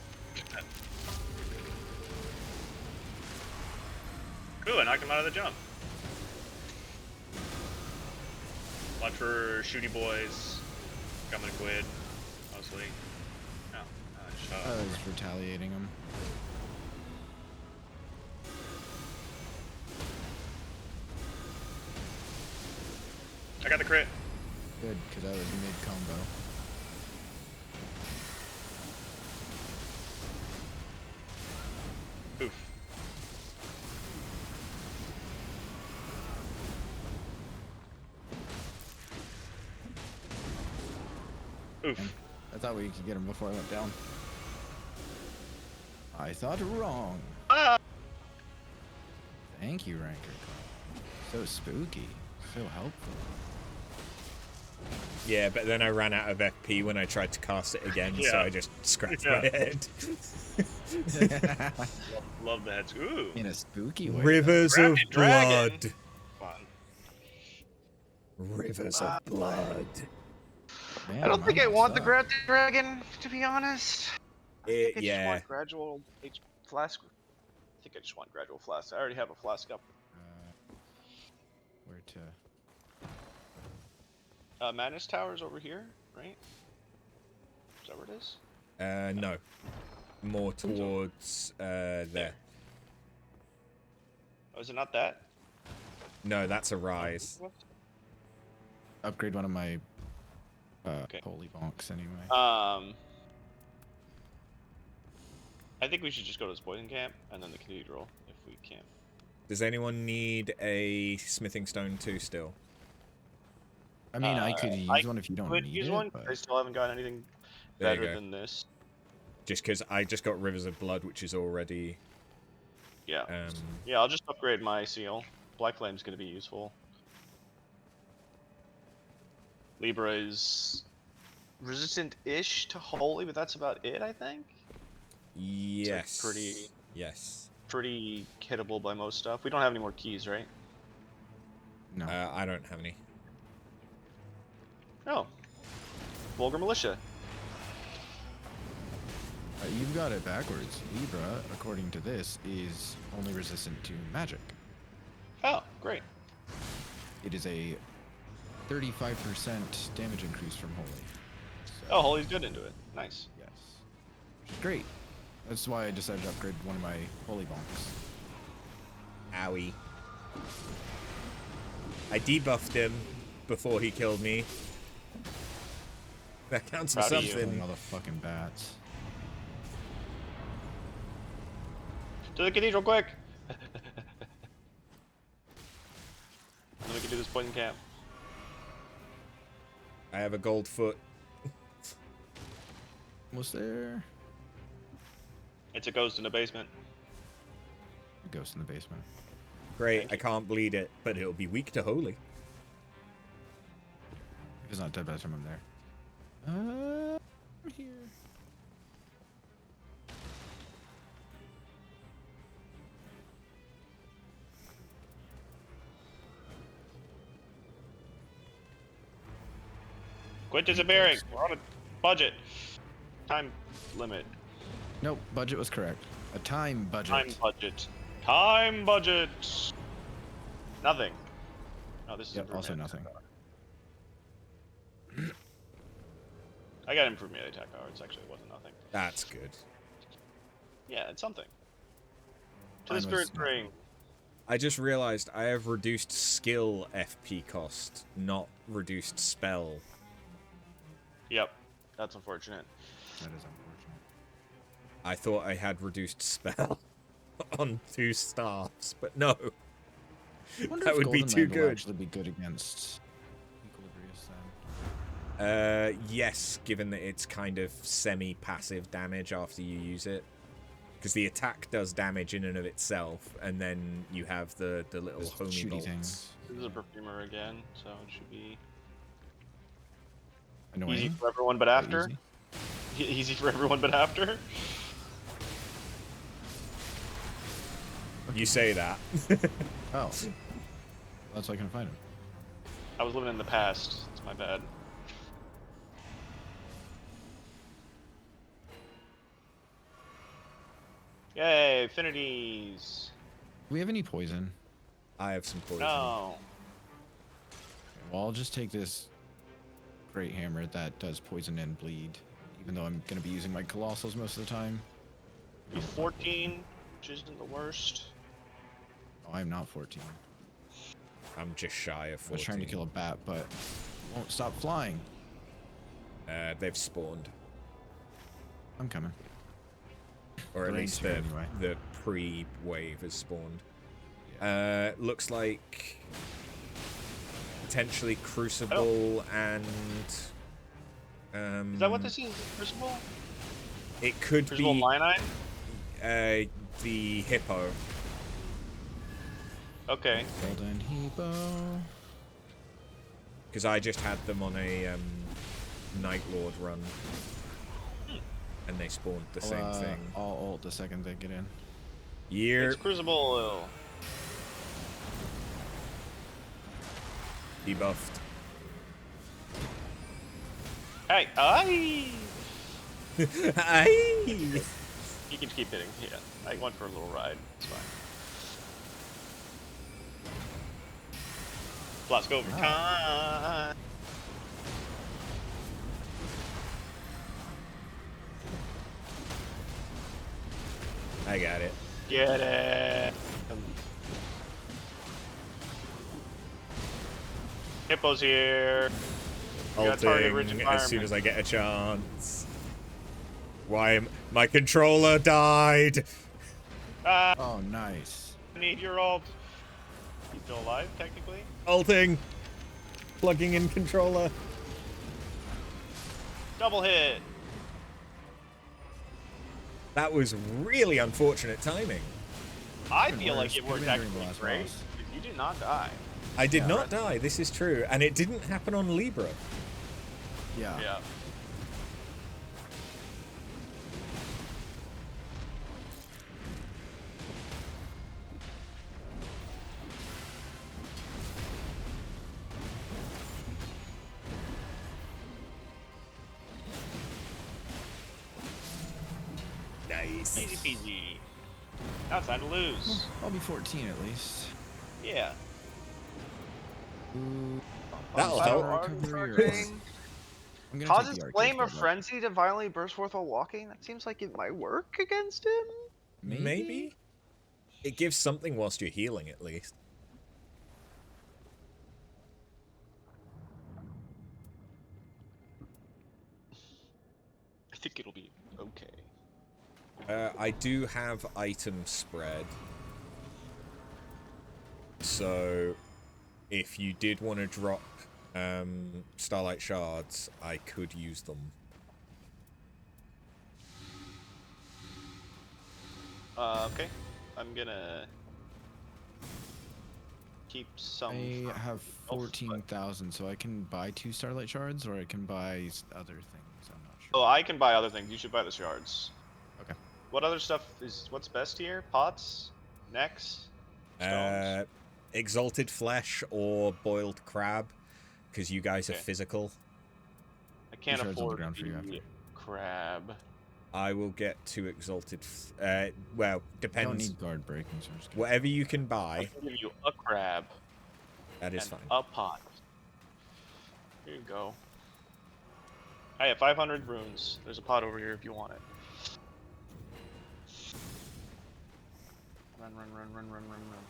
Speaker 4: Ooh, I knocked him out of the jump. Watch for shooty boys. Coming to quid, mostly. No, shut
Speaker 3: I
Speaker 4: up.
Speaker 3: was retaliating them.
Speaker 4: I got the crit.
Speaker 3: Good, because I was mid-combo.
Speaker 4: Oof. Oof.
Speaker 3: I thought we could get him before I went down. I thought wrong.
Speaker 4: Ah!
Speaker 3: Thank you, Ranker. So spooky. So helpful.
Speaker 1: Yeah, but then I ran out of FP when I tried to cast it again, so
Speaker 4: Yeah.
Speaker 1: I just scratched
Speaker 4: Yeah.
Speaker 1: my head.
Speaker 4: Love the heads. Ooh.
Speaker 3: In a spooky way.
Speaker 1: Rivers of
Speaker 4: Rapid dragon.
Speaker 1: blood.
Speaker 4: Fun.
Speaker 1: Rivers of blood.
Speaker 3: Man,
Speaker 5: I don't think I
Speaker 3: mine
Speaker 5: want the
Speaker 3: suck.
Speaker 5: Grab Dragon, to be honest. I think I just
Speaker 1: Yeah.
Speaker 5: want gradual flask. I think I just want gradual flask. I already have a flask up.
Speaker 3: Where to?
Speaker 4: Madness Tower's over here, right? Is that where it is?
Speaker 1: No. More towards, there.
Speaker 4: Oh, is it not that?
Speaker 1: No, that's a rise.
Speaker 3: Upgrade one of my
Speaker 4: Okay.
Speaker 3: holy bonks anyway.
Speaker 4: I think we should just go to this poison camp and then the cathedral if we can.
Speaker 1: Does anyone need a smithing stone too still?
Speaker 3: I mean, I could use one if you don't
Speaker 4: Could
Speaker 3: need
Speaker 4: use
Speaker 3: it,
Speaker 4: one.
Speaker 3: but
Speaker 4: I still haven't got anything
Speaker 1: There you
Speaker 4: better
Speaker 1: go.
Speaker 4: than this.
Speaker 1: Just because I just got Rivers of Blood, which is already...
Speaker 4: Yeah.
Speaker 1: Um,
Speaker 4: Yeah, I'll just upgrade my seal. Black Flame's gonna be useful. Libra is
Speaker 5: resistant-ish to holy, but that's about it, I think.
Speaker 1: Yes.
Speaker 5: pretty-
Speaker 1: Yes.
Speaker 5: Pretty hittable by most stuff. We don't have any more keys, right?
Speaker 3: No.
Speaker 1: I don't have any.
Speaker 5: Oh. Vulgar Militia.
Speaker 3: You've got it backwards. Libra, according to this, is only resistant to magic.
Speaker 5: Oh, great.
Speaker 3: It is a 35% damage increase from holy. So,
Speaker 5: Oh, holy's good into it. Nice.
Speaker 3: yes. Which is great. That's why I decided to upgrade one of my holy bonks.
Speaker 1: Owie. I debuffed him before he killed me. That counts for
Speaker 5: Proud of you.
Speaker 3: Killing
Speaker 1: something.
Speaker 3: all the fucking bats.
Speaker 5: To the cathedral, quick! And then we can do this poison camp.
Speaker 1: I have a gold foot.
Speaker 3: Was there
Speaker 5: It's a ghost in the basement.
Speaker 3: a ghost in the basement?
Speaker 1: Great,
Speaker 5: Thank
Speaker 1: I
Speaker 5: you.
Speaker 1: can't bleed it, but it'll be weak to holy.
Speaker 3: If it's not dead by the time I'm there. I'm here.
Speaker 5: Quit disappearing! We're on a budget. Time limit.
Speaker 3: Nope, budget was correct. A time budget.
Speaker 5: Time budget. Time budget! Nothing. Oh, this is
Speaker 3: Yep, also
Speaker 5: improvement.
Speaker 3: nothing.
Speaker 5: I got improved melee attack power. It's actually wasn't nothing.
Speaker 1: That's good.
Speaker 5: Yeah, it's something. To
Speaker 3: Mine
Speaker 5: the
Speaker 3: was
Speaker 5: spirit ring.
Speaker 1: I just realized I have reduced skill FP cost, not reduced spell.
Speaker 5: Yep. That's unfortunate.
Speaker 3: That is unfortunate.
Speaker 1: I thought I had reduced spell on 2 staffs, but no.
Speaker 3: I wonder
Speaker 1: That
Speaker 3: if
Speaker 1: would be
Speaker 3: Golden
Speaker 1: too
Speaker 3: Land will
Speaker 1: good.
Speaker 3: actually be good against Equilibrius then.
Speaker 1: Yes, given that it's kind of semi-passive damage after you use it. Because the attack does damage in and of itself, and then you have the little
Speaker 3: Those
Speaker 1: homie
Speaker 3: shooty
Speaker 1: bolts.
Speaker 3: things.
Speaker 5: This is a perfumer again, so it should be
Speaker 3: Annoying.
Speaker 5: easy for everyone but
Speaker 3: but
Speaker 5: after.
Speaker 3: easy.
Speaker 5: Easy for everyone but after.
Speaker 1: You say that.
Speaker 3: Oh. That's why I can find him.
Speaker 5: I was living in the past. It's my bad. Yay, affinities.
Speaker 3: Do we have any poison?
Speaker 1: I have some poison.
Speaker 5: No.
Speaker 3: Well, I'll just take this great hammer that does poison and bleed, even though I'm going to be using my colossals most of the time.
Speaker 5: Be 14, which isn't the worst.
Speaker 3: Oh, I'm not 14.
Speaker 1: I'm just shy of
Speaker 3: I
Speaker 1: 14.
Speaker 3: was trying to kill a bat, but it won't stop flying.
Speaker 1: They've spawned.
Speaker 3: I'm coming.
Speaker 1: Or at
Speaker 3: Brain's
Speaker 1: least
Speaker 3: here
Speaker 1: the,
Speaker 3: anyway.
Speaker 1: the pre-wave has spawned.
Speaker 3: Yeah.
Speaker 1: Looks like potentially Crucible and
Speaker 5: Is that what this is? Crucible?
Speaker 1: it could
Speaker 5: Crucible
Speaker 1: be
Speaker 5: Lionine?
Speaker 1: the hippo.
Speaker 5: Okay.
Speaker 3: Golden Hippo.
Speaker 1: Because I just had them on a Night Lord run. And they spawned the same thing.
Speaker 3: I'll ult the second they get in.
Speaker 1: Year
Speaker 5: It's Crucible.
Speaker 1: debuffed.
Speaker 5: Hey, aye!
Speaker 1: Aye.
Speaker 5: You can keep hitting. Yeah, I went for a little ride. It's fine. Let's go for time.
Speaker 1: I got it.
Speaker 5: Get it. Hippo's here. We got target rich
Speaker 1: Ulting as soon
Speaker 5: environment.
Speaker 1: as I get a chance. Why am my controller died?
Speaker 5: Ah,
Speaker 3: Oh, nice.
Speaker 5: I need your ult. He's still alive, technically.
Speaker 1: Ulting. Plugging in controller.
Speaker 5: Double hit.
Speaker 1: That was really unfortunate timing.
Speaker 5: I
Speaker 3: Even
Speaker 5: feel like
Speaker 3: worse,
Speaker 5: it worked
Speaker 3: even during the
Speaker 5: actually
Speaker 3: last
Speaker 5: great.
Speaker 3: boss.
Speaker 5: Because you did not die.
Speaker 1: I did
Speaker 3: Yeah,
Speaker 1: not
Speaker 3: right.
Speaker 1: die, this is true. And it didn't happen on Libra.
Speaker 3: Yeah.
Speaker 5: Yeah.
Speaker 1: Nice.
Speaker 4: Easy peasy. Now it's time to lose.
Speaker 3: I'll be 14 at least.
Speaker 4: Yeah.
Speaker 3: Ooh,
Speaker 1: That'll
Speaker 3: Fire
Speaker 1: help.
Speaker 3: recovery or
Speaker 6: Charging.
Speaker 3: I'm gonna
Speaker 6: Causes
Speaker 3: take the arcade
Speaker 6: flame of
Speaker 3: card,
Speaker 6: frenzy to violently burst forth while walking. That seems like it might work against him.
Speaker 1: Maybe? It gives something whilst you're healing, at least.
Speaker 4: I think it'll be okay.
Speaker 1: I do have item spread. So, if you did want to drop Starlight Shards, I could use them.
Speaker 4: Okay. I'm gonna keep some.
Speaker 3: I have
Speaker 4: Oh,
Speaker 3: 14,000, so I can buy 2 Starlight Shards, or I can buy other things. I'm not sure.
Speaker 4: Oh, I can buy other things. You should buy the shards.
Speaker 3: Okay.
Speaker 4: What other stuff is what's best here? Pots, necks, stones.
Speaker 1: Exalted Flesh or Boiled Crab, because you guys are
Speaker 4: Okay.
Speaker 1: physical.
Speaker 4: I can't
Speaker 3: shards on the
Speaker 4: afford
Speaker 3: ground for you
Speaker 4: the
Speaker 3: after.
Speaker 4: crab.
Speaker 1: I will get 2 Exalted... well,
Speaker 3: I
Speaker 1: depends.
Speaker 3: don't need guard breaking, so I'm just gonna...
Speaker 1: Whatever you can
Speaker 4: I
Speaker 1: buy,
Speaker 4: can give you a crab
Speaker 1: that is
Speaker 4: and
Speaker 1: fine.
Speaker 4: a pot. Here you go. I have 500 runes. There's a pot over here if you want it. Run, run, run, run, run, run, run.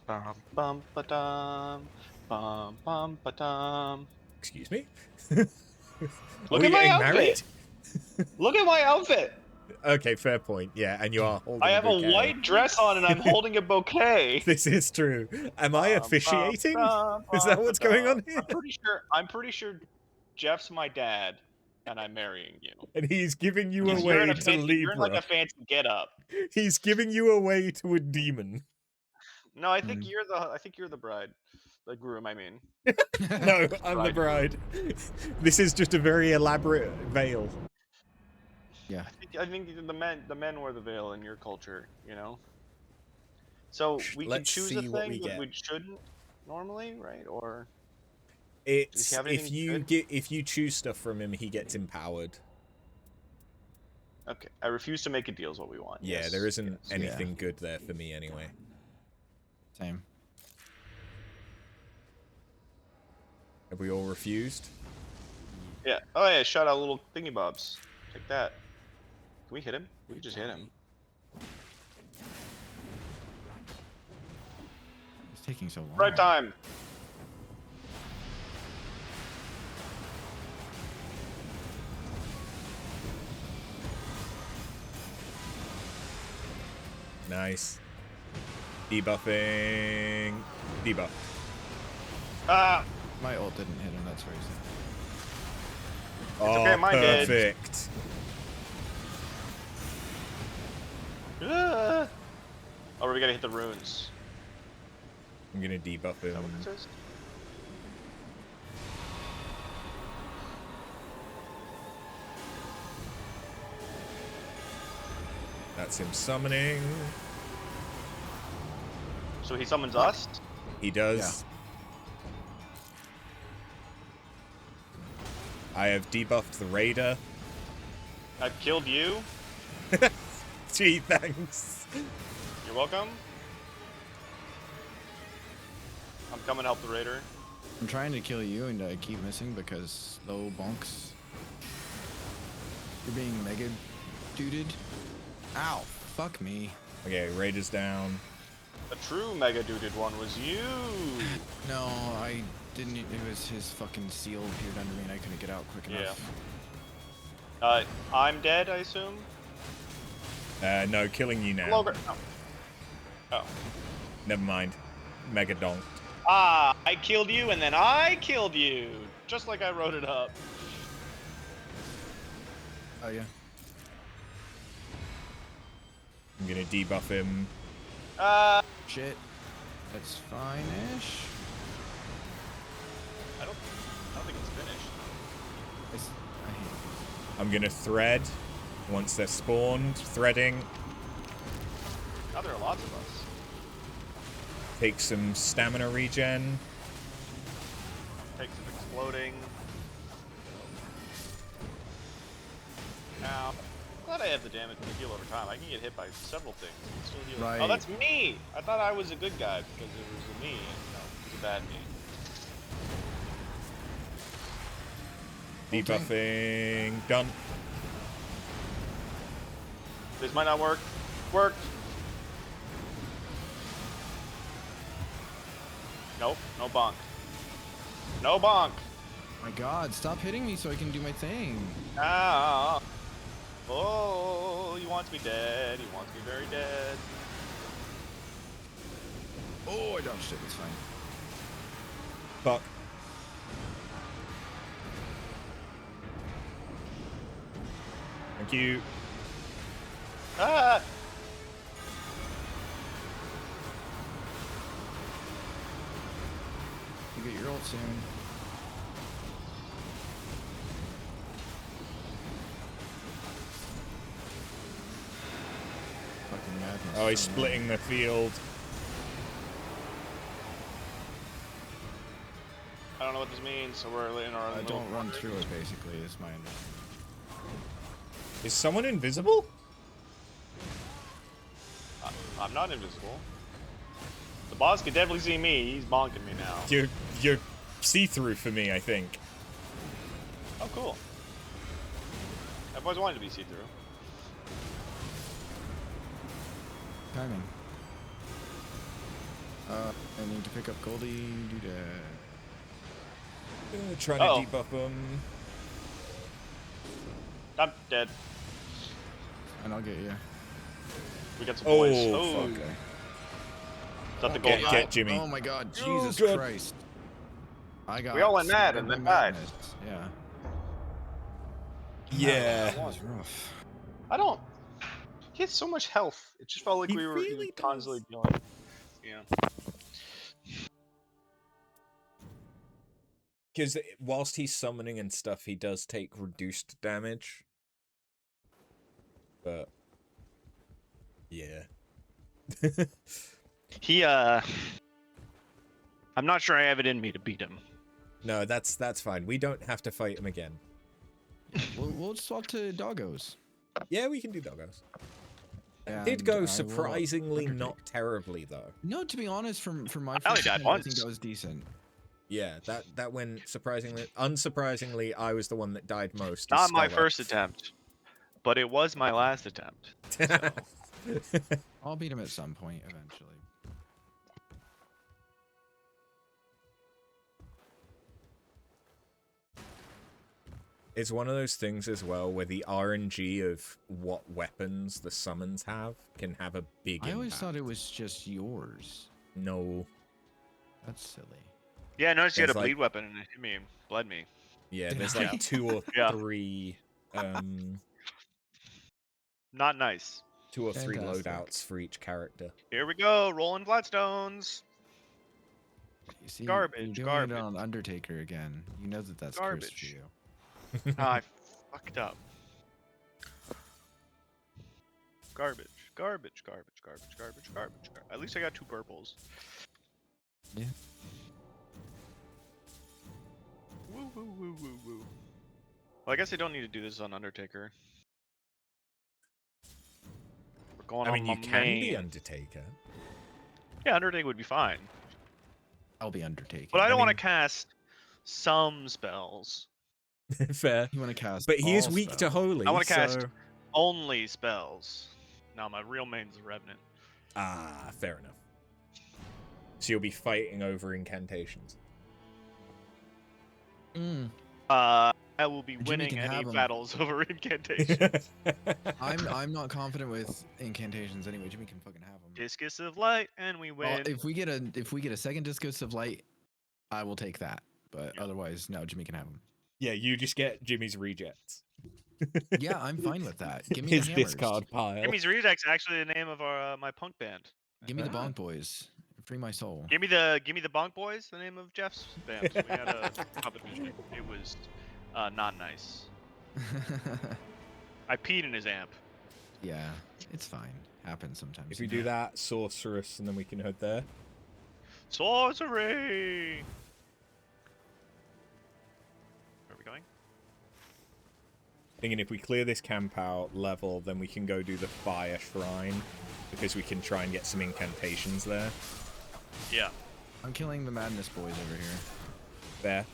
Speaker 4: Bum bum ba dum, bum bum ba dum.
Speaker 1: Excuse me?
Speaker 4: Look
Speaker 1: Are
Speaker 4: at
Speaker 1: we
Speaker 4: my
Speaker 1: getting
Speaker 4: outfit.
Speaker 1: married?
Speaker 4: Look at my outfit.
Speaker 1: Okay, fair point. Yeah, and you are holding
Speaker 4: I have a
Speaker 1: bouquet.
Speaker 4: white dress on and I'm holding a bouquet.
Speaker 1: This is true. Am I officiating? Is that what's going on here?
Speaker 4: I'm pretty sure Jeff's my dad, and I'm marrying you.
Speaker 1: And he's giving you
Speaker 4: Because you're in
Speaker 1: away
Speaker 4: a
Speaker 1: to
Speaker 4: fancy, you're in like
Speaker 1: Libra.
Speaker 4: a fancy get-up.
Speaker 1: He's giving you away to a demon.
Speaker 4: No, I think you're the bride, the groom. I mean,
Speaker 1: No, I'm the
Speaker 4: Bride.
Speaker 1: bride. This is just a very elaborate veil.
Speaker 3: Yeah.
Speaker 4: I think the men wear the veil in your culture. You know. So we can
Speaker 1: Let's
Speaker 4: choose
Speaker 1: see
Speaker 4: a
Speaker 1: what
Speaker 4: thing
Speaker 1: we
Speaker 4: that
Speaker 1: get.
Speaker 4: we shouldn't normally, right? Or
Speaker 1: It's
Speaker 4: have
Speaker 1: if
Speaker 4: anything
Speaker 1: you
Speaker 4: good?
Speaker 1: if you choose stuff from him, he gets empowered.
Speaker 4: Okay, I refuse to make a deal. Is what we want.
Speaker 1: Yeah,
Speaker 4: Yes,
Speaker 1: there isn't
Speaker 4: yes.
Speaker 1: anything good there for me anyway.
Speaker 3: Same.
Speaker 1: Have we all refused?
Speaker 4: Yeah. Oh yeah, shot out little thingy bobs. Take that. Can we hit him? We can just hit him.
Speaker 3: It's taking so long.
Speaker 4: Right time.
Speaker 1: Nice. Debuffing. Debuff.
Speaker 4: Ah.
Speaker 3: My ult didn't hit him, that's very sad.
Speaker 1: Oh,
Speaker 4: okay, mine did.
Speaker 1: perfect.
Speaker 4: Ah. Oh, we gotta hit the runes.
Speaker 1: I'm gonna debuff
Speaker 4: Is that
Speaker 1: him.
Speaker 4: what this is?
Speaker 1: That's him summoning.
Speaker 4: So he summons us?
Speaker 1: He does. I have debuffed the raider.
Speaker 4: I've killed you.
Speaker 1: Gee, thanks.
Speaker 4: You're welcome. I'm coming to help the raider.
Speaker 3: I'm trying to kill you and I keep missing because low bonks. You're being mega duded. Ow, fuck me.
Speaker 1: Okay, raider's down.
Speaker 4: The true mega duded one was you.
Speaker 3: No, I didn't. It was his fucking seal appeared under me and I couldn't get out quick enough.
Speaker 4: I'm dead, I assume.
Speaker 1: No, killing you now.
Speaker 4: Longer. Oh.
Speaker 1: Never mind. Mega donk.
Speaker 4: Ah, I killed you and then I killed you. Just like I wrote it up.
Speaker 3: Oh yeah.
Speaker 1: I'm gonna debuff him.
Speaker 3: Shit. That's fine-ish.
Speaker 4: I don't think it's finished.
Speaker 3: I hate it.
Speaker 1: I'm gonna thread once they're spawned. Threading.
Speaker 4: Now there are lots of us.
Speaker 1: Take some stamina regen.
Speaker 4: Take some exploding. Ow. Glad I have the damage to heal over time. I can get hit by several things and still heal.
Speaker 3: Right.
Speaker 4: Oh, that's me! I thought I was a good guy because it was a me. No, it was a bad me.
Speaker 1: Debuffing. Done.
Speaker 4: This might not work. Worked. Nope. No bonk. No bonk.
Speaker 3: My God, stop hitting me so I can do my thing.
Speaker 4: Ah. Oh, he wants me dead. He wants me very dead.
Speaker 3: Oh, I dodged it. It's fine.
Speaker 1: Fuck. Thank you.
Speaker 4: Ah!
Speaker 3: You get your ult soon. Fucking madness.
Speaker 1: Oh, he's splitting the field.
Speaker 4: I don't know what this means, so we're in our little
Speaker 3: Don't run
Speaker 4: corner.
Speaker 3: through it, basically, is my understanding.
Speaker 1: Is someone invisible?
Speaker 4: I'm not invisible. The boss can definitely see me. He's bonking me now.
Speaker 1: You're see-through for me, I think.
Speaker 4: Oh, cool. I've always wanted to be see-through.
Speaker 3: Timing. I need to pick up Goldie. Do that.
Speaker 1: Trying
Speaker 4: Uh-oh.
Speaker 1: to debuff him.
Speaker 4: I'm dead.
Speaker 3: And I'll get you.
Speaker 4: We got some
Speaker 1: Oh,
Speaker 4: boys.
Speaker 1: fuck.
Speaker 3: Okay.
Speaker 4: Is that the
Speaker 1: Get-
Speaker 4: gold?
Speaker 1: get Jimmy.
Speaker 3: Oh my God,
Speaker 1: Oh,
Speaker 3: Jesus
Speaker 1: God.
Speaker 3: Christ. I got.
Speaker 4: We all went mad and
Speaker 3: scared
Speaker 4: then
Speaker 3: by
Speaker 4: died.
Speaker 3: madness. Yeah.
Speaker 1: Yeah.
Speaker 3: That was rough.
Speaker 4: I don't. He had so much health. It just felt like
Speaker 1: He
Speaker 4: we were
Speaker 1: really
Speaker 4: constantly
Speaker 1: does.
Speaker 4: dealing. Yeah.
Speaker 1: Because whilst he's summoning and stuff, he does take reduced damage. But yeah.
Speaker 5: He I'm not sure I have it in me to beat him.
Speaker 1: No, that's fine. We don't have to fight him again.
Speaker 3: We'll swap to doggos.
Speaker 1: Yeah, we can do doggos.
Speaker 3: And
Speaker 1: Did
Speaker 3: I
Speaker 1: go
Speaker 3: will
Speaker 1: surprisingly
Speaker 3: Undertake.
Speaker 1: not terribly though.
Speaker 3: No, to be honest, from my
Speaker 5: I only
Speaker 3: first
Speaker 5: died
Speaker 3: attempt, I
Speaker 5: once.
Speaker 3: think that was decent.
Speaker 1: Yeah, that went surprisingly. Unsurprisingly, I was the one that died most.
Speaker 5: Not
Speaker 1: as
Speaker 5: my
Speaker 1: Scholar.
Speaker 5: first attempt, but it was my last attempt. So.
Speaker 3: I'll beat him at some point eventually.
Speaker 1: It's one of those things as well where the RNG of what weapons the summons have can have a big impact.
Speaker 3: I always thought it was just yours.
Speaker 1: No.
Speaker 3: That's silly.
Speaker 5: Yeah, I noticed you had a
Speaker 1: There's,
Speaker 5: bleed weapon and it hit me, bled me.
Speaker 1: Yeah, there's
Speaker 3: Yeah.
Speaker 1: like 2 or
Speaker 5: Yeah.
Speaker 1: 3
Speaker 5: Not nice.
Speaker 1: 2 or 3
Speaker 3: Fantastic.
Speaker 1: loadouts for each character.
Speaker 5: Here we go, rolling Flatstones.
Speaker 3: You see,
Speaker 5: Garbage,
Speaker 3: you're doing
Speaker 5: garbage.
Speaker 3: it on Undertaker again. You know that that's cursed for
Speaker 5: Garbage.
Speaker 3: you.
Speaker 5: Ah, I fucked up. Garbage, garbage, garbage, garbage, garbage, garbage. At least I got 2 purples.
Speaker 3: Yeah.
Speaker 5: Woo woo woo woo woo. Well, I guess I don't need to do this on Undertaker. We're going
Speaker 1: I
Speaker 5: on
Speaker 1: mean,
Speaker 5: my
Speaker 1: you can be
Speaker 5: main.
Speaker 1: Undertaker.
Speaker 5: Yeah, Undertaker would be fine.
Speaker 3: I'll be Undertaker.
Speaker 5: But I don't want
Speaker 1: mean-
Speaker 5: to cast some spells.
Speaker 1: Fair.
Speaker 3: You want to cast
Speaker 1: But he is
Speaker 3: all
Speaker 1: weak to
Speaker 3: spells.
Speaker 1: holy,
Speaker 5: I wanna cast-
Speaker 1: so...
Speaker 5: Only spells. No, my real main's the Revenant.
Speaker 1: Ah, fair enough. So you'll be fighting over incantations.
Speaker 3: Mm.
Speaker 5: I will be
Speaker 3: Jimmy
Speaker 5: winning
Speaker 3: can
Speaker 5: any
Speaker 3: have 'em.
Speaker 5: battles over incantations.
Speaker 3: I'm not confident with incantations anyway. Jimmy can fucking have them.
Speaker 5: Discus of Light, and we win.
Speaker 3: Well, if we get a second Discus of Light, I will take that. But
Speaker 5: Yeah.
Speaker 3: otherwise, no, Jimmy can have them.
Speaker 1: Yeah, you just get Jimmy's rejects.
Speaker 3: Yeah, I'm fine with that. Give me
Speaker 1: His
Speaker 3: the hammers.
Speaker 1: discard pile.
Speaker 5: Jimmy's Redux actually the name of our my punk band.
Speaker 3: Give me the
Speaker 1: Ah.
Speaker 3: Bonk Boys. Free my soul.
Speaker 5: Give me the Bonk Boys, the name of Jeff's band. We had a competition. It was not nice. I peed in his amp.
Speaker 3: Yeah, it's fine. Happens sometimes.
Speaker 1: If we do that, sorceress, and then we can head there.
Speaker 5: Sorcery. Where are we going?
Speaker 1: thinking if we clear this camp out level, then we can go do the fire shrine, because we can try and get some incantations there.
Speaker 5: Yeah.
Speaker 3: I'm killing the Madness Boys over here.
Speaker 1: There.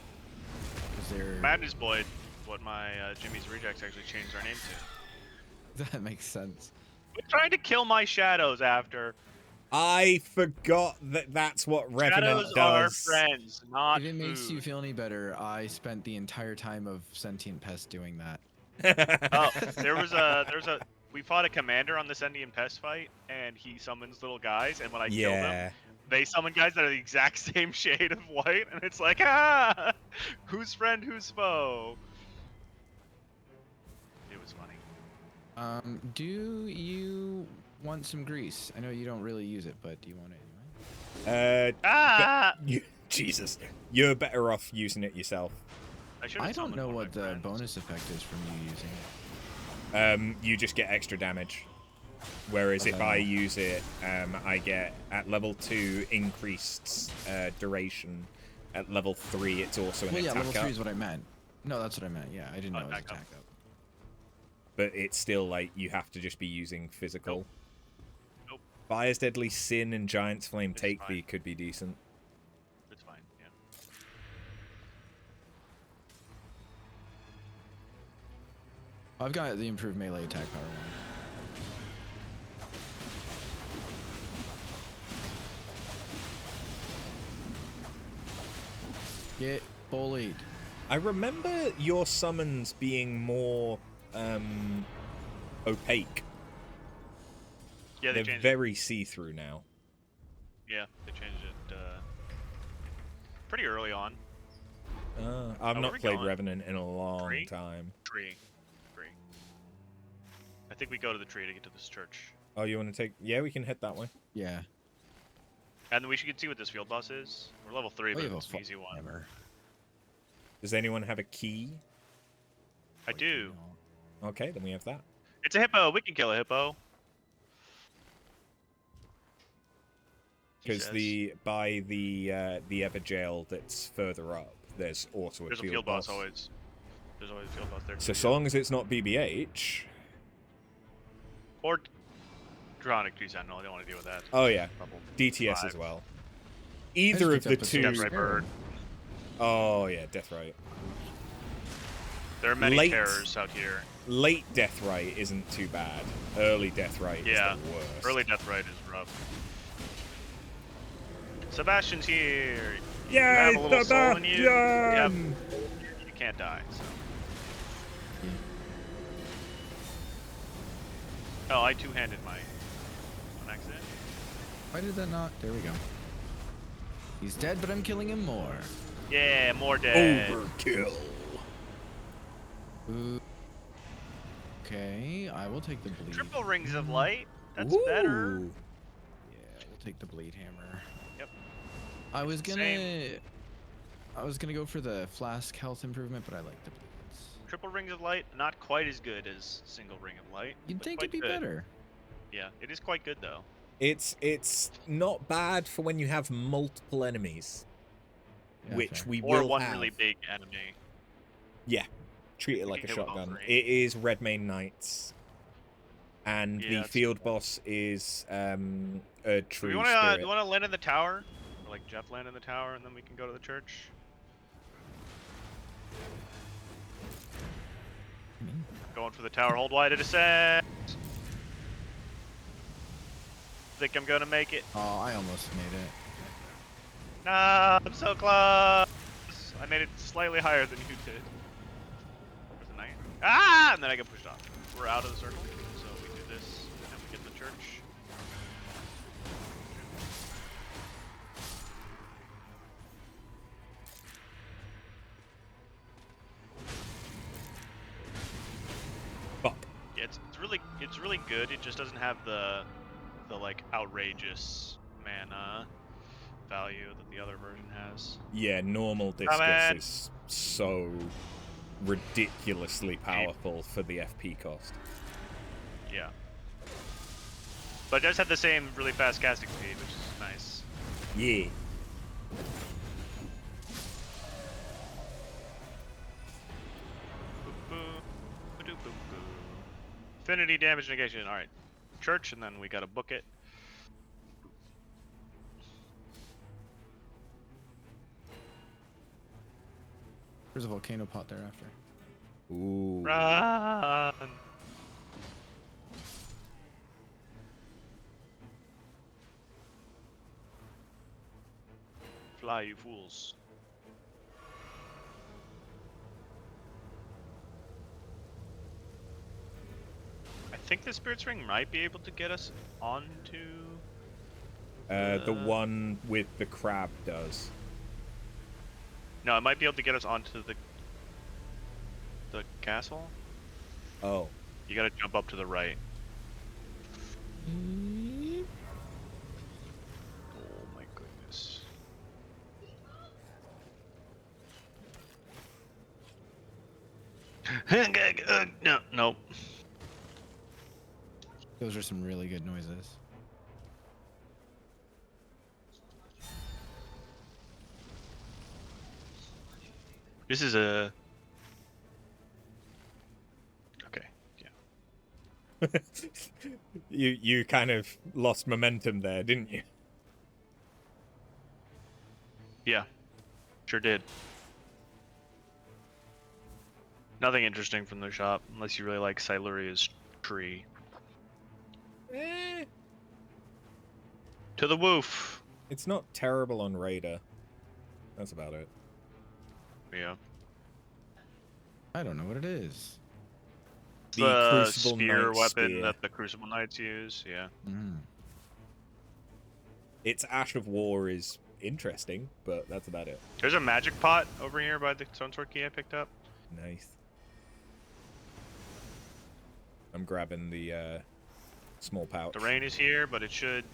Speaker 3: Because they're...
Speaker 5: Madness Boy, what my Jimmy's Rejects actually changed our name to.
Speaker 3: That makes sense.
Speaker 5: We're trying to kill my shadows after.
Speaker 1: I forgot that that's what Revenant
Speaker 5: Shadows are
Speaker 1: does.
Speaker 5: friends, not
Speaker 3: If it makes you
Speaker 5: food.
Speaker 3: feel any better, I spent the entire time of Sentient Pest doing that.
Speaker 5: Oh, we fought a commander on the Sentient Pest fight, and he summons little guys, and when I kill them, they summon guys that are the exact same shade of white, and it's like, ah, who's friend, who's foe? It was funny.
Speaker 3: Do you want some grease? I know you don't really use it, but do you want it anyway?
Speaker 1: Jesus, you're better off using it yourself.
Speaker 3: I don't know what the bonus effect is from you using it.
Speaker 1: You just get extra damage. Whereas if I use it, I get at level 2 increased duration. At level 3, it's also an attack
Speaker 3: level 3
Speaker 1: up.
Speaker 3: is what I meant. No, that's what I meant. Yeah, I didn't know it was attack up.
Speaker 1: But it's still like you have to just be using physical.
Speaker 5: Nope.
Speaker 1: Fire's Deadly Sin and Giant's Flame
Speaker 5: It's
Speaker 1: Take
Speaker 5: fine.
Speaker 1: Thee could be decent.
Speaker 5: It's fine, yeah.
Speaker 3: I've got the improved melee attack power one. Get bullied.
Speaker 1: I remember your summons being more opaque.
Speaker 5: Yeah, they
Speaker 1: They're
Speaker 5: changed
Speaker 1: very see-through now.
Speaker 5: it. Yeah, they changed it pretty early on.
Speaker 1: I've
Speaker 5: where
Speaker 1: not
Speaker 5: we
Speaker 1: played
Speaker 5: going?
Speaker 1: Revenant in a long
Speaker 5: Tree?
Speaker 1: time.
Speaker 5: Tree. I think we go to the tree to get to this church.
Speaker 1: Oh, you want to take... Yeah, we can head that way.
Speaker 3: Yeah.
Speaker 5: And we should see what this field boss is. We're level 3, but it's an easy one.
Speaker 3: Hammer.
Speaker 1: Does anyone have a key?
Speaker 5: I do.
Speaker 1: Okay, then we have that.
Speaker 5: It's a hippo. We can kill a hippo. He
Speaker 1: Because
Speaker 5: says.
Speaker 1: by the other jail that's further up, there's also
Speaker 5: There's a field boss always. There's always a field boss there.
Speaker 1: So as long as it's not BBH.
Speaker 5: Or Dronic Tree Sentinel. I don't want to deal with that.
Speaker 1: Oh yeah,
Speaker 5: Level
Speaker 1: DTS
Speaker 5: 5.
Speaker 1: as well. Either of the two.
Speaker 5: Deathright Bird.
Speaker 1: Oh yeah, Deathright.
Speaker 5: There are many
Speaker 1: Late-
Speaker 5: terrors out here.
Speaker 1: Late Deathright isn't too bad. Early Deathright
Speaker 5: Yeah.
Speaker 1: is the worst.
Speaker 5: Early Deathright is rough. Sebastian's here. You
Speaker 1: Yay,
Speaker 5: have a little soul in you.
Speaker 1: Sebastian!
Speaker 5: You can't die. So. Oh, I two-handed my on accident.
Speaker 3: Why did that not? There we go. He's dead, but I'm killing him more.
Speaker 5: Yeah, more dead.
Speaker 1: Overkill.
Speaker 3: Ooh. Okay, I will take the bleed.
Speaker 5: Triple rings of light. That's better.
Speaker 1: Ooh.
Speaker 3: Yeah, we'll take the bleed hammer.
Speaker 5: Yep.
Speaker 3: I was
Speaker 5: Same.
Speaker 3: gonna go for the flask health improvement, but I like the bleeds.
Speaker 5: Triple rings of light, not quite as good as single ring of light.
Speaker 3: You'd
Speaker 5: but
Speaker 3: think
Speaker 5: quite
Speaker 3: it'd be
Speaker 5: good.
Speaker 3: better.
Speaker 5: Yeah, it is quite good though.
Speaker 1: It's not bad for when you have multiple enemies,
Speaker 3: Yeah,
Speaker 1: which
Speaker 3: fair.
Speaker 1: we
Speaker 5: Or
Speaker 1: will
Speaker 5: one
Speaker 1: have.
Speaker 5: really big enemy.
Speaker 1: Yeah, treat it
Speaker 5: We
Speaker 1: like a
Speaker 5: can hit with all
Speaker 1: shotgun.
Speaker 5: three.
Speaker 1: It is Red Mane Knights, and
Speaker 5: Yeah,
Speaker 1: the
Speaker 5: it's-
Speaker 1: field boss is a
Speaker 5: Do
Speaker 1: true
Speaker 5: we want
Speaker 1: spirit.
Speaker 5: to land in the tower? Or like Jeff land in the tower, and then we can go to the church. Going for the tower. Hold wide to descent. Think I'm gonna make it.
Speaker 3: Oh, I almost made it.
Speaker 5: Nah, I'm so close. I made it slightly higher than you did. Where's the knight? Ah! And then I get pushed off. We're out of the circle, so we do this, and we get the church.
Speaker 1: Fuck.
Speaker 5: Yeah, it's really good. It just doesn't have the like outrageous mana value that the other version has.
Speaker 1: Yeah, normal
Speaker 5: Come
Speaker 1: discus
Speaker 5: in.
Speaker 1: is so ridiculously powerful for the FP cost.
Speaker 5: Yeah. But it does have the same really fast casting speed, which is nice.
Speaker 1: Yeah.
Speaker 5: Boop, boop, Affinity damage negation. All right. Church, and then we gotta book it.
Speaker 3: There's a volcano pot thereafter.
Speaker 1: Ooh.
Speaker 5: Run! Fly, you fools. I think the Spirit's Ring might be able to get us onto...
Speaker 1: The one with the crab does.
Speaker 5: No, it might be able to get us onto the castle.
Speaker 1: Oh.
Speaker 5: You gotta jump up to the right. Oh my goodness. No, nope.
Speaker 3: Those are some really good noises.
Speaker 5: This is a... Okay, yeah.
Speaker 1: You kind of lost momentum there, didn't you?
Speaker 5: Yeah, sure did. Nothing interesting from the shop, unless you really like Siluria's tree.
Speaker 1: Eh,
Speaker 5: To the woof!
Speaker 1: it's not terrible on Raider. That's about it.
Speaker 5: Yeah.
Speaker 3: I don't know what it is.
Speaker 1: The Crucible
Speaker 5: spear
Speaker 1: Knight
Speaker 5: weapon
Speaker 1: spear.
Speaker 5: that the Crucible Knights use, yeah.
Speaker 1: Its Ash of War is interesting, but that's about it.
Speaker 5: There's a magic pot over here by the Stonesword key I picked up.
Speaker 1: Nice. I'm grabbing the small pouch.
Speaker 5: The rain is here, but it should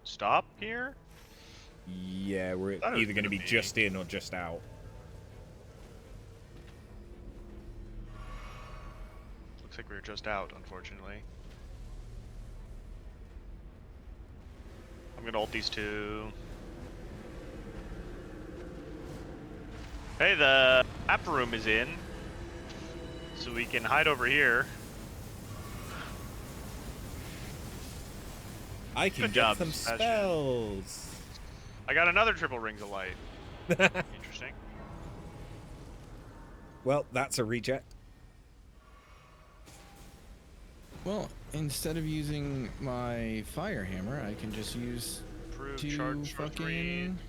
Speaker 5: stop here?
Speaker 1: Yeah, we're
Speaker 5: Thought it was
Speaker 1: either going to
Speaker 5: gonna
Speaker 1: be
Speaker 5: be-
Speaker 1: just in or just out.
Speaker 5: Looks like we were just out, unfortunately. I'm gonna ult these two. Hey, the map room is in. So we can hide over here.
Speaker 1: I can
Speaker 5: Good
Speaker 1: get
Speaker 5: job,
Speaker 1: some
Speaker 5: Sebastian.
Speaker 1: spells.
Speaker 5: I got another triple rings of light. Interesting.
Speaker 1: Well, that's a reject.
Speaker 3: Well, instead of using my fire hammer, I can just use
Speaker 5: Improved
Speaker 3: two
Speaker 5: charge for 3.
Speaker 3: fucking.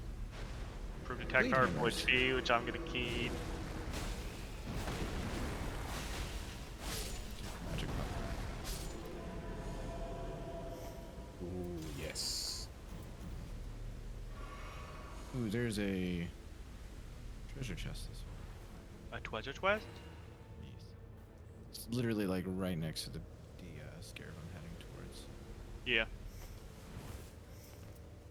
Speaker 5: Improved attack
Speaker 3: Blade
Speaker 5: power for
Speaker 3: hammers.
Speaker 5: HP, which I'm gonna keep.
Speaker 3: Magic pot.
Speaker 1: Ooh, yes.
Speaker 3: Ooh, there's a treasure chest this way.
Speaker 5: A treasure quest?
Speaker 3: Yes. It's literally like right next to the scarab I'm heading towards.
Speaker 5: Yeah.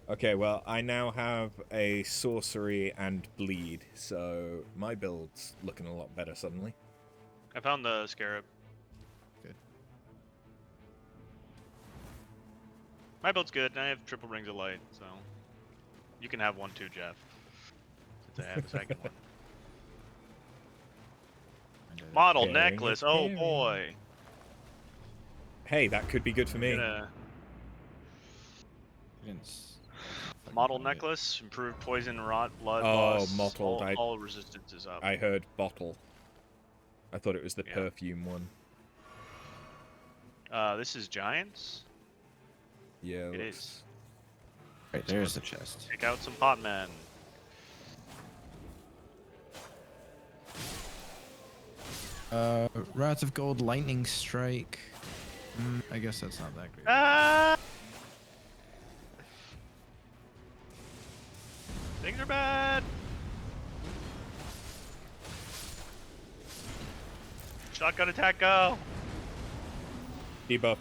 Speaker 1: Okay, well, I now have a sorcery and bleed, so my build's looking a lot better suddenly.
Speaker 5: I found the scarab.
Speaker 3: Good.
Speaker 5: My build's good, and I have triple rings of light, so you can have one too, Jeff. Since I have a second one.
Speaker 3: And,
Speaker 5: Model
Speaker 1: Caring
Speaker 5: necklace.
Speaker 1: is
Speaker 5: Oh
Speaker 1: caring.
Speaker 5: boy.
Speaker 1: Hey, that could be good for me.
Speaker 5: Gonna-
Speaker 3: I didn't s- fucking
Speaker 5: Model
Speaker 3: find it.
Speaker 5: necklace, improved poison, rot, blood
Speaker 1: Oh,
Speaker 5: loss.
Speaker 1: mottled,
Speaker 5: All resistance is up.
Speaker 1: I heard bottle. I thought it was the
Speaker 5: Yeah.
Speaker 1: perfume one.
Speaker 5: This is giants.
Speaker 1: Yeah,
Speaker 5: It
Speaker 1: looks-
Speaker 5: is.
Speaker 3: Right, there's the chest.
Speaker 5: Take out some pot men.
Speaker 3: Rats of Gold, Lightning Strike. I guess that's not that great.
Speaker 5: Ah! Things are bad. Shotgun attack, go.
Speaker 1: Debuffed.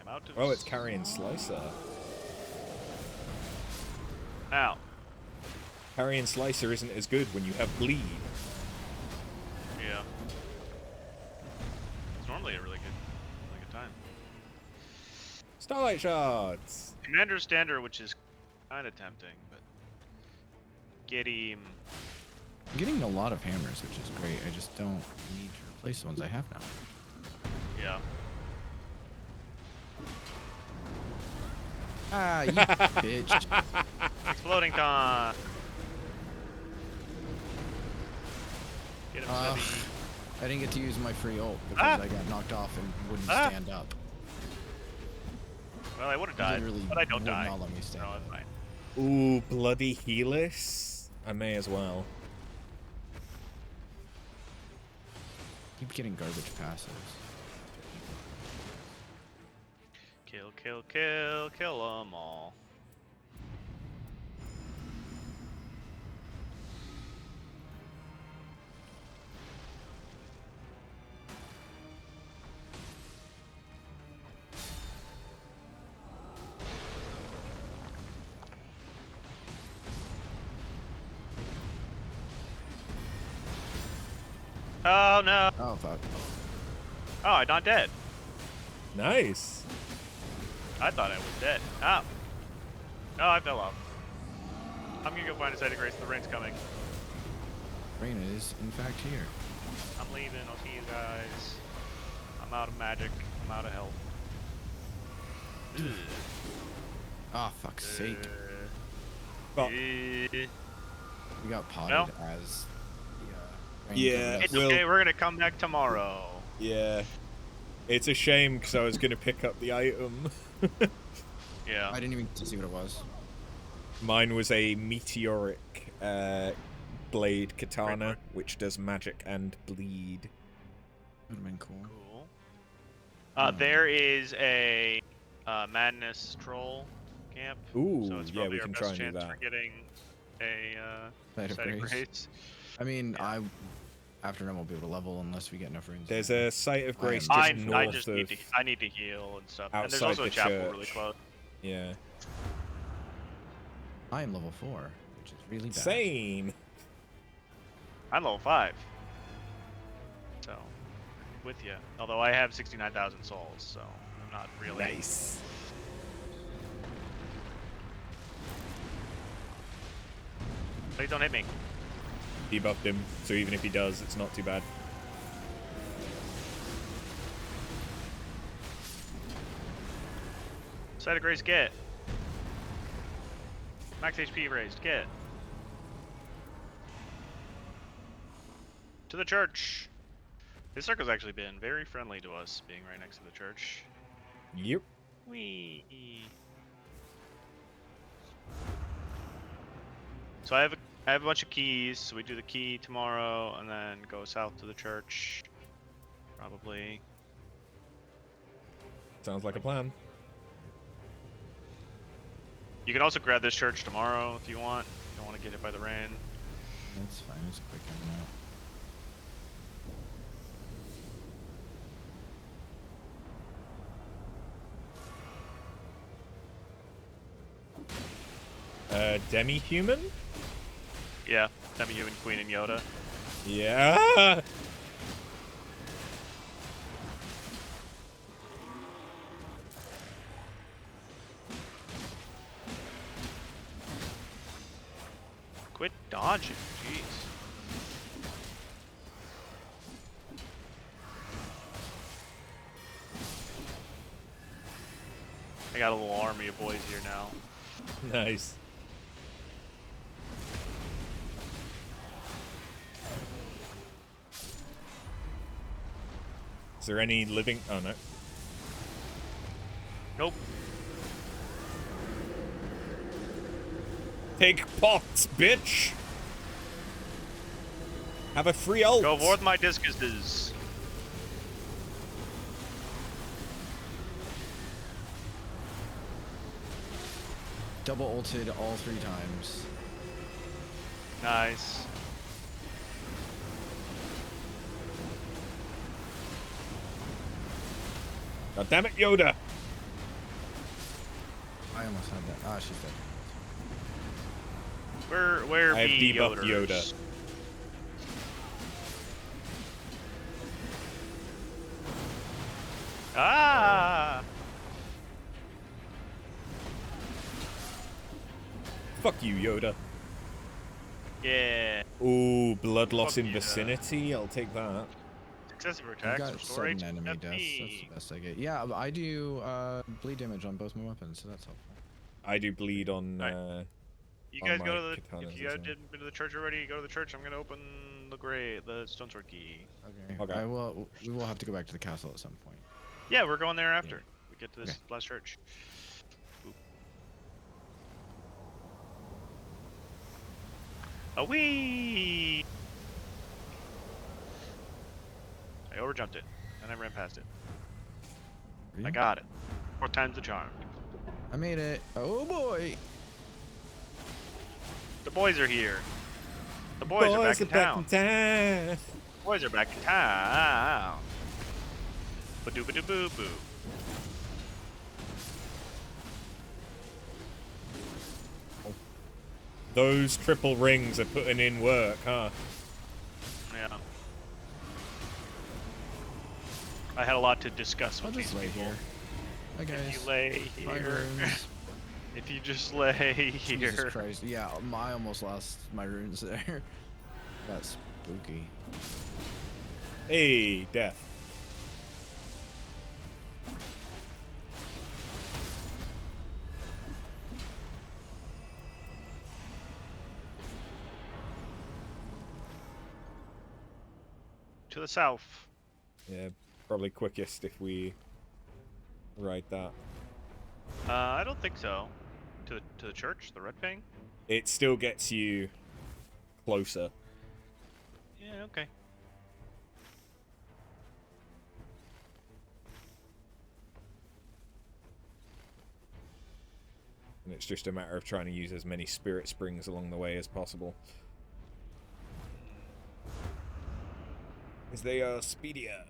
Speaker 5: I'm out of.
Speaker 1: Oh, it's carrying Slicer.
Speaker 5: Ow.
Speaker 1: Carrying Slicer isn't as good when you have bleed.
Speaker 5: Yeah. It's normally a really good time.
Speaker 1: Starlight Shards!
Speaker 5: Commander Standard, which is kind of tempting, but get him.
Speaker 3: I'm getting a lot of hammers, which is great. I just don't need to replace the ones I have now.
Speaker 5: Yeah.
Speaker 3: Ah, you bitch.
Speaker 5: Exploding time. Get him, Stubby.
Speaker 3: I didn't get to use my free ult because I got knocked off and wouldn't stand up.
Speaker 5: Well, I would have died,
Speaker 3: Literally
Speaker 5: but I don't
Speaker 3: would
Speaker 5: die.
Speaker 3: not let me stand
Speaker 5: No,
Speaker 3: up.
Speaker 5: it's fine.
Speaker 1: Ooh, bloody Helis. I may as well.
Speaker 3: Keep getting garbage passes.
Speaker 5: Kill, kill, kill, kill them all. Oh no!
Speaker 3: Oh fuck.
Speaker 5: Oh, I'm not dead.
Speaker 1: Nice.
Speaker 5: I thought I was dead. Oh. No, I fell off. I'm gonna go find a site of grace. The rain's coming.
Speaker 3: Rain is in fact here.
Speaker 5: I'm leaving. I'll see you guys. I'm out of magic. I'm out of health.
Speaker 3: Ah, fuck's sake.
Speaker 1: Fuck.
Speaker 3: We got potted
Speaker 5: Well.
Speaker 3: as the rain
Speaker 1: Yeah.
Speaker 3: covered us.
Speaker 5: It's
Speaker 1: Well-
Speaker 5: okay. We're gonna come back tomorrow.
Speaker 1: Yeah. It's a shame because I was going to pick up the item.
Speaker 5: Yeah.
Speaker 3: I didn't even get to see what it was.
Speaker 1: Mine was a meteoric blade katana,
Speaker 5: Great work.
Speaker 1: which does magic and bleed.
Speaker 3: Would have been cool.
Speaker 5: Cool. There is a madness troll camp.
Speaker 1: Ooh,
Speaker 5: So it's
Speaker 1: yeah,
Speaker 5: probably
Speaker 1: we
Speaker 5: our
Speaker 1: can
Speaker 5: best
Speaker 1: try and do
Speaker 5: chance for
Speaker 1: that.
Speaker 5: getting a
Speaker 3: Site of
Speaker 5: site of
Speaker 3: grace.
Speaker 5: grace.
Speaker 3: I mean,
Speaker 5: Yeah.
Speaker 3: after that, won't be able to level unless we get enough runes.
Speaker 1: There's a site of grace
Speaker 3: I
Speaker 1: just
Speaker 3: am-
Speaker 5: I
Speaker 1: north
Speaker 5: just
Speaker 1: of.
Speaker 5: need to heal and stuff. And there's
Speaker 1: outside
Speaker 5: also a
Speaker 1: the
Speaker 5: chapel
Speaker 1: church.
Speaker 5: really close.
Speaker 1: Yeah.
Speaker 3: I am level 4, which is really bad.
Speaker 1: Same.
Speaker 5: I'm level 5. So, with you. Although I have 69,000 souls, so I'm not really.
Speaker 1: Nice.
Speaker 5: Please don't hit me.
Speaker 1: Debuffed him, so even if he does, it's not too bad.
Speaker 5: Site of grace, get. Max HP raised, get. To the church. This circle's actually been very friendly to us, being right next to the church.
Speaker 1: Yep.
Speaker 5: Whee. So I have a bunch of keys. So we do the key tomorrow, and then go south to the church. Probably.
Speaker 1: Sounds like a plan.
Speaker 5: You can also grab this church tomorrow if you want. You don't want to get hit by the rain.
Speaker 3: That's fine. It's a quick in and out.
Speaker 1: Demi-human?
Speaker 5: Yeah, Demi-Human, Queen, and Yoda.
Speaker 1: Yeah.
Speaker 5: Quit dodging, jeez. I got a little army of boys here now.
Speaker 1: Nice. Is there any living? Oh no.
Speaker 5: Nope.
Speaker 1: Take pots, bitch. Have a free ult.
Speaker 5: Go forth, my discuses.
Speaker 3: Double ulted all 3 times.
Speaker 5: Nice.
Speaker 1: God damn it, Yoda.
Speaker 3: I almost had that. Ah, she's dead.
Speaker 5: Where
Speaker 1: I have
Speaker 5: be
Speaker 1: debuffed
Speaker 5: Yoders?
Speaker 1: Yoda.
Speaker 5: Ah!
Speaker 1: Fuck you, Yoda.
Speaker 5: Yeah.
Speaker 1: Ooh, blood loss
Speaker 5: Fuck
Speaker 1: in
Speaker 5: yeah.
Speaker 1: vicinity. I'll take that.
Speaker 5: Excessive
Speaker 3: I've
Speaker 5: attacks,
Speaker 3: got
Speaker 5: restore
Speaker 3: sudden
Speaker 5: HP.
Speaker 3: enemy deaths. That's the best I get. Yeah, I do bleed damage on both my weapons, so that's helpful.
Speaker 1: I do bleed on
Speaker 5: Alright. You
Speaker 1: on
Speaker 5: guys
Speaker 1: my
Speaker 5: go to the.
Speaker 1: katanas
Speaker 5: If you
Speaker 1: as
Speaker 5: guys
Speaker 1: well.
Speaker 5: didn't been to the church already, go to the church. I'm gonna open the stone sword key.
Speaker 3: Okay.
Speaker 1: Okay.
Speaker 3: We will have to go back to the castle at some point.
Speaker 5: Yeah, we're going there after we get to this
Speaker 3: Okay.
Speaker 5: last church. Boop. A wee! I overjumped it, and I ran past it. I got it. 4 times the charm.
Speaker 3: I made it. Oh boy!
Speaker 5: The boys are here. The boys are back in town.
Speaker 1: town.
Speaker 5: Boys are back in town. Ba-doo-ba-doo-boo-boo.
Speaker 1: Those triple rings are putting in work, huh?
Speaker 5: Yeah. I had a lot to discuss
Speaker 3: I'll
Speaker 5: with
Speaker 3: just
Speaker 5: these
Speaker 3: lay
Speaker 5: people.
Speaker 3: here. Hi guys.
Speaker 5: If you lay
Speaker 3: My
Speaker 5: here.
Speaker 3: runes.
Speaker 5: If you just lay
Speaker 3: Jesus
Speaker 5: here.
Speaker 3: Christ. Yeah, I almost lost my runes there. That's spooky.
Speaker 1: Hey, death.
Speaker 5: To the south.
Speaker 1: Yeah, probably quickest if we ride that.
Speaker 5: I don't think so. To the church, the red thing?
Speaker 1: It still gets you closer.
Speaker 5: Yeah, okay.
Speaker 1: And it's just a matter of trying to use as many spirit springs along the way as possible. As they are speedier.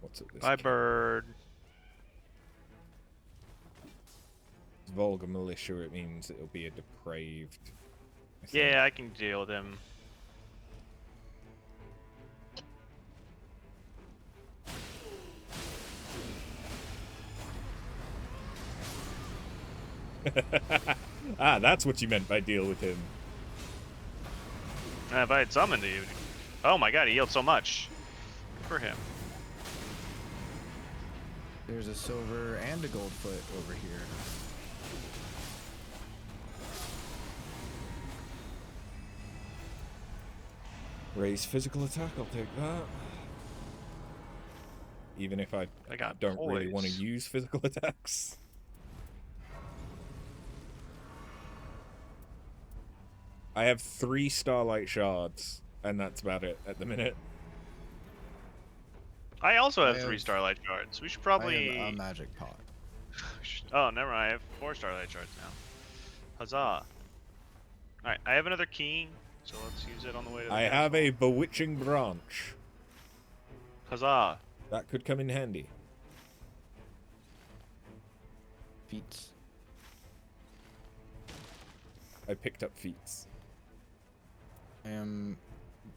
Speaker 1: What's at this?
Speaker 5: Bye, bird.
Speaker 1: Vulgar militia, it means it'll be a depraved. I think.
Speaker 5: Yeah, I can deal with him.
Speaker 1: Ah, that's what you meant by deal with him.
Speaker 5: If I had summoned you. Oh my god, he healed so much. Good for him.
Speaker 3: There's a silver and a gold foot over here.
Speaker 1: Raise physical attack, I'll take that. Even if I
Speaker 5: got
Speaker 1: don't really want to
Speaker 5: poise.
Speaker 1: use physical attacks. I have 3 starlight shards, and that's about it at the minute.
Speaker 5: I also have
Speaker 3: I
Speaker 5: 3
Speaker 3: have-
Speaker 5: starlight shards. We should
Speaker 3: I
Speaker 5: probably.
Speaker 3: have a magic pot.
Speaker 5: Oh, never mind. I have 4 starlight shards now. Huzzah! Alright, I have another key, so let's use it on the way to the
Speaker 1: I have a
Speaker 5: castle.
Speaker 1: bewitching branch.
Speaker 5: Huzzah!
Speaker 1: That could come in handy.
Speaker 3: Feats.
Speaker 1: I picked up feats.
Speaker 3: I am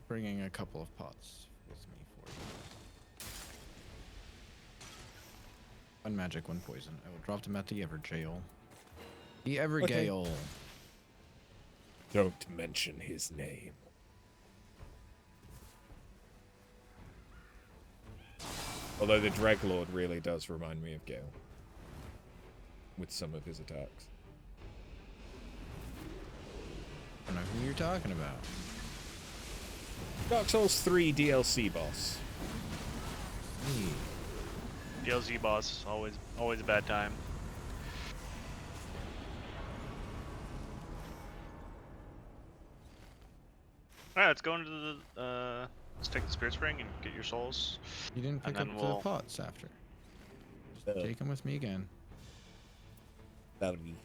Speaker 3: bringing a couple of pots with me for you. One magic, one poison. I will drop them at the Evergale. The Evergale.
Speaker 1: Don't mention his name. Although the Dreglord really does remind me of Gale. With some of his attacks.
Speaker 3: I don't know who you're talking about.
Speaker 1: Dark Souls 3 DLC boss.
Speaker 3: Hey.
Speaker 5: DLC boss, always a bad time. Alright, let's go into the Let's take the spirit spring and get your souls.
Speaker 3: You didn't
Speaker 5: And
Speaker 3: pick up
Speaker 5: then
Speaker 3: the
Speaker 5: we'll-
Speaker 3: pots after. Just take them with me again.
Speaker 1: That'll be.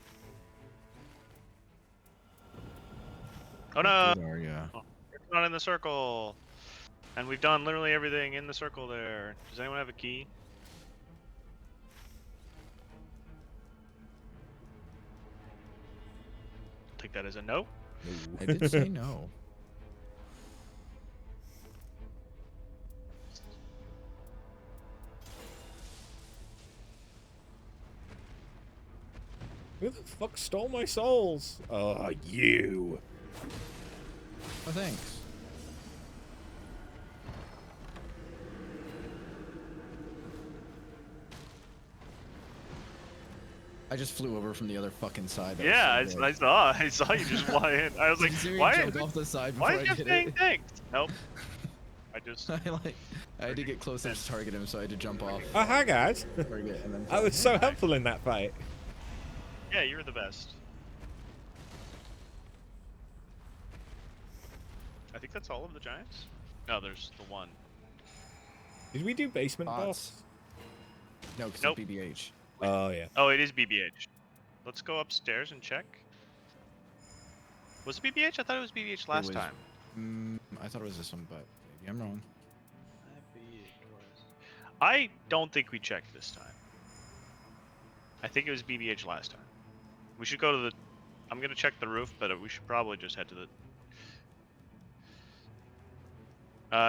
Speaker 5: Oh no!
Speaker 3: Good are ya?
Speaker 5: It's not in the circle. And we've done literally everything in the circle there. Does anyone have a key? Take that as a no.
Speaker 3: I did say no.
Speaker 1: Who the fuck stole my souls? Oh, you.
Speaker 3: Oh, thanks. I just flew over from the other fucking side. That
Speaker 5: Yeah,
Speaker 3: was so
Speaker 5: I saw you just fly in. I was
Speaker 3: good.
Speaker 5: like,
Speaker 3: Did you see me
Speaker 5: why
Speaker 3: jump
Speaker 5: is,
Speaker 3: off the side before
Speaker 5: why
Speaker 3: I
Speaker 5: is you
Speaker 3: did
Speaker 5: saying
Speaker 3: it?
Speaker 5: thanks? Nope. I just
Speaker 3: I had to get close enough to target him, so I had to jump off.
Speaker 1: Oh, hi, guys.
Speaker 3: Target and then.
Speaker 1: I was so helpful in that fight.
Speaker 5: yeah, you're the best. I think that's all of the giants. No, there's the one.
Speaker 1: Did we do basement
Speaker 3: Bots.
Speaker 1: boss?
Speaker 3: No, because
Speaker 5: Nope.
Speaker 3: it's BBH.
Speaker 1: Oh, yeah.
Speaker 5: Oh, it is BBH. Let's go upstairs and check. Was it BBH? I thought it was BBH last
Speaker 3: was-
Speaker 5: time.
Speaker 3: I thought it was this one, but maybe I'm wrong.
Speaker 5: I don't think we checked this time. I think it was BBH last time. We should go to the... I'm going to check the roof, but we should probably just head to the...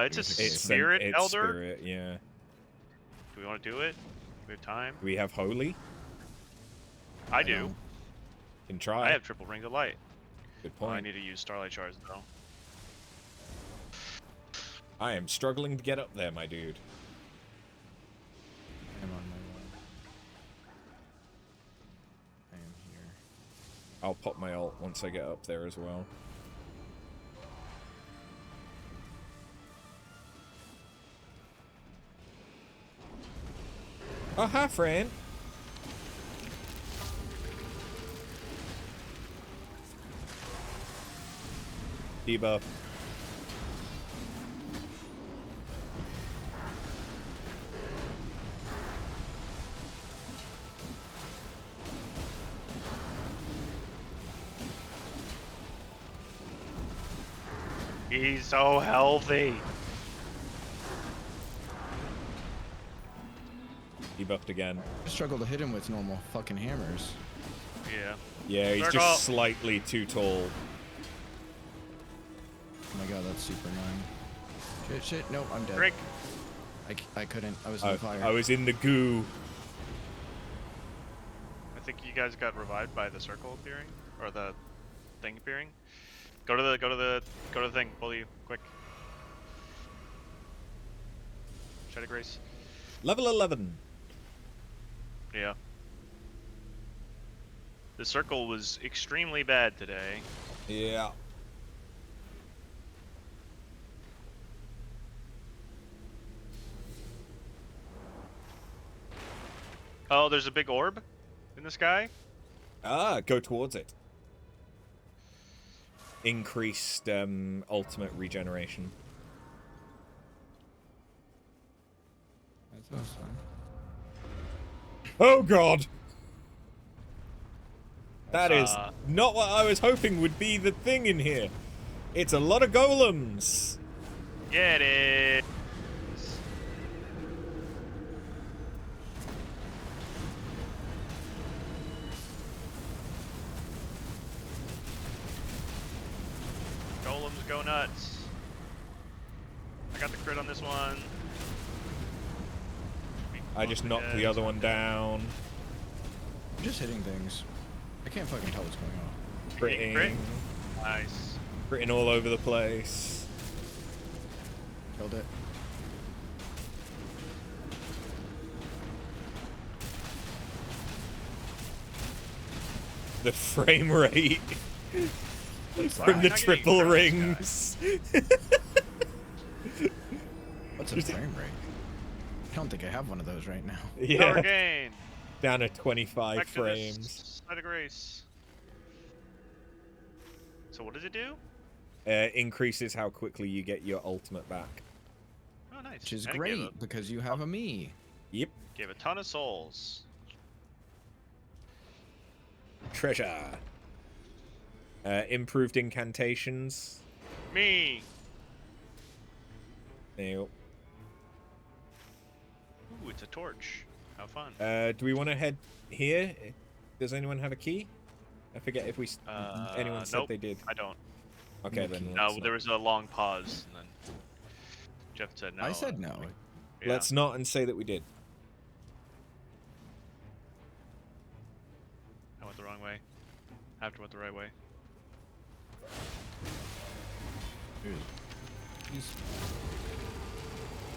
Speaker 5: it's a spirit
Speaker 1: it's
Speaker 5: elder.
Speaker 1: Spirit, yeah.
Speaker 5: Do we want to do it? We have time?
Speaker 1: Do we have holy?
Speaker 5: I do.
Speaker 3: know.
Speaker 1: Can try.
Speaker 5: I have triple rings of light.
Speaker 1: Good
Speaker 5: Oh, I
Speaker 1: point.
Speaker 5: need to use starlight shards though.
Speaker 1: I am struggling to get up there, my dude.
Speaker 3: I'm on my way. I am here.
Speaker 1: I'll pop my ult once I get up there as well. Oh, hi, friend. Debuff.
Speaker 5: He's so healthy.
Speaker 1: Debuffed again.
Speaker 3: I struggle to hit him with normal fucking hammers.
Speaker 5: Yeah.
Speaker 1: Yeah, he's
Speaker 5: Circle.
Speaker 1: just slightly too tall.
Speaker 3: Oh my god, that's super annoying. Shit, shit, nope, I'm dead.
Speaker 5: Drink.
Speaker 3: I couldn't, I was in the fire.
Speaker 1: I was in the goo.
Speaker 5: I think you guys got revived by the circle appearing, or the thing appearing. Go to the thing. Pull you quick. Try to grace.
Speaker 1: Level 11.
Speaker 5: Yeah. The circle was extremely bad today.
Speaker 1: Yeah.
Speaker 5: Oh, there's a big orb in the sky.
Speaker 1: Ah, go towards it. Increased ultimate regeneration.
Speaker 3: That's awesome.
Speaker 1: Oh god! That is
Speaker 5: Uh,
Speaker 1: not what I was hoping would be the thing in here. It's a lot of golems.
Speaker 5: Yeah, it is. Golems go nuts. I got the crit on this one.
Speaker 1: I just knocked the other one down.
Speaker 3: I'm just hitting things. I can't fucking tell what's going on.
Speaker 5: Crit?
Speaker 1: Critting.
Speaker 5: Nice.
Speaker 1: Critting all over the place.
Speaker 3: Killed it.
Speaker 1: The frame rate from the
Speaker 5: Not getting
Speaker 1: triple
Speaker 5: crit,
Speaker 1: rings.
Speaker 3: What's a frame rate? I don't think I have one of those right now.
Speaker 5: Power
Speaker 1: Yeah,
Speaker 5: gain.
Speaker 1: down to 25
Speaker 5: Back to
Speaker 1: frames.
Speaker 5: this side of grace. So what does it do?
Speaker 1: Increases how quickly you get your ultimate back.
Speaker 5: Nice.
Speaker 3: Which is
Speaker 5: And it
Speaker 3: great because you have a me.
Speaker 1: Yep.
Speaker 5: Gave a ton of souls.
Speaker 1: Treasure. Improved incantations.
Speaker 5: Me.
Speaker 1: There you
Speaker 5: Ooh, it's a torch. How fun.
Speaker 1: go. Do we want to head here? Does anyone have a key? I forget if anyone said
Speaker 5: nope,
Speaker 1: they did.
Speaker 5: I don't.
Speaker 1: Okay,
Speaker 3: No
Speaker 1: then.
Speaker 3: key.
Speaker 1: let's
Speaker 5: No,
Speaker 1: not.
Speaker 5: there was a long pause, and then Jeff said no.
Speaker 3: I said no.
Speaker 5: Yeah.
Speaker 1: Let's not and say that we did.
Speaker 5: I went the wrong way. After went the right way.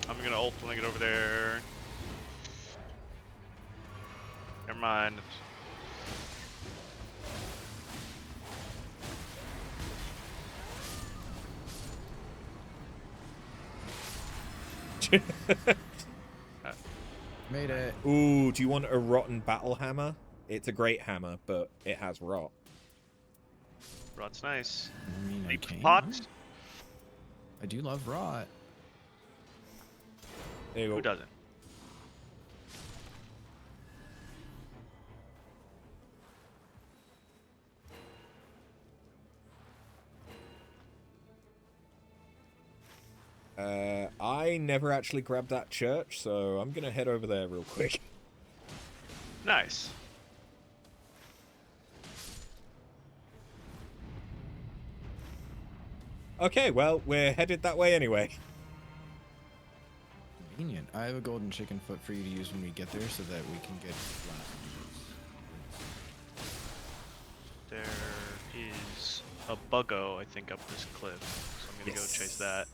Speaker 5: I'm gonna ult when I get over there. Never mind.
Speaker 3: Made it.
Speaker 1: Ooh, do you want a rotten battle hammer? It's a great hammer, but it has rot.
Speaker 5: Rot's nice.
Speaker 3: I mean, I
Speaker 5: Leap
Speaker 3: can.
Speaker 5: pot.
Speaker 3: I do love rot.
Speaker 1: There you go.
Speaker 5: Who doesn't?
Speaker 1: I never actually grabbed that church, so I'm gonna head over there real quick.
Speaker 5: Nice.
Speaker 1: Okay, well, we're headed that way anyway.
Speaker 3: Convenient. I have a golden chicken foot for you to use when we get there so that we can get last
Speaker 5: There is a buggo, I think, up this cliff. So I'm gonna go chase that.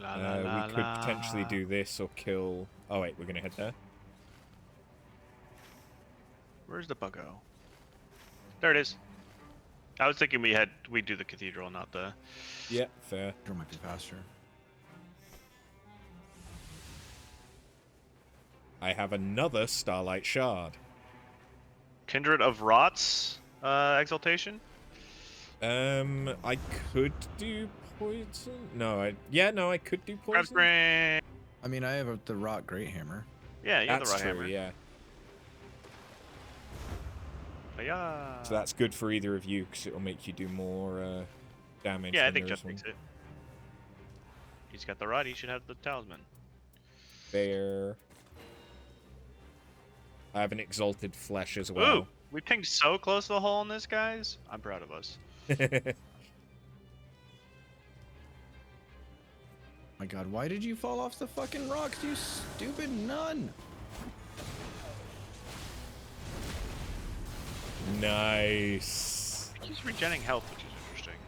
Speaker 5: La, la, la,
Speaker 1: We could
Speaker 5: la.
Speaker 1: potentially do this or kill... Oh wait, we're gonna head there?
Speaker 5: Where's the buggo? There it is. I was thinking we'd do the cathedral, not the.
Speaker 1: Yeah, fair.
Speaker 3: Or might be faster.
Speaker 1: I have another Starlight Shard.
Speaker 5: Kindred of Rots exaltation.
Speaker 1: I could do poison? No, I could do
Speaker 5: Crab's
Speaker 1: poison.
Speaker 5: brain.
Speaker 3: I mean, I have the rot great hammer.
Speaker 5: Yeah, you have
Speaker 1: That's
Speaker 5: the right
Speaker 1: true,
Speaker 5: hammer.
Speaker 1: yeah.
Speaker 5: Yeah.
Speaker 1: So that's good for either of you, because it'll make you do more damage.
Speaker 5: Yeah, I
Speaker 1: when
Speaker 5: think
Speaker 1: there
Speaker 5: Jeff
Speaker 1: is one.
Speaker 5: takes it. He's got the rod. He should have the talisman.
Speaker 1: Fair. I have an Exalted Flesh as well.
Speaker 5: Ooh, we pinged so close to the hole in this, guys. I'm proud of us.
Speaker 3: My god, why did you fall off the fucking rocks, you stupid nun?
Speaker 1: Nice.
Speaker 5: He's regenerating health, which is interesting.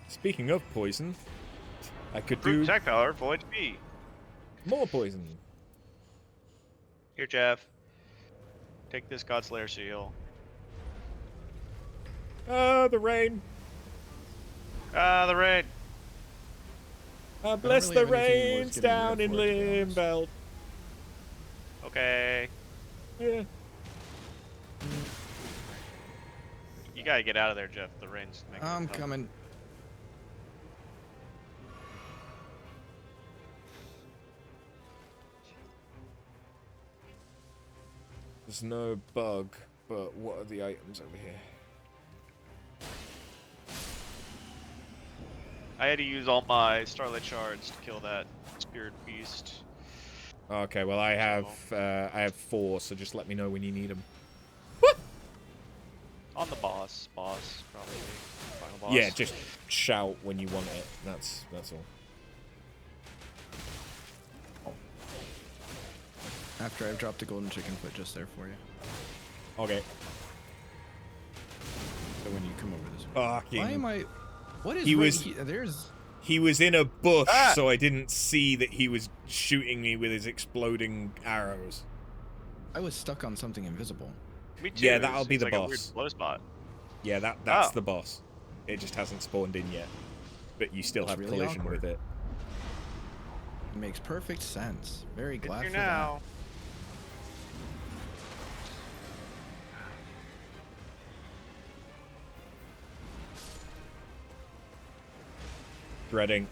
Speaker 1: Speaking of poison, I could
Speaker 5: Brute
Speaker 1: do
Speaker 5: attack power, full HP.
Speaker 1: more poison.
Speaker 5: Here, Jeff. Take this Godslayer seal.
Speaker 1: Ah, the rain.
Speaker 5: Ah, the raid.
Speaker 1: Bless
Speaker 3: really
Speaker 1: the
Speaker 3: have anything worth
Speaker 1: rains
Speaker 3: getting
Speaker 1: down
Speaker 3: rid
Speaker 1: in
Speaker 3: for, to be honest.
Speaker 1: Limveld.
Speaker 5: Okay.
Speaker 1: Yeah.
Speaker 5: You gotta get out of there, Jeff. The rain's making
Speaker 3: I'm
Speaker 5: it tough.
Speaker 3: coming.
Speaker 1: There's no bug, but what are the items over here?
Speaker 5: I had to use all my Starlight Shards to kill that spirit beast.
Speaker 1: Okay, well I have 4, so just let me know when you need them.
Speaker 5: On the boss, probably. Final boss.
Speaker 1: Yeah, just shout when you want it. That's all.
Speaker 3: After I've dropped the golden chicken foot just there for you.
Speaker 1: Okay.
Speaker 3: So when you come over this way.
Speaker 1: Fucking.
Speaker 3: Why am I... What is
Speaker 1: He
Speaker 3: right
Speaker 1: was-
Speaker 3: There's...
Speaker 1: He was in a bush,
Speaker 5: Ah!
Speaker 1: so I didn't see that he was shooting me with his exploding arrows.
Speaker 3: I was stuck on something invisible.
Speaker 5: Me too.
Speaker 1: Yeah, that'll be
Speaker 5: It's
Speaker 1: the
Speaker 5: like a weird
Speaker 1: boss.
Speaker 5: blow spot.
Speaker 1: Yeah, that's
Speaker 5: Oh.
Speaker 1: the boss. It just hasn't spawned in yet, but you still
Speaker 3: That's
Speaker 1: have
Speaker 3: really
Speaker 1: collision
Speaker 3: awkward.
Speaker 1: with it.
Speaker 3: It makes perfect sense. Very
Speaker 5: It's
Speaker 3: glad
Speaker 5: here
Speaker 3: for
Speaker 5: now.
Speaker 1: Spreading.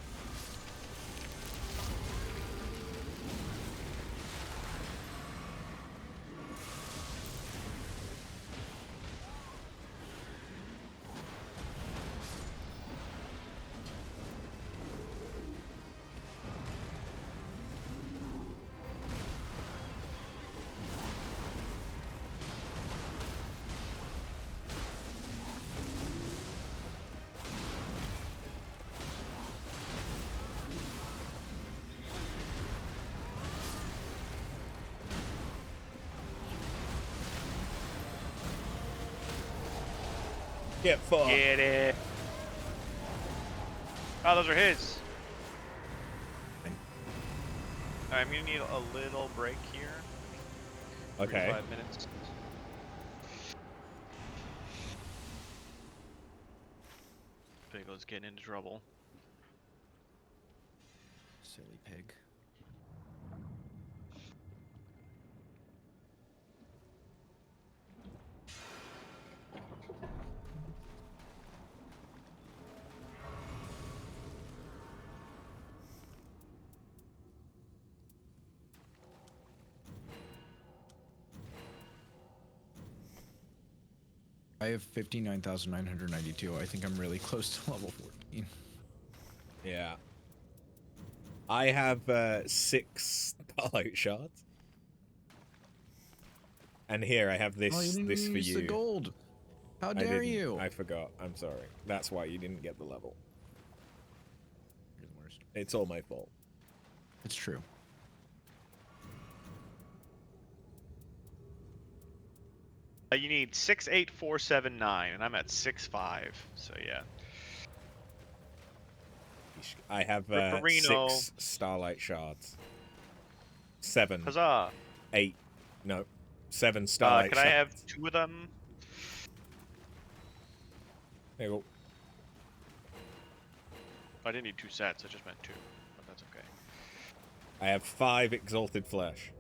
Speaker 1: Get fucked.
Speaker 5: Get it. Oh, those are his. Alright, I'm gonna need a little break here.
Speaker 1: Okay.
Speaker 5: 5 minutes. Piggle's getting into trouble.
Speaker 3: Silly pig. I have 59,992. I think I'm really close to level 14.
Speaker 1: Yeah. I have 6 Starlight shards. And here I have this
Speaker 3: Oh, you didn't
Speaker 1: this for
Speaker 3: use
Speaker 1: you.
Speaker 3: the gold. How
Speaker 1: I
Speaker 3: dare
Speaker 1: didn't.
Speaker 3: you?
Speaker 1: I forgot. I'm sorry. That's why you didn't get the level.
Speaker 3: You're the worst.
Speaker 1: It's all my fault.
Speaker 3: It's true.
Speaker 5: You need 68479, and I'm at 65. So yeah.
Speaker 1: I have
Speaker 5: Ripperino.
Speaker 1: 6 Starlight shards. 7.
Speaker 5: Huzzah!
Speaker 1: 8. No. 7 Starlight
Speaker 5: Can
Speaker 1: shards.
Speaker 5: I have 2 of them?
Speaker 1: There you go.
Speaker 5: I didn't need 2 sets. I just meant 2, but that's okay.
Speaker 1: I have 5 Exalted Flesh.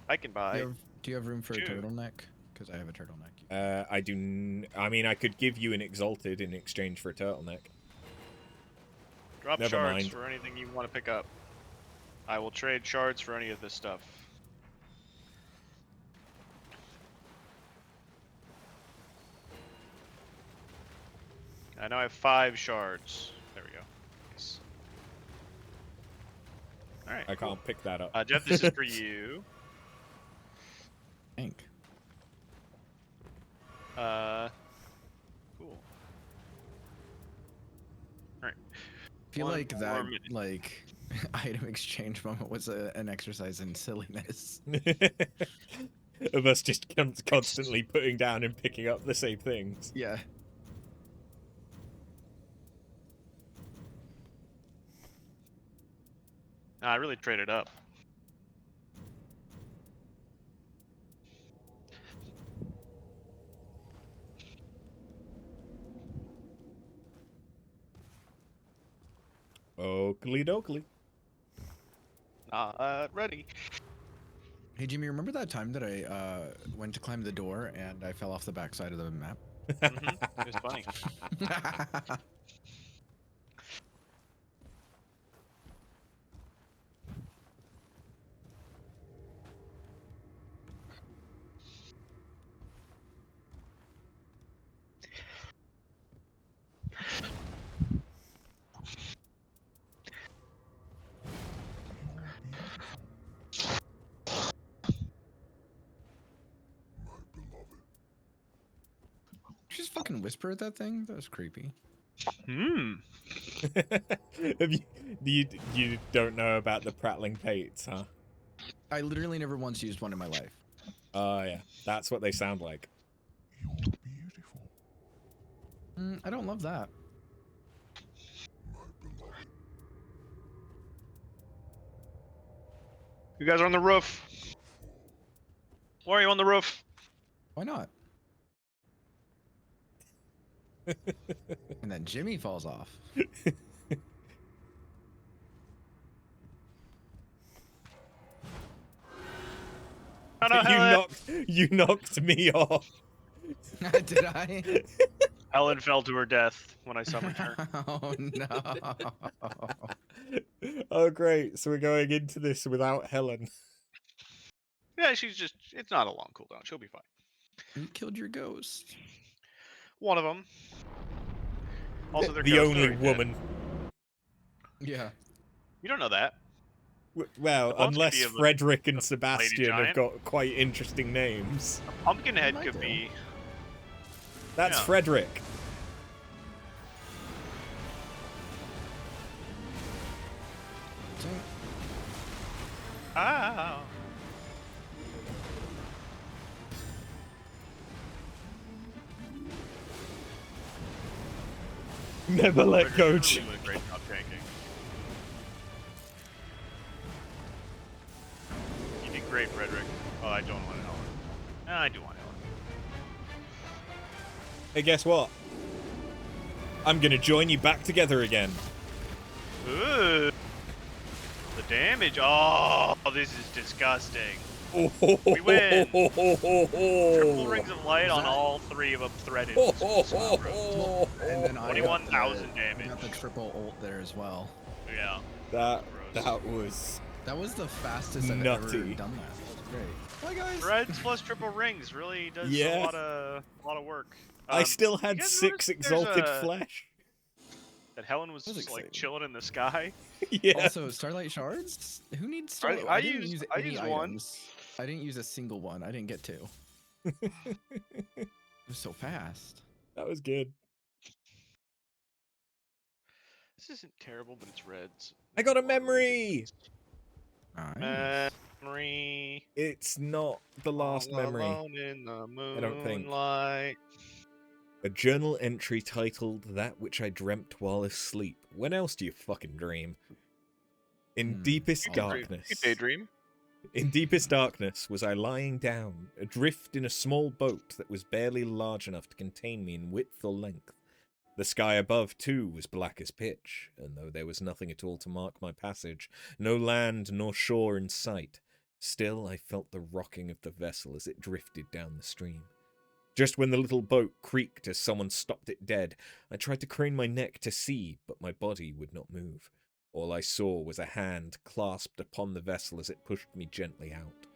Speaker 5: I can buy.
Speaker 3: Do you have room for a
Speaker 5: 2.
Speaker 3: turtleneck? Because I have a turtleneck.
Speaker 1: I do. I mean, I could give you an Exalted in exchange for a turtleneck.
Speaker 5: Drop
Speaker 1: Never
Speaker 5: shards
Speaker 1: mind.
Speaker 5: for anything you want to pick up. I will trade shards for any of this stuff. I now have 5 shards. There we go. Nice. Alright.
Speaker 1: I can't pick that up.
Speaker 5: Jeff, this is for you.
Speaker 3: Thank.
Speaker 5: Cool. Alright.
Speaker 3: I feel
Speaker 5: One
Speaker 3: like
Speaker 5: more
Speaker 3: that
Speaker 5: minute.
Speaker 3: like item exchange moment was an exercise in silliness.
Speaker 1: Of us just constantly putting down and picking up the same things.
Speaker 3: Yeah.
Speaker 5: Nah, I really traded up.
Speaker 1: Oakley dokley.
Speaker 5: Ready.
Speaker 3: Hey Jimmy, remember that time that I went to climb the door and I fell off the backside of the map?
Speaker 5: It was funny.
Speaker 3: Just fucking whisper at that thing? That was creepy.
Speaker 1: Have you don't know about the prattling pates, huh?
Speaker 3: I literally never once used one in my life.
Speaker 1: Oh yeah, that's what they sound like.
Speaker 3: I don't love that.
Speaker 5: You guys are on the roof. Why are you on the roof?
Speaker 3: Why not? And then Jimmy falls off.
Speaker 5: Oh, no,
Speaker 1: You knocked me off.
Speaker 3: Did I?
Speaker 5: Ellen fell to her death when I summoned her.
Speaker 3: Oh no.
Speaker 1: Oh, great. So we're going into this without Helen.
Speaker 5: Yeah, it's not a long cooldown. She'll be fine.
Speaker 3: You killed your ghost.
Speaker 5: One of them. Also, their
Speaker 1: The
Speaker 5: ghosts are
Speaker 1: only
Speaker 5: already dead.
Speaker 1: woman.
Speaker 3: Yeah.
Speaker 5: You don't know that.
Speaker 1: Well,
Speaker 5: The bones could
Speaker 1: unless
Speaker 5: be of
Speaker 1: Frederick and
Speaker 5: Lady
Speaker 1: Sebastian have
Speaker 5: Giant.
Speaker 1: got quite interesting names.
Speaker 5: Pumpkinhead
Speaker 3: might
Speaker 5: could
Speaker 3: do.
Speaker 5: be.
Speaker 1: That's
Speaker 5: Yeah.
Speaker 1: Frederick.
Speaker 5: Ah.
Speaker 1: Never let
Speaker 5: Frederick
Speaker 1: go.
Speaker 5: really doing a great job tanking. You did great, Frederick. Oh, I don't want Ellen. No, I do want Ellen.
Speaker 1: Hey, guess what? I'm gonna join you back together again.
Speaker 5: Ooh. The damage. Oh, this is disgusting. We win. Triple rings of light on
Speaker 3: that-
Speaker 5: all 3 of them threaded.
Speaker 3: And then I got
Speaker 5: 21,000
Speaker 3: the-
Speaker 5: damage.
Speaker 3: I got the triple ult there as well.
Speaker 5: Yeah.
Speaker 1: That
Speaker 5: Gross.
Speaker 1: was
Speaker 3: That was the fastest I've
Speaker 1: Nutty.
Speaker 3: ever done that. That was great. Hi guys.
Speaker 5: Threads plus triple rings really does
Speaker 1: Yeah.
Speaker 5: a lot of work.
Speaker 1: I still
Speaker 5: you
Speaker 1: had
Speaker 5: guys
Speaker 1: 6
Speaker 5: notice there's
Speaker 1: exalted flesh.
Speaker 5: That Helen was
Speaker 3: That was
Speaker 5: just like
Speaker 3: exciting.
Speaker 5: chilling in the sky.
Speaker 1: Yeah.
Speaker 3: Also, Starlight Shards? Who needs Starlight?
Speaker 5: I
Speaker 3: didn't
Speaker 5: used-
Speaker 3: use
Speaker 5: I
Speaker 3: any
Speaker 5: used one.
Speaker 3: items. I didn't use a single one. I didn't get 2. It was so fast.
Speaker 1: That was good.
Speaker 5: This isn't terrible, but it's reds.
Speaker 1: I got a memory.
Speaker 3: Nice.
Speaker 5: Memory.
Speaker 1: It's not the last
Speaker 5: all
Speaker 1: memory.
Speaker 5: alone in the
Speaker 1: I don't think.
Speaker 5: moonlight.
Speaker 1: A journal entry titled "That Which I Dreamt While Asleep." When else do you fucking dream? In deepest
Speaker 3: You
Speaker 1: darkness.
Speaker 5: You daydream.
Speaker 1: In deepest darkness was I lying down, adrift in a small boat that was barely large enough to contain me in width or length. The sky above, too, was black as pitch, and though there was nothing at all to mark my passage, no land nor shore in sight, still I felt the rocking of the vessel as it drifted down the stream. Just when the little boat creaked as someone stopped it dead, I tried to crane my neck to see, but my body would not move. All I saw was a hand clasped upon the vessel as it pushed me gently out.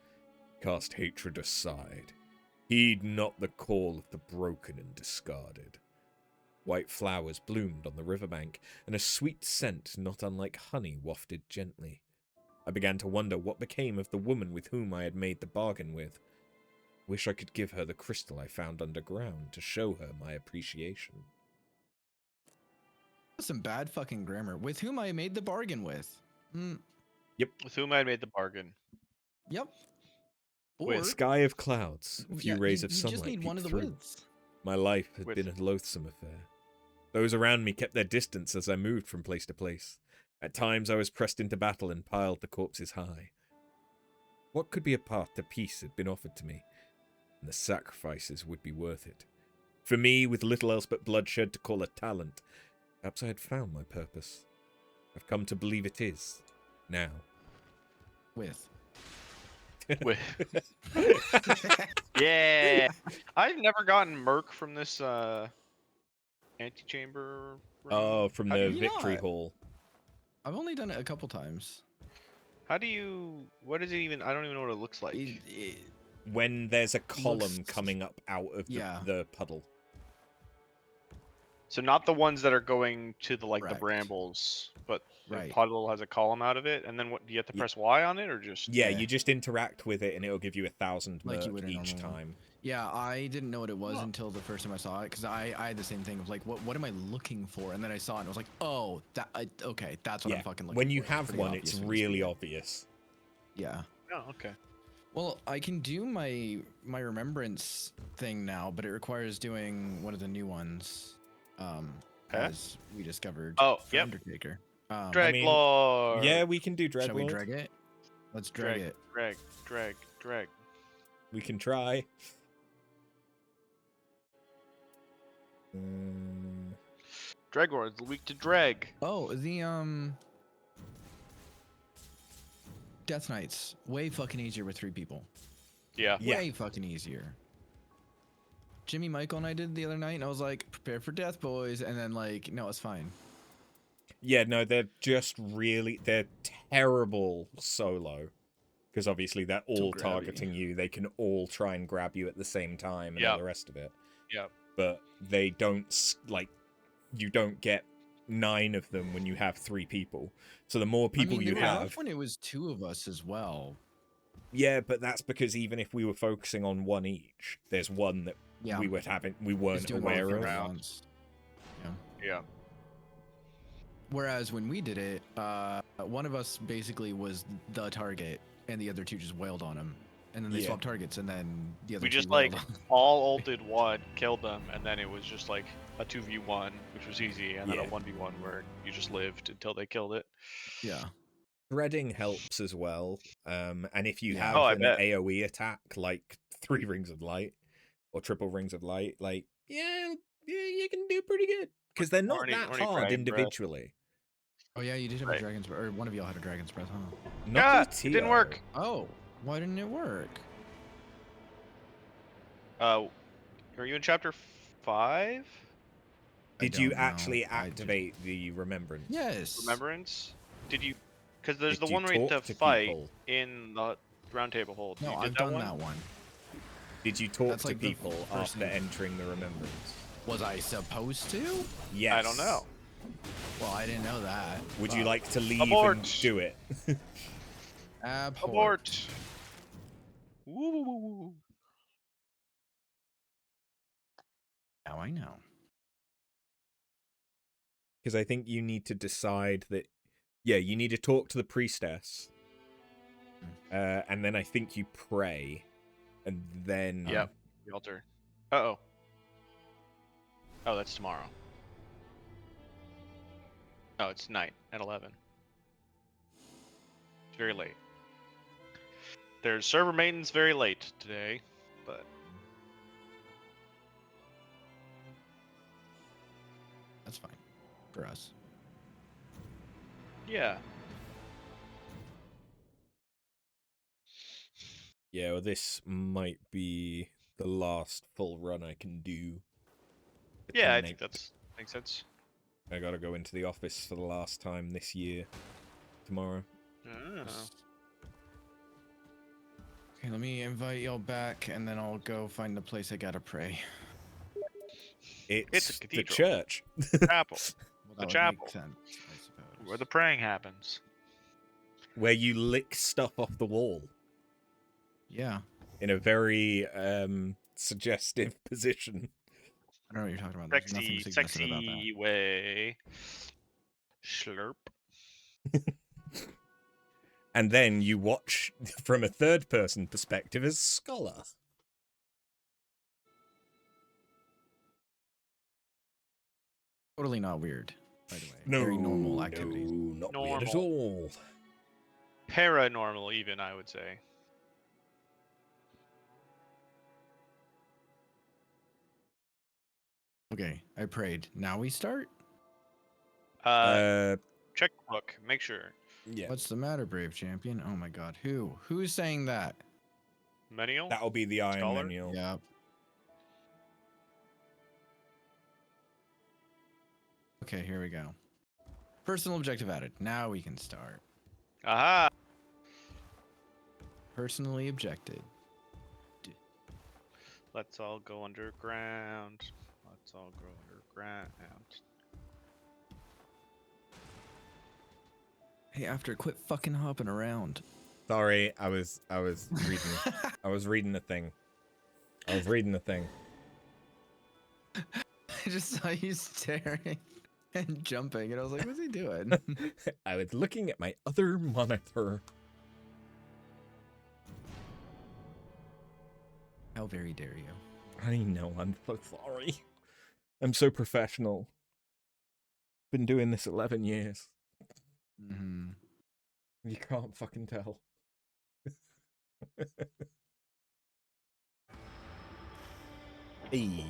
Speaker 1: Cast hatred aside. Heed not the call of the broken and discarded. White flowers bloomed on the riverbank, and a sweet scent not unlike honey wafted gently. I began to wonder what became of the woman with whom I had made the bargain with. Wish I could give her the crystal I found underground to show her my appreciation.
Speaker 3: Some bad fucking grammar. With whom I made the bargain with.
Speaker 5: With whom I made the bargain.
Speaker 3: Yep.
Speaker 1: Or sky of clouds, a few rays of
Speaker 3: you
Speaker 1: sunlight
Speaker 3: just need one of
Speaker 1: peeked
Speaker 3: the
Speaker 1: through.
Speaker 3: woods.
Speaker 1: My life had
Speaker 5: With-
Speaker 1: been a loathsome affair. Those around me kept their distance as I moved from place to place. At times I was pressed into battle and piled the corpses high. What could be a path to peace had been offered to me, and the sacrifices would be worth it. For me, with little else but bloodshed to call a talent, perhaps I had found my purpose. I've come to believe it is, now.
Speaker 3: With.
Speaker 5: Yeah. I've never gotten Merc from this antechamber room.
Speaker 1: Oh, from
Speaker 5: How do
Speaker 1: the
Speaker 5: you
Speaker 1: victory
Speaker 3: not?
Speaker 1: hall.
Speaker 3: I've only done it a couple times.
Speaker 5: How do you? What is it even? I don't even know what it looks like.
Speaker 1: When there's a column
Speaker 3: Looks-
Speaker 1: coming up out of
Speaker 3: Yeah.
Speaker 1: the puddle.
Speaker 5: So not the ones that are going to the the
Speaker 3: Correct.
Speaker 5: brambles, but the
Speaker 3: Right.
Speaker 5: puddle has a column out of it, and then what? Do you have to
Speaker 1: Ye-
Speaker 5: press Y on it, or just?
Speaker 1: Yeah,
Speaker 3: Yeah.
Speaker 1: you just interact with it and it'll give you 1,000
Speaker 3: Like you
Speaker 1: merc
Speaker 3: would a
Speaker 1: each
Speaker 3: normal one.
Speaker 1: time.
Speaker 3: Yeah, I didn't know what it was
Speaker 5: Huh.
Speaker 3: until the first time I saw it, because I had the same thing of like, what am I looking for? And then I saw it and I was like, oh, okay, that's what
Speaker 1: Yeah,
Speaker 3: I'm fucking looking for.
Speaker 1: when you
Speaker 3: It's
Speaker 1: have
Speaker 3: pretty
Speaker 1: one,
Speaker 3: obvious
Speaker 1: it's
Speaker 3: when you see
Speaker 1: really
Speaker 3: it.
Speaker 1: obvious.
Speaker 3: Yeah.
Speaker 5: Oh, okay.
Speaker 3: Well, I can do my remembrance thing now, but it requires doing one of the new ones, as we discovered.
Speaker 5: Oh,
Speaker 3: for
Speaker 5: yep.
Speaker 3: Undertaker.
Speaker 5: Drag
Speaker 1: mean,
Speaker 5: Lord.
Speaker 1: Yeah, we can do
Speaker 3: Shall we
Speaker 1: Dreadlord.
Speaker 3: drag it? Let's drag it.
Speaker 5: Drag.
Speaker 1: We can try.
Speaker 5: Drag Lord's weak to drag.
Speaker 3: Oh, the Death Knights, way fucking easier with 3 people.
Speaker 5: Yeah.
Speaker 1: Yeah.
Speaker 3: Way fucking easier. Jimmy, Michael, and I did the other night, and I was like, "Prepare for death, boys," and then like, no, it's fine.
Speaker 1: Yeah, no, they're terrible solo. Because obviously they're all
Speaker 3: grabby.
Speaker 1: targeting you. They can all try and grab you at the same time and all
Speaker 5: Yep.
Speaker 1: the rest of it.
Speaker 5: Yep.
Speaker 1: But they don't, like, you don't get 9 of them when you have 3 people. So the more people
Speaker 3: I mean,
Speaker 1: you
Speaker 3: they were
Speaker 1: have...
Speaker 3: rough when it was 2 of us as well.
Speaker 1: Yeah, but that's because even if we were focusing on one each, there's one that
Speaker 3: Yeah.
Speaker 1: we weren't
Speaker 3: doing
Speaker 1: aware
Speaker 3: everything
Speaker 1: of.
Speaker 3: at once. Yeah.
Speaker 5: Yeah.
Speaker 3: Whereas when we did it, one of us basically was the target, and the other 2 just wailed on him, and then they
Speaker 1: Yeah.
Speaker 3: swapped targets, and then the other
Speaker 5: We
Speaker 3: 2
Speaker 5: just
Speaker 3: wailed
Speaker 5: like
Speaker 3: on him.
Speaker 5: all ulted one, killed them, and then it was just like a 2v1, which was easy, and then a
Speaker 1: Yeah.
Speaker 5: 1v1 where you just lived until they killed it.
Speaker 3: Yeah.
Speaker 1: Threading helps as well. And if you
Speaker 3: Yeah.
Speaker 1: have
Speaker 5: Oh, I
Speaker 1: an
Speaker 5: bet.
Speaker 1: AoE attack, like 3 Rings of Light, or triple Rings of Light, like, yeah, you can do pretty good. Because they're not that hard
Speaker 5: Dragon Breath.
Speaker 1: individually.
Speaker 3: Oh yeah, you did have
Speaker 5: Right.
Speaker 3: a dragon's breath, or one of y'all had a dragon's breath, huh?
Speaker 1: Not
Speaker 5: Ah,
Speaker 1: with
Speaker 5: it didn't
Speaker 1: Tio.
Speaker 5: work.
Speaker 3: Oh, why didn't it work?
Speaker 5: Are you in chapter 5?
Speaker 1: Did
Speaker 3: I
Speaker 1: you
Speaker 3: don't know.
Speaker 1: actually
Speaker 3: I just-
Speaker 1: activate the Remembrance?
Speaker 3: Yes.
Speaker 5: Remembrance? Did you? Because there's
Speaker 1: Did
Speaker 5: the
Speaker 1: you
Speaker 5: one where you
Speaker 1: talk
Speaker 5: have to
Speaker 1: to
Speaker 5: fight
Speaker 1: people?
Speaker 5: in the round table hold.
Speaker 3: No,
Speaker 5: You did
Speaker 3: I've done
Speaker 5: one?
Speaker 3: that one.
Speaker 1: Did you talk
Speaker 3: That's
Speaker 1: to
Speaker 3: like the
Speaker 1: people
Speaker 3: first
Speaker 1: after
Speaker 3: thing.
Speaker 1: entering the Remembrance?
Speaker 3: Was I supposed to?
Speaker 1: Yes.
Speaker 5: I don't know.
Speaker 3: Well, I didn't know that.
Speaker 1: Would you
Speaker 3: but-
Speaker 1: like to leave
Speaker 5: Abort.
Speaker 1: and do it?
Speaker 3: Abhort.
Speaker 5: Abort. Woo.
Speaker 3: Now I know.
Speaker 1: Because I think you need to decide that, yeah, you need to talk to the priestess, and then I think you pray, and then
Speaker 5: Yep. The altar. Uh-oh. Oh, that's tomorrow. Oh, it's night at 11. It's very late. There's server maintenance very late today, but
Speaker 3: That's fine for us.
Speaker 5: yeah.
Speaker 1: yeah, well, this might be the last full run I can do.
Speaker 5: Yeah, I think that's makes sense.
Speaker 1: I gotta go into the office for the last time this year, tomorrow.
Speaker 5: Oh.
Speaker 3: Okay, let me invite y'all back, and then I'll go find the place I gotta pray.
Speaker 1: It's
Speaker 5: a
Speaker 1: the
Speaker 5: cathedral.
Speaker 1: church.
Speaker 5: Chapel,
Speaker 3: Well,
Speaker 5: The
Speaker 3: that would
Speaker 5: chapel.
Speaker 3: make sense, I suppose.
Speaker 5: where the praying happens.
Speaker 1: Where you lick stuff off the wall
Speaker 3: Yeah,
Speaker 1: in a very suggestive position.
Speaker 3: I don't know what you're talking about. There's nothing suggestive about that.
Speaker 5: Sexy way. Slurp.
Speaker 1: And then you watch from a third-person perspective as Scholar.
Speaker 3: Totally not weird, by the way.
Speaker 1: No,
Speaker 3: Very normal activities.
Speaker 1: No, not weird at
Speaker 5: Normal.
Speaker 1: all.
Speaker 5: Paranormal, even, I would say.
Speaker 3: Okay, I prayed. Now we start?
Speaker 5: Check the book. Make sure.
Speaker 1: Yeah,
Speaker 3: What's the matter, brave champion? Oh my god, who? Who's saying that?
Speaker 5: Menial?
Speaker 1: that'll be the Iron
Speaker 5: Scholar?
Speaker 1: Manual.
Speaker 3: Yep. Okay, here we go. Personal objective added. Now we can start.
Speaker 5: Aha!
Speaker 3: Personally objected.
Speaker 5: Let's all go underground. Let's all go underground.
Speaker 3: Hey, after quit fucking hopping around.
Speaker 1: Sorry, I was reading. I was reading the thing. I
Speaker 3: just saw you staring and jumping, and I was like, what's he doing?
Speaker 1: I was looking at my other monitor.
Speaker 3: How very dare you?
Speaker 1: I know, I'm so sorry. I'm so professional. Been doing this 11 years.
Speaker 3: Mm-hmm.
Speaker 1: You can't fucking tell. Hey.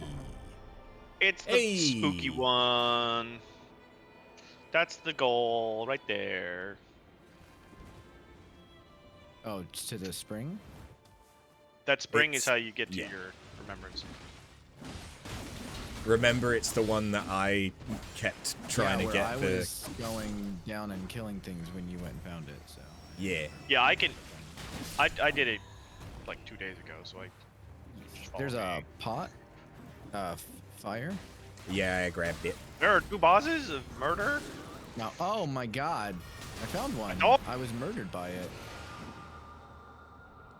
Speaker 5: It's the
Speaker 1: Hey!
Speaker 5: spooky one. That's the goal right there.
Speaker 3: Oh, to the spring?
Speaker 5: That spring is
Speaker 1: It's-
Speaker 5: how you get to
Speaker 1: yeah.
Speaker 5: your remembrance.
Speaker 1: Remember, it's the one that I kept trying to
Speaker 3: where
Speaker 1: get
Speaker 3: I
Speaker 1: the.
Speaker 3: was going down and killing things when you went and found it. So.
Speaker 1: Yeah.
Speaker 5: Yeah, I can. I did it like 2 days ago, so I. Just follow
Speaker 3: There's a
Speaker 5: me.
Speaker 3: pot. Fire.
Speaker 1: Yeah, I grabbed it.
Speaker 5: There are 2 bosses of murder.
Speaker 3: Now, oh my God, I found one.
Speaker 5: Oh.
Speaker 3: I was murdered by it.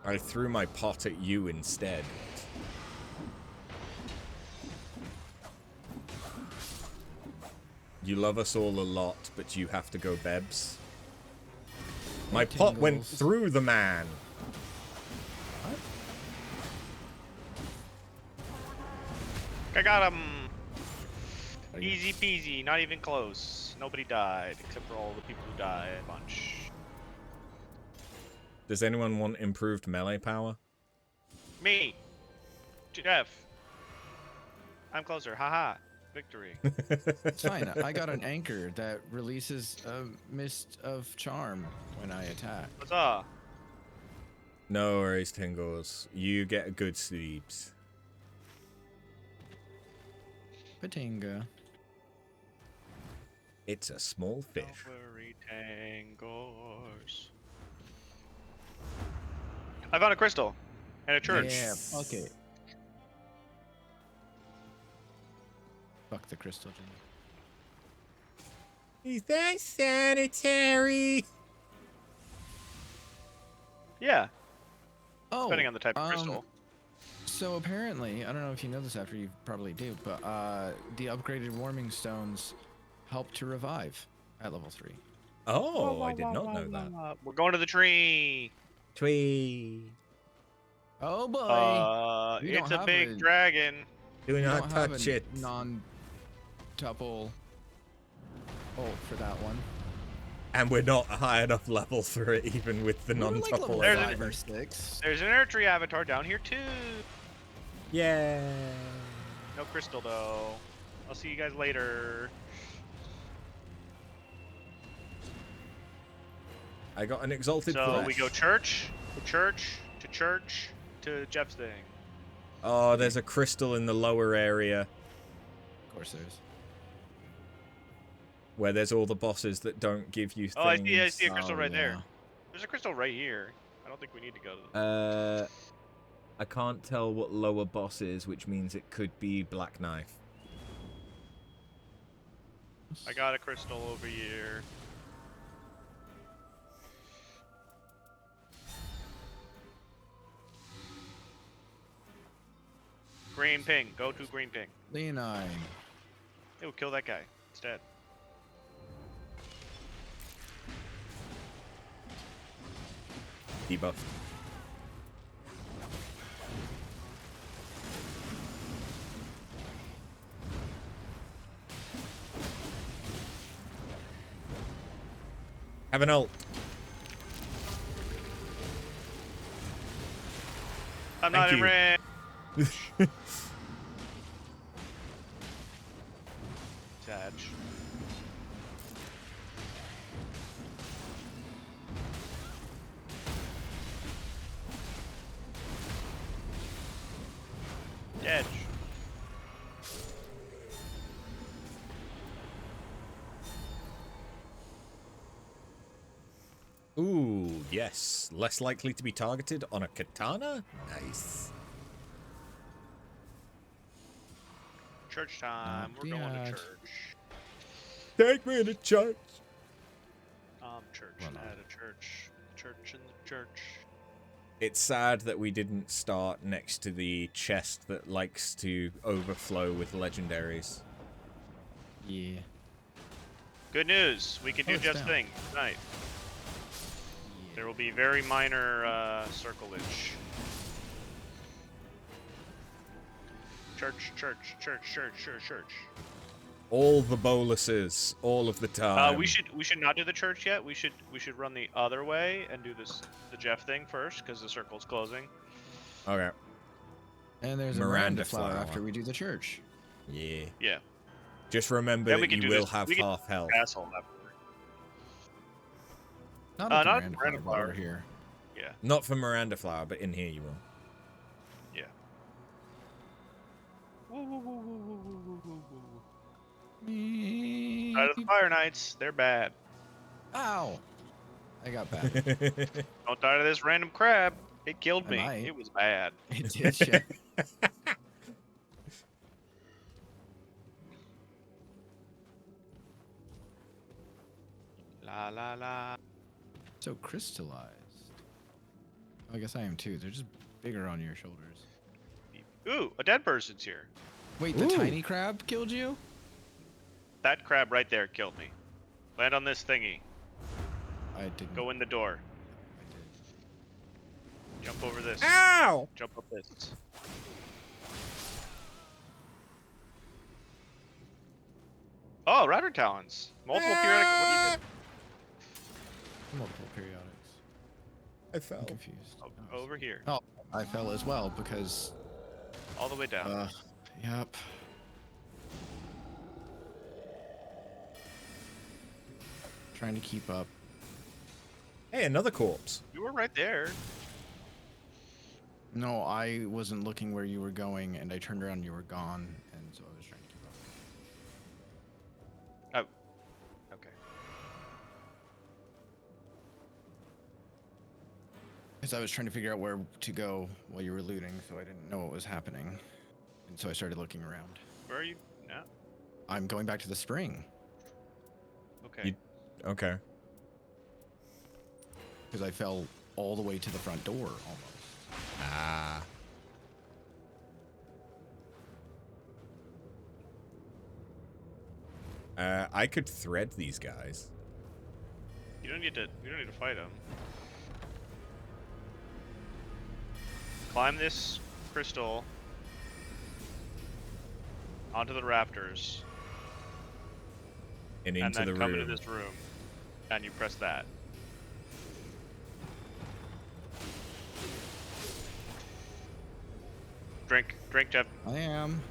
Speaker 1: I threw my pot at you instead. You love us all a lot, but you have to go bebs. My pot went
Speaker 3: Tingles.
Speaker 1: through the man.
Speaker 5: I got him. Easy peasy, not even close. Nobody died except for all the people who died a bunch.
Speaker 1: Does anyone want improved melee power?
Speaker 5: Me, Jeff. I'm closer. Haha. Victory.
Speaker 3: It's fine. I got an anchor that releases a mist of charm when I attack.
Speaker 5: What's up?
Speaker 1: No worries, Tingles. You get good sleeps.
Speaker 3: Patinga.
Speaker 1: It's a small fish.
Speaker 5: Silvery tangles. I found a crystal and a church.
Speaker 3: Yeah, fuck it. Fuck the crystal, Jimmy.
Speaker 1: Is that sanitary?
Speaker 5: Yeah,
Speaker 3: Oh,
Speaker 5: depending on the type of crystal.
Speaker 3: So apparently, I don't know if you know this after you probably do, but the upgraded warming stones help to revive at level 3.
Speaker 1: Oh, I did not know that.
Speaker 5: We're going to the tree.
Speaker 1: Twee.
Speaker 3: Oh boy! We
Speaker 5: It's
Speaker 3: don't
Speaker 5: a
Speaker 3: have
Speaker 5: big dragon.
Speaker 1: Do
Speaker 3: We
Speaker 1: not
Speaker 3: don't have
Speaker 1: touch
Speaker 3: a
Speaker 1: it.
Speaker 3: non-tuple ult for that one.
Speaker 1: And we're not high enough level for it, even with the
Speaker 3: We were like
Speaker 1: non-tuple.
Speaker 3: level
Speaker 5: There's an-
Speaker 3: 5 or 6.
Speaker 5: There's an inner tree avatar down here too.
Speaker 1: Yeah.
Speaker 5: No crystal though. I'll see you guys later.
Speaker 1: I got an exalted
Speaker 5: So
Speaker 1: flesh.
Speaker 5: we go church, church, to Jeff's thing.
Speaker 1: Oh, there's a crystal in the lower area
Speaker 3: Of course there is.
Speaker 1: where there's all the bosses that don't give you things.
Speaker 5: Oh, I see a crystal
Speaker 3: Oh,
Speaker 5: right there.
Speaker 3: yeah.
Speaker 5: There's a crystal right here. I don't think we need to go to
Speaker 1: I can't tell what lower boss is, which means it could be Black Knife.
Speaker 5: I got a crystal over here. Green ping. Go to green ping.
Speaker 3: Leonine.
Speaker 5: It will kill that guy instead.
Speaker 1: Debuff. Have an ult.
Speaker 5: I'm
Speaker 1: Thank
Speaker 5: not in
Speaker 1: you.
Speaker 5: range. Sad. Dead.
Speaker 1: Ooh, yes. Less likely to be targeted on a katana? Nice.
Speaker 5: Church time.
Speaker 3: Not
Speaker 5: We're going to
Speaker 3: yet.
Speaker 5: church.
Speaker 1: Take me to church.
Speaker 5: Church
Speaker 3: Well, no.
Speaker 5: at a church. Church in the church.
Speaker 1: It's sad that we didn't start next to the chest that likes to overflow with legendaries.
Speaker 3: Yeah.
Speaker 5: Good news. We can
Speaker 3: Oh,
Speaker 5: do
Speaker 3: it's
Speaker 5: Jeff's
Speaker 3: down.
Speaker 5: thing tonight. There will be very minor circleage. Church, church, church, church, church, church.
Speaker 1: All the boluses, all of the time.
Speaker 5: We should not do the church yet. We should run the other way and do the Jeff thing first because the circle's closing.
Speaker 1: Okay.
Speaker 3: And there's a
Speaker 1: Miranda
Speaker 3: Miranda flower
Speaker 1: flower.
Speaker 3: after we do the church.
Speaker 1: Yeah.
Speaker 5: Yeah.
Speaker 1: Just remember
Speaker 5: Then we
Speaker 1: that
Speaker 5: can
Speaker 1: you
Speaker 5: do
Speaker 1: will
Speaker 5: this-
Speaker 1: have
Speaker 5: we can-
Speaker 1: half health.
Speaker 5: Asshole.
Speaker 3: Not at the
Speaker 5: not
Speaker 3: Miranda
Speaker 5: Miranda
Speaker 3: flower, but
Speaker 5: flower.
Speaker 3: over here.
Speaker 5: Yeah.
Speaker 1: Not for Miranda flower, but in here you will.
Speaker 5: Yeah. Woo, woo, woo, woo, woo, woo, woo, woo. Out of the Fire Knights, they're bad.
Speaker 3: Ow! I got batted.
Speaker 5: Don't die to this random crab. It killed
Speaker 3: I
Speaker 5: me.
Speaker 3: might.
Speaker 5: It was bad.
Speaker 3: It did, yeah.
Speaker 5: La la la.
Speaker 3: So crystallized. Oh, I guess I am too. They're just bigger on your shoulders.
Speaker 5: Ooh, a dead person's here.
Speaker 3: Wait, the
Speaker 1: Ooh.
Speaker 3: tiny crab killed you?
Speaker 5: That crab right there killed me. Land on this thingy.
Speaker 3: I didn't.
Speaker 5: Go in the door.
Speaker 3: I did.
Speaker 5: Jump over this.
Speaker 1: Ow!
Speaker 5: Jump up this. Oh, router talons. Multiple periodic. What do you do?
Speaker 3: Multiple periodics.
Speaker 1: I
Speaker 3: I'm
Speaker 1: fell.
Speaker 3: confused.
Speaker 5: Oh, over here.
Speaker 3: Oh, I fell as well because.
Speaker 5: All the way down.
Speaker 3: Yep. Trying to keep up.
Speaker 1: Hey, another corpse.
Speaker 5: You were right there.
Speaker 3: No, I wasn't looking where you were going, and I turned around and you were gone, and so I was trying to keep up.
Speaker 5: Oh. Okay.
Speaker 3: Because I was trying to figure out where to go while you were looting, so I didn't know what was happening. And so I started looking around.
Speaker 5: Where are you now?
Speaker 3: I'm going back to the spring.
Speaker 5: Okay.
Speaker 1: Okay.
Speaker 3: Because I fell all the way to the front door, almost.
Speaker 1: Ah. I could thread these guys.
Speaker 5: You don't need to. You don't need to fight them. Climb this crystal onto the raptors,
Speaker 1: And
Speaker 5: and
Speaker 1: into
Speaker 5: then
Speaker 1: the
Speaker 5: come
Speaker 1: room.
Speaker 5: into this room, and you press that. Drink, Jeff.
Speaker 3: I am.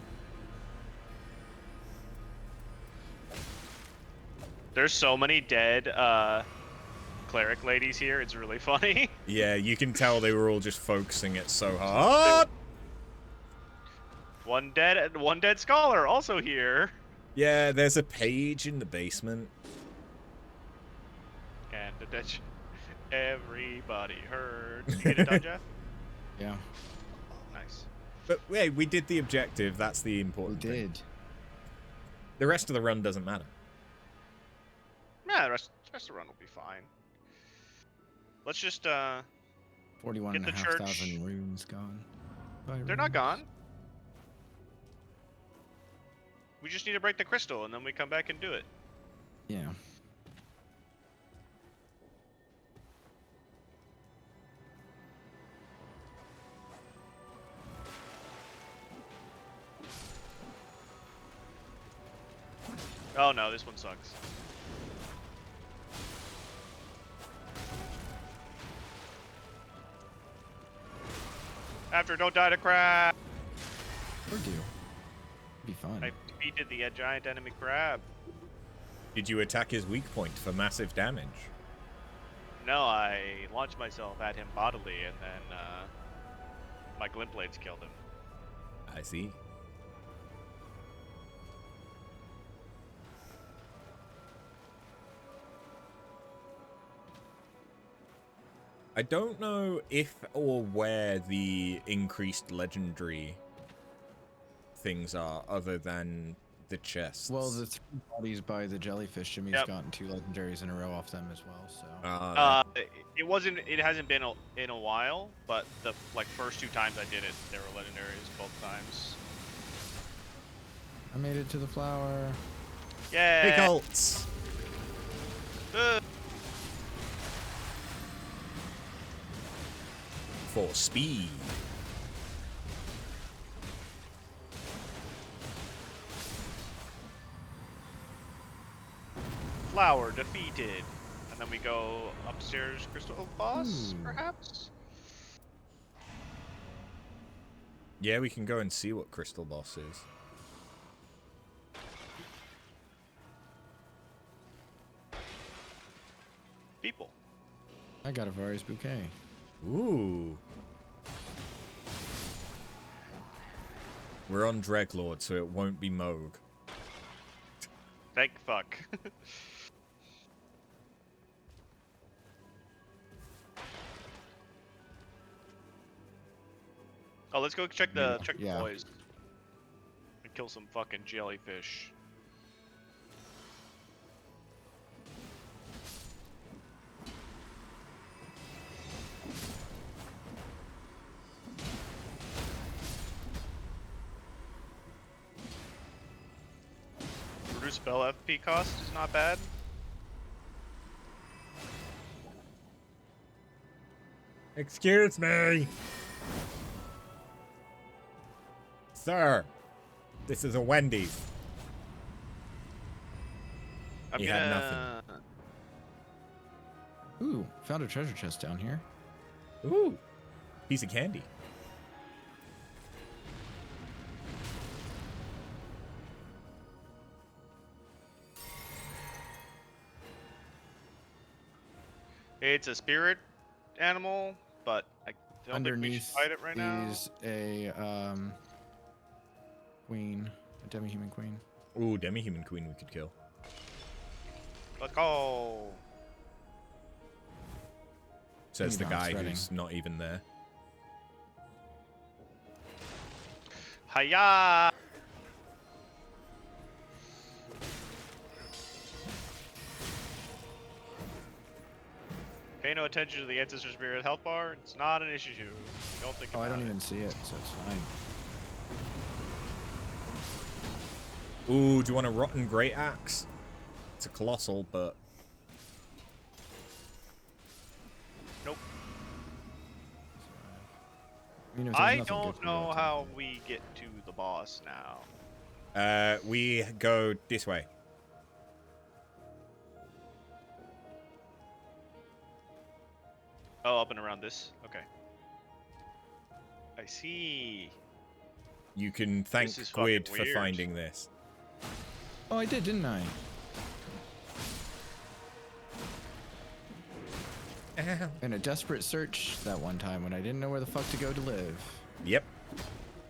Speaker 5: There's so many dead cleric ladies here. It's really funny.
Speaker 1: Yeah, you can tell they were all just focusing it so hard.
Speaker 5: One dead scholar also here.
Speaker 1: Yeah, there's a page in the basement.
Speaker 5: And a dead. Everybody heard. You get it done, Jeff?
Speaker 3: Yeah,
Speaker 5: Nice.
Speaker 1: But hey, we did the objective. That's the
Speaker 3: we
Speaker 1: important thing.
Speaker 3: did.
Speaker 1: The rest of the run doesn't matter.
Speaker 5: Yeah, the rest of the run will be fine. Let's just
Speaker 3: 41
Speaker 5: Get
Speaker 3: and a
Speaker 5: the
Speaker 3: half
Speaker 5: church.
Speaker 3: thousand runes gone.
Speaker 5: they're not gone. We just need to break the crystal and then we come back and do it.
Speaker 3: Yeah.
Speaker 5: Oh no, this one sucks. After, don't die to crab.
Speaker 3: Or do. Be fun.
Speaker 5: I defeated the giant enemy crab.
Speaker 1: Did you attack his weak point for massive damage?
Speaker 5: No, I launched myself at him bodily, and then my glint blades killed him.
Speaker 1: I see. I don't know if or where the increased legendary things are, other than the chests.
Speaker 3: Well, the 3 bodies by the jellyfish, Jimmy's
Speaker 5: Yep.
Speaker 3: gotten 2 legendaries in a row off them as well, so.
Speaker 5: It hasn't been in a while, but the first 2 times I did it, there were legendaries both times.
Speaker 3: I made it to the flower.
Speaker 5: Yeah.
Speaker 1: big ults. For speed.
Speaker 5: Flower defeated, and then we go upstairs. Crystal boss,
Speaker 3: Hmm.
Speaker 5: perhaps.
Speaker 1: Yeah, we can go and see what Crystal Boss is.
Speaker 5: People.
Speaker 3: I got a Various Bouquet.
Speaker 1: Ooh. We're on Dreglord, so it won't be Moog.
Speaker 5: Thank fuck. Oh, let's go check the
Speaker 3: Yeah.
Speaker 5: boys. And kill some fucking jellyfish. Reduce spell FP cost is not bad.
Speaker 1: Excuse me! Sir! This is a Wendy's.
Speaker 5: I'm
Speaker 1: He
Speaker 5: gonna...
Speaker 1: had nothing.
Speaker 3: Ooh, found a treasure chest down here.
Speaker 1: Ooh! Piece of candy.
Speaker 5: It's a spirit animal, but I don't think we should
Speaker 3: Underneath
Speaker 5: fight it right now.
Speaker 3: is a queen, a demi-human queen.
Speaker 1: Ooh, demi-human queen we could kill.
Speaker 5: Let's go.
Speaker 1: Says the
Speaker 3: Maybe not
Speaker 1: guy
Speaker 3: threading.
Speaker 1: who's not even there.
Speaker 5: Hiya! Pay no attention to the ancestor spirit health bar. It's not an issue. Don't think
Speaker 3: Oh,
Speaker 5: about
Speaker 3: I don't
Speaker 5: it.
Speaker 3: even see it, so it's fine.
Speaker 1: Ooh, do you want a rotten great axe? It's a colossal, but
Speaker 5: Nope.
Speaker 3: I mean, if there's
Speaker 5: I
Speaker 3: nothing good
Speaker 5: don't
Speaker 3: to
Speaker 5: know
Speaker 3: go
Speaker 5: how we get to the boss now.
Speaker 1: we go this way.
Speaker 5: Oh, up and around this? Okay. I see.
Speaker 1: You can thank
Speaker 5: This is fucking
Speaker 1: Gwyd for
Speaker 5: weird.
Speaker 1: finding this.
Speaker 3: to. Oh, I did, didn't I? In a desperate search that one time when I didn't know where the fuck to go to live.
Speaker 1: Yep.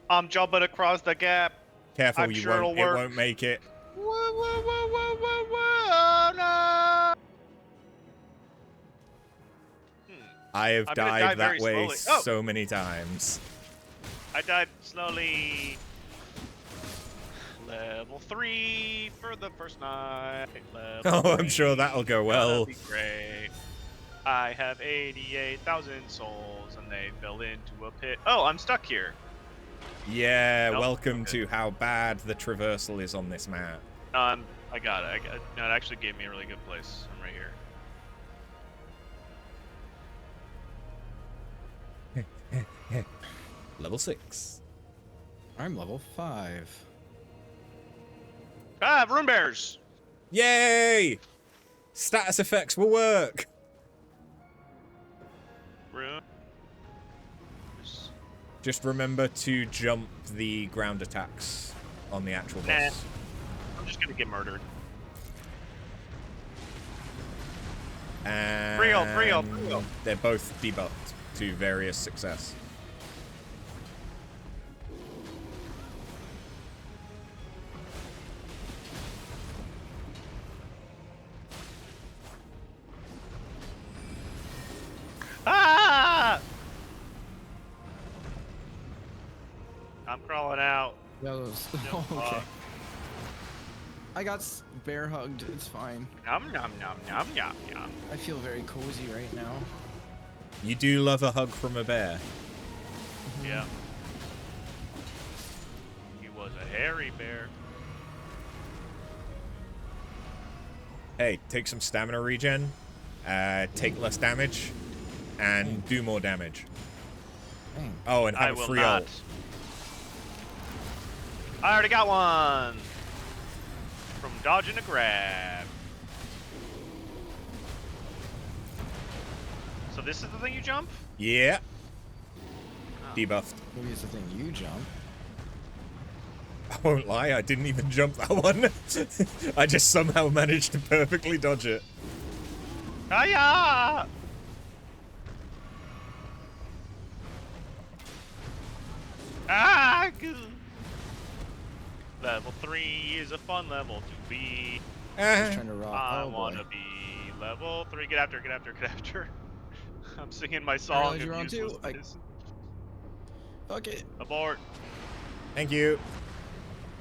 Speaker 5: I'm jumping across the gap.
Speaker 1: Careful,
Speaker 5: I'm
Speaker 1: you
Speaker 5: sure
Speaker 1: won't.
Speaker 5: it'll
Speaker 1: It
Speaker 5: work.
Speaker 1: won't make it.
Speaker 5: Whoa, whoa, whoa, whoa, whoa, whoa! Oh, no!
Speaker 1: I have
Speaker 5: I'm gonna die
Speaker 1: died that
Speaker 5: very
Speaker 1: way
Speaker 5: slowly. Oh!
Speaker 1: so many times.
Speaker 5: I died slowly. Level 3 for the first night. Level
Speaker 1: Oh, I'm sure
Speaker 5: 3,
Speaker 1: that'll go
Speaker 5: gonna
Speaker 1: well.
Speaker 5: be great. I have 88,000 souls, and they fell into a pit. Oh, I'm stuck here.
Speaker 1: Yeah,
Speaker 5: Nope,
Speaker 1: welcome
Speaker 5: okay.
Speaker 1: to how bad the traversal is on this map.
Speaker 5: I got it. No, it actually gave me a really good place. I'm right here.
Speaker 1: Level 6.
Speaker 3: I'm level 5.
Speaker 5: Ah, rune bears!
Speaker 1: Yay! Status effects will work.
Speaker 5: Rune.
Speaker 1: Just remember to jump the ground attacks on the actual
Speaker 5: Nah.
Speaker 1: boss.
Speaker 5: I'm just gonna get murdered.
Speaker 1: And
Speaker 5: Real.
Speaker 1: they're both debuffed to various success.
Speaker 5: Ah! I'm crawling out.
Speaker 3: That was
Speaker 5: No,
Speaker 3: okay. I got bear hugged. It's fine.
Speaker 5: Nom nom nom nom nom nom.
Speaker 3: I feel very cozy right now.
Speaker 1: You do love a hug from a bear.
Speaker 5: Yeah. He was a hairy bear.
Speaker 1: Hey, take some stamina regen, take less damage, and do more damage.
Speaker 3: Dang.
Speaker 1: Oh, and
Speaker 5: I
Speaker 1: have a
Speaker 5: will
Speaker 1: free
Speaker 5: not.
Speaker 1: ult.
Speaker 5: I already got one. From dodging a grab. So this is the thing you jump?
Speaker 1: Yeah.
Speaker 5: Oh.
Speaker 1: Debuffed.
Speaker 3: Maybe it's the thing you jump.
Speaker 1: I won't lie, I didn't even jump that one. I just somehow managed to perfectly dodge it.
Speaker 5: Hiya! Ah! Goo. Level 3 is a fun level to be.
Speaker 3: Just trying to rock.
Speaker 5: I
Speaker 3: Oh boy.
Speaker 5: wanna be level 3. Get after, get after, get after. I'm singing my
Speaker 3: I
Speaker 5: song
Speaker 3: realize
Speaker 5: of
Speaker 3: you're on two.
Speaker 5: uselessness.
Speaker 3: Fuck it.
Speaker 5: Abort.
Speaker 1: Thank you.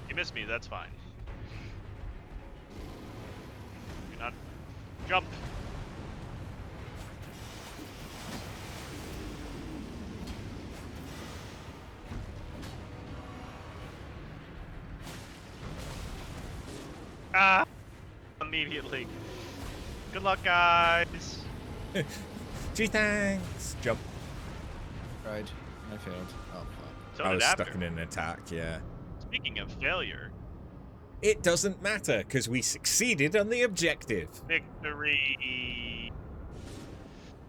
Speaker 5: You missed me, that's fine. You're not. Jump. Ah! Immediately. Good luck, guys.
Speaker 1: Gee, thanks. Jump.
Speaker 3: Tried. I failed. Oh fuck.
Speaker 5: So
Speaker 1: I
Speaker 5: did
Speaker 1: was
Speaker 5: after.
Speaker 1: stuck in an attack, yeah.
Speaker 5: Speaking of failure,
Speaker 1: It doesn't matter, because we succeeded on the objective.
Speaker 5: victory.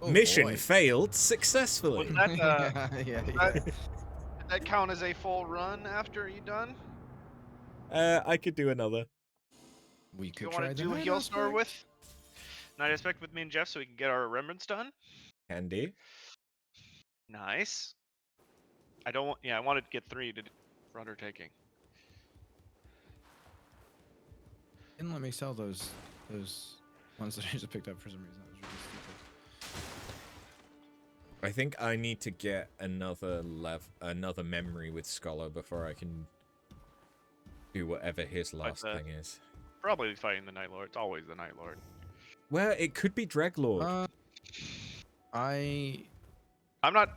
Speaker 3: Oh,
Speaker 1: Mission
Speaker 3: boy.
Speaker 1: failed successfully.
Speaker 6: Was that,
Speaker 3: yeah.
Speaker 6: did that count as a full run after you done?
Speaker 1: I could do another.
Speaker 3: We
Speaker 6: You
Speaker 3: could
Speaker 6: want
Speaker 3: try
Speaker 6: to
Speaker 3: the
Speaker 6: do a
Speaker 3: night
Speaker 6: heal star
Speaker 3: aspect.
Speaker 6: with?
Speaker 5: Night aspect with me and Jeff so we can get our remembrance done.
Speaker 1: Candy.
Speaker 5: Nice. I don't want. Yeah, I wanted to get 3 for undertaking.
Speaker 3: Didn't let me sell those ones that I just picked up for some reason. That was really stupid.
Speaker 1: I think I need to get another memory with Scholar before I can do whatever his last thing is.
Speaker 5: Probably fighting the Night Lord. It's always the Night Lord.
Speaker 1: Well, it could be Dreglord.
Speaker 5: I'm not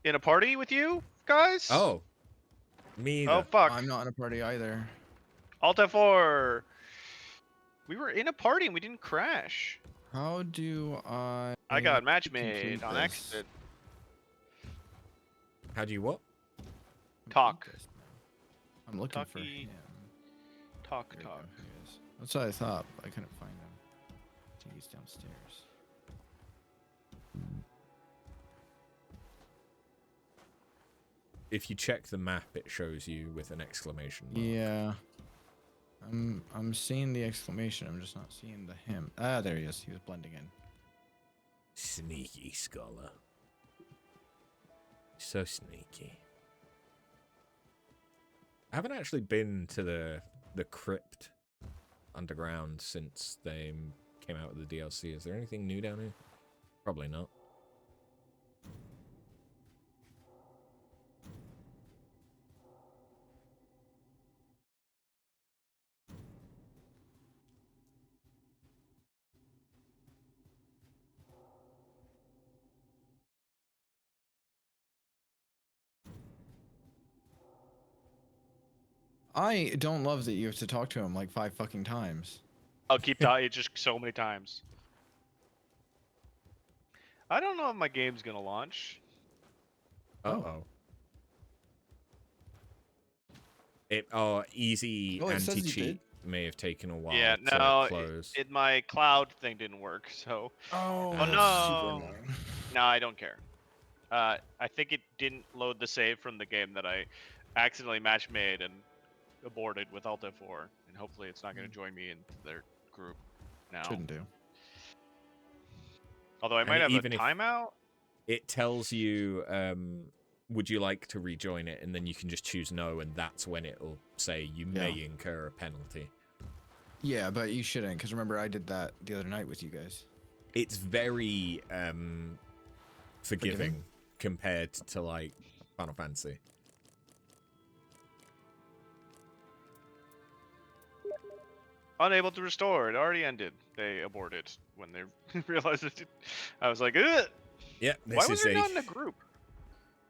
Speaker 5: in a party with you guys.
Speaker 1: Oh. Me either.
Speaker 5: Oh fuck.
Speaker 3: I'm not in a party either.
Speaker 5: Alt F4. We were in a party and we didn't crash.
Speaker 3: How do I?
Speaker 5: I got match
Speaker 3: complete
Speaker 5: made on
Speaker 3: this?
Speaker 5: accident.
Speaker 1: How do you what?
Speaker 5: Talk.
Speaker 3: Complete this now. I'm looking for
Speaker 5: Talkie.
Speaker 3: him.
Speaker 5: Talk,
Speaker 3: There we go,
Speaker 5: talk.
Speaker 3: here he is. That's what I thought. But I couldn't find him. I think he's downstairs.
Speaker 1: If you check the map, it shows you with an exclamation mark.
Speaker 3: Yeah. I'm seeing the exclamation. I'm just not seeing the him. Ah, there he is. He was blending in.
Speaker 1: Sneaky Scholar. So sneaky. I haven't actually been to the crypt underground since they came out with the DLC. Is there anything new down here? Probably not.
Speaker 3: I don't love that you have to talk to him like 5 fucking times.
Speaker 5: I'll keep talking just so many times. I don't know if my game's gonna launch.
Speaker 1: Uh-oh. Easy
Speaker 3: Oh, it says you
Speaker 1: anti-cheat
Speaker 3: did.
Speaker 1: may have taken a while
Speaker 5: Yeah,
Speaker 1: to
Speaker 5: no,
Speaker 1: close.
Speaker 5: my cloud thing didn't work, so.
Speaker 3: Oh,
Speaker 5: Oh,
Speaker 3: that's
Speaker 5: no.
Speaker 3: super annoying.
Speaker 5: No, I don't care. I think it didn't load the save from the game that I accidentally match made and aborted with Alt F4, and hopefully it's not going to join me into their group now.
Speaker 3: Shouldn't do.
Speaker 5: Although I
Speaker 1: And
Speaker 5: might have a
Speaker 1: even if-
Speaker 5: timeout.
Speaker 1: It tells you, would you like to rejoin it? And then you can just choose no, and that's when it'll say you may incur a penalty.
Speaker 3: Yeah, but you shouldn't, because remember I did that the other night with you guys.
Speaker 1: It's very forgiving compared to, like, Final Fantasy.
Speaker 5: Unable to restore. It already ended. They aborted when they realized it. I was like, ugh!
Speaker 1: Yeah, this
Speaker 5: Why
Speaker 1: is
Speaker 5: was it not in a group?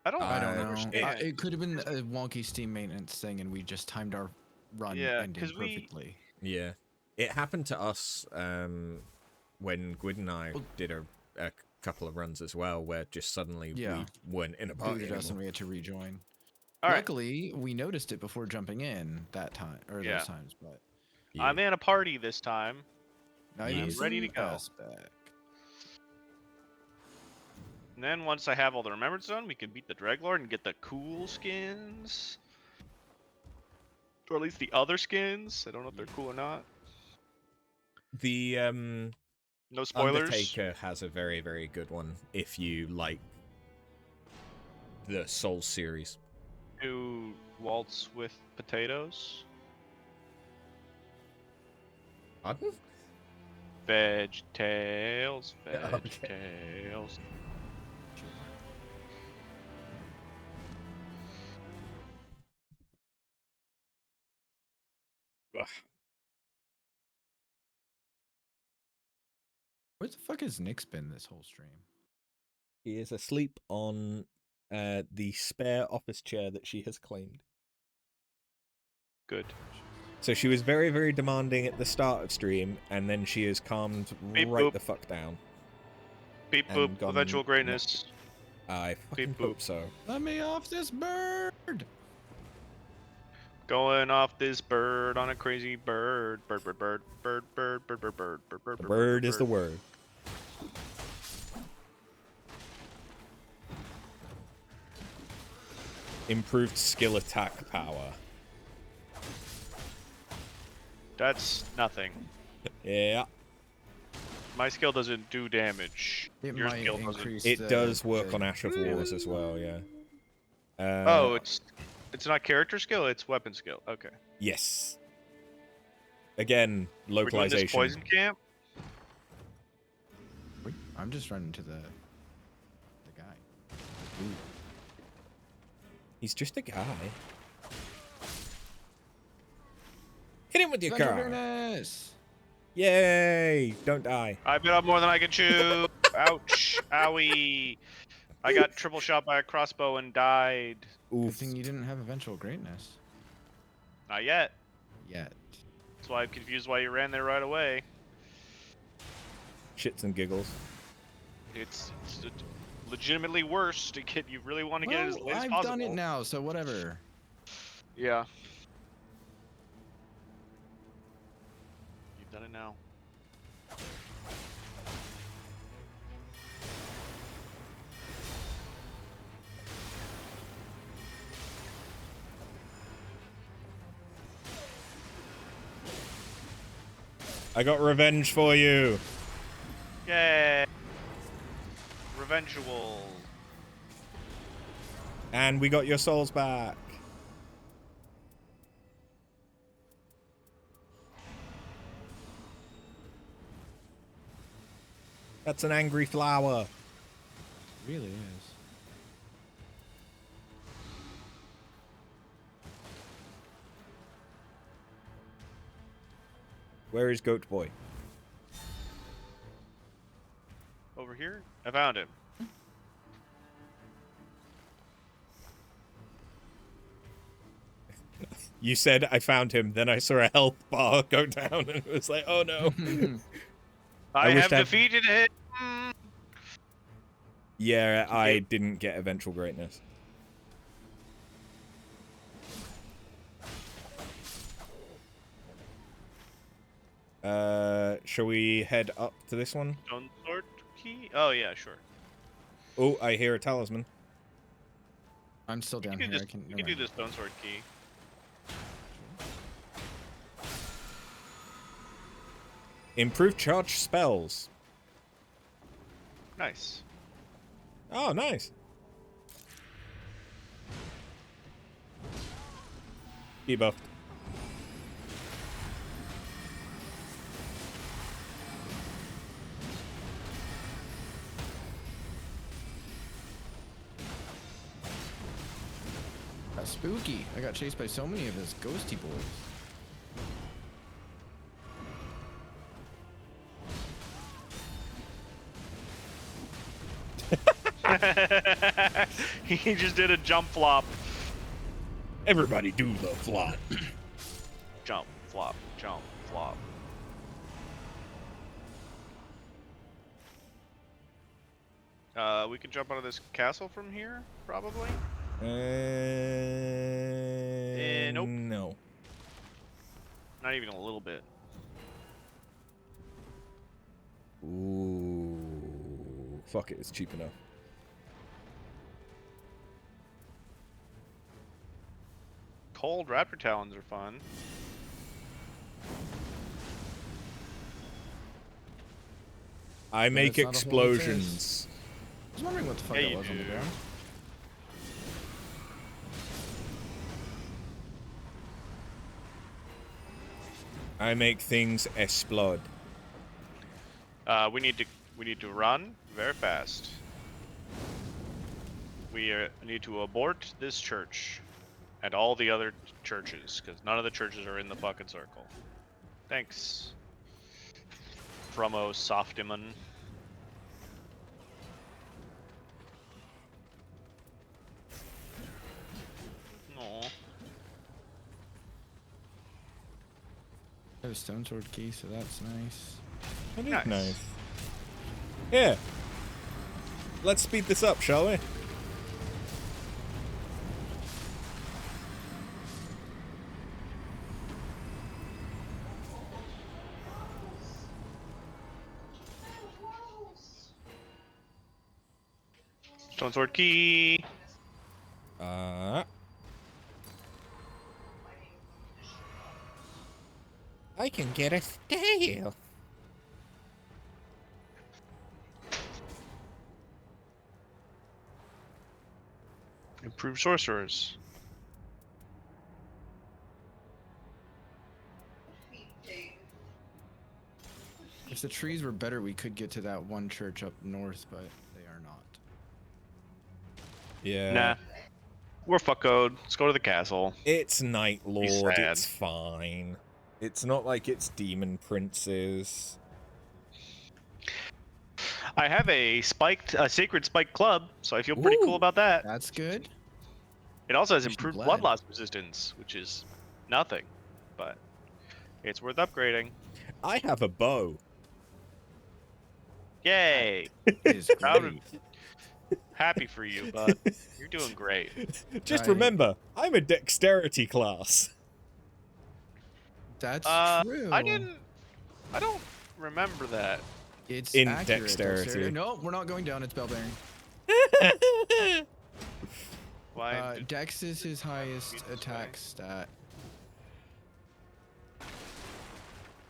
Speaker 5: I don't
Speaker 3: know.
Speaker 5: understand.
Speaker 3: It could have been a wonky Steam maintenance thing, and we just timed our run ending
Speaker 5: 'cause
Speaker 3: perfectly.
Speaker 1: Yeah. It happened to us when Gwyd and I did a couple of runs as well, where just suddenly we weren't in a party
Speaker 3: Booted us and
Speaker 1: anymore.
Speaker 3: we had to rejoin.
Speaker 5: All right.
Speaker 3: Luckily, we noticed it before jumping in that time, or those times, but...
Speaker 1: Yeah.
Speaker 5: I'm in a party this time.
Speaker 3: Night
Speaker 5: I'm ready to go.
Speaker 3: aspect.
Speaker 5: And then once I have all the remembrance done, we can beat the Dreglord and get the cool skins. Or at least the other skins. I don't know if they're cool or not.
Speaker 1: The
Speaker 5: No spoilers.
Speaker 1: Undertaker has a very, very good one if you like the Souls series.
Speaker 5: To waltz with potatoes.
Speaker 1: Pardon?
Speaker 5: VeggieTales.
Speaker 1: Okay.
Speaker 5: VeggieTales.
Speaker 1: Ugh.
Speaker 3: Where the fuck has Nick's been this whole stream?
Speaker 1: He is asleep on the spare office chair that she has claimed.
Speaker 5: Good.
Speaker 1: So she was very, very demanding at the start of stream, and then she has calmed
Speaker 5: Beep
Speaker 1: right
Speaker 5: boop.
Speaker 1: the fuck down.
Speaker 5: Beep
Speaker 1: And
Speaker 5: boop.
Speaker 1: gone
Speaker 5: Eventual greatness.
Speaker 1: I fucking
Speaker 5: Beep
Speaker 1: hope
Speaker 5: boop.
Speaker 1: so.
Speaker 3: Let me off this bird!
Speaker 5: Going off this bird on a crazy bird. Bird, bird, bird, bird, bird, bird, bird, bird, bird, bird,
Speaker 1: The
Speaker 5: bird,
Speaker 1: bird
Speaker 5: bird,
Speaker 1: is the
Speaker 5: bird.
Speaker 1: word. Improved skill attack power.
Speaker 5: That's nothing.
Speaker 1: Yeah.
Speaker 5: My skill doesn't do damage.
Speaker 3: It
Speaker 5: Your
Speaker 3: might
Speaker 5: skill doesn't.
Speaker 3: increase
Speaker 1: It
Speaker 3: the,
Speaker 1: does work
Speaker 3: the
Speaker 1: on Ash of
Speaker 3: damage.
Speaker 1: Wars as well, yeah.
Speaker 5: Oh, it's not character skill, it's weapon skill. Okay.
Speaker 1: Yes. Again,
Speaker 5: We're doing this
Speaker 1: localization.
Speaker 5: poison camp?
Speaker 3: Wait, I'm just running to the guy. Ooh.
Speaker 1: He's just a guy. Hit him with your
Speaker 3: Special
Speaker 1: car.
Speaker 3: awareness!
Speaker 1: Yay! Don't die.
Speaker 5: I bit off more than I can chew. Ouch. Owie. I got triple shot by a crossbow and died.
Speaker 3: Good
Speaker 1: Oof.
Speaker 3: thing you didn't have eventual greatness.
Speaker 5: Not yet.
Speaker 3: Yet.
Speaker 5: That's why I'm confused why you ran there right away.
Speaker 1: Shits and giggles.
Speaker 5: It's legitimately worse to get. You really want to get it as late as
Speaker 3: I've
Speaker 5: possible.
Speaker 3: done it now, so whatever.
Speaker 5: Yeah. You've done it now.
Speaker 1: I got revenge for you.
Speaker 5: Yay! Revengeable.
Speaker 1: And we got your souls back. That's an angry flower.
Speaker 3: It really is.
Speaker 1: Where is Goat Boy?
Speaker 5: Over here? I found him.
Speaker 1: You said I found him, then I saw a health bar go down, and it was like, oh no.
Speaker 5: I
Speaker 1: wish
Speaker 5: have
Speaker 1: to have-
Speaker 5: defeated him!
Speaker 1: Yeah, I didn't get eventual greatness. Shall we head up to this one?
Speaker 5: Stone sword key? Oh, yeah, sure.
Speaker 1: Oh, I hear a talisman.
Speaker 3: I'm still down
Speaker 5: You
Speaker 3: here.
Speaker 5: can,
Speaker 3: I can.
Speaker 5: do the stone sword key.
Speaker 1: Improved charge spells.
Speaker 5: Nice.
Speaker 1: Oh, nice. Debuffed.
Speaker 3: That's spooky. I got chased by so many of his ghosty boys.
Speaker 5: He just did a jump flop.
Speaker 1: Everybody do the flop.
Speaker 5: Jump, flop, jump, flop. We can jump out of this castle from here, probably. Nope.
Speaker 1: No.
Speaker 5: Not even a little bit.
Speaker 1: Ooh. Fuck it, it's cheap enough.
Speaker 5: Cold raptor talons are fun.
Speaker 1: I make
Speaker 3: it's not a holy
Speaker 1: explosions.
Speaker 3: I was wondering what the fuck
Speaker 5: Yeah,
Speaker 3: that
Speaker 5: you
Speaker 3: was on the
Speaker 5: do.
Speaker 3: ground.
Speaker 1: I make things explode.
Speaker 5: We need to run very fast. We need to abort this church and all the other churches, because none of the churches are in the fucking circle. Thanks, Fromo Softimon. Aw.
Speaker 3: I have a stone sword key, so that's nice.
Speaker 1: That is
Speaker 5: Nice.
Speaker 1: nice. Yeah. Let's speed this up, shall we?
Speaker 5: Stone sword key.
Speaker 1: I can get a scale.
Speaker 5: Improved sorcerers.
Speaker 3: If the trees were better, we could get to that one church up north, but they are not.
Speaker 1: Yeah.
Speaker 5: Nah. We're fuckoed. Let's go to the castle.
Speaker 1: It's Night Lord.
Speaker 5: sad.
Speaker 1: It's fine. It's not like it's demon princes.
Speaker 5: I have a sacred spiked club, so I feel pretty
Speaker 1: Ooh.
Speaker 5: cool about that.
Speaker 3: That's good.
Speaker 5: It also has
Speaker 3: You should
Speaker 5: improved
Speaker 3: bled.
Speaker 5: blood loss resistance, which is nothing, but it's worth upgrading.
Speaker 1: I have a bow.
Speaker 5: Yay!
Speaker 3: It is
Speaker 5: Proud
Speaker 3: great.
Speaker 5: of- Happy for you, bud. You're doing great.
Speaker 1: Just
Speaker 3: Right.
Speaker 1: remember, I'm a dexterity class.
Speaker 3: That's true.
Speaker 5: I don't remember that.
Speaker 3: It's
Speaker 1: In
Speaker 3: accurate,
Speaker 1: dexterity.
Speaker 3: No, we're not going down. It's bell bearing.
Speaker 5: Why?
Speaker 3: Dex is his highest attack stat.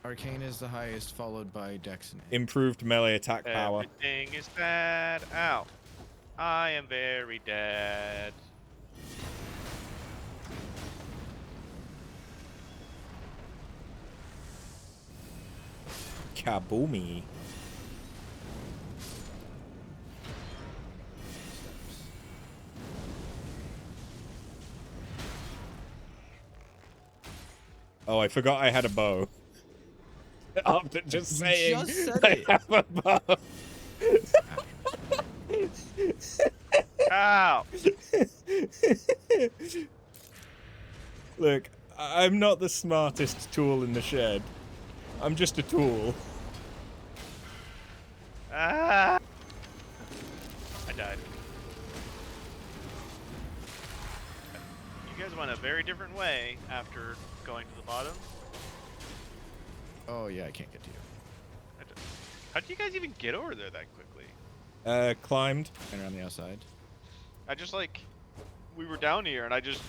Speaker 3: Arcane is the highest, followed by Dex and
Speaker 1: Improved melee attack power.
Speaker 5: Everything is bad. Ow. I am very dead.
Speaker 1: Kaboomy. Oh, I forgot I had a bow. After just saying
Speaker 3: just said
Speaker 1: I
Speaker 3: it.
Speaker 1: have a bow.
Speaker 5: Ow.
Speaker 1: Look, I'm not the smartest tool in the shed. I'm just a tool.
Speaker 5: Ah. I died. You guys went a very different way after going to the bottom.
Speaker 3: Oh yeah, I can't get to you.
Speaker 5: How did you guys even get over there that quickly?
Speaker 1: Climbed.
Speaker 3: And around the outside.
Speaker 5: I just we were down here and I just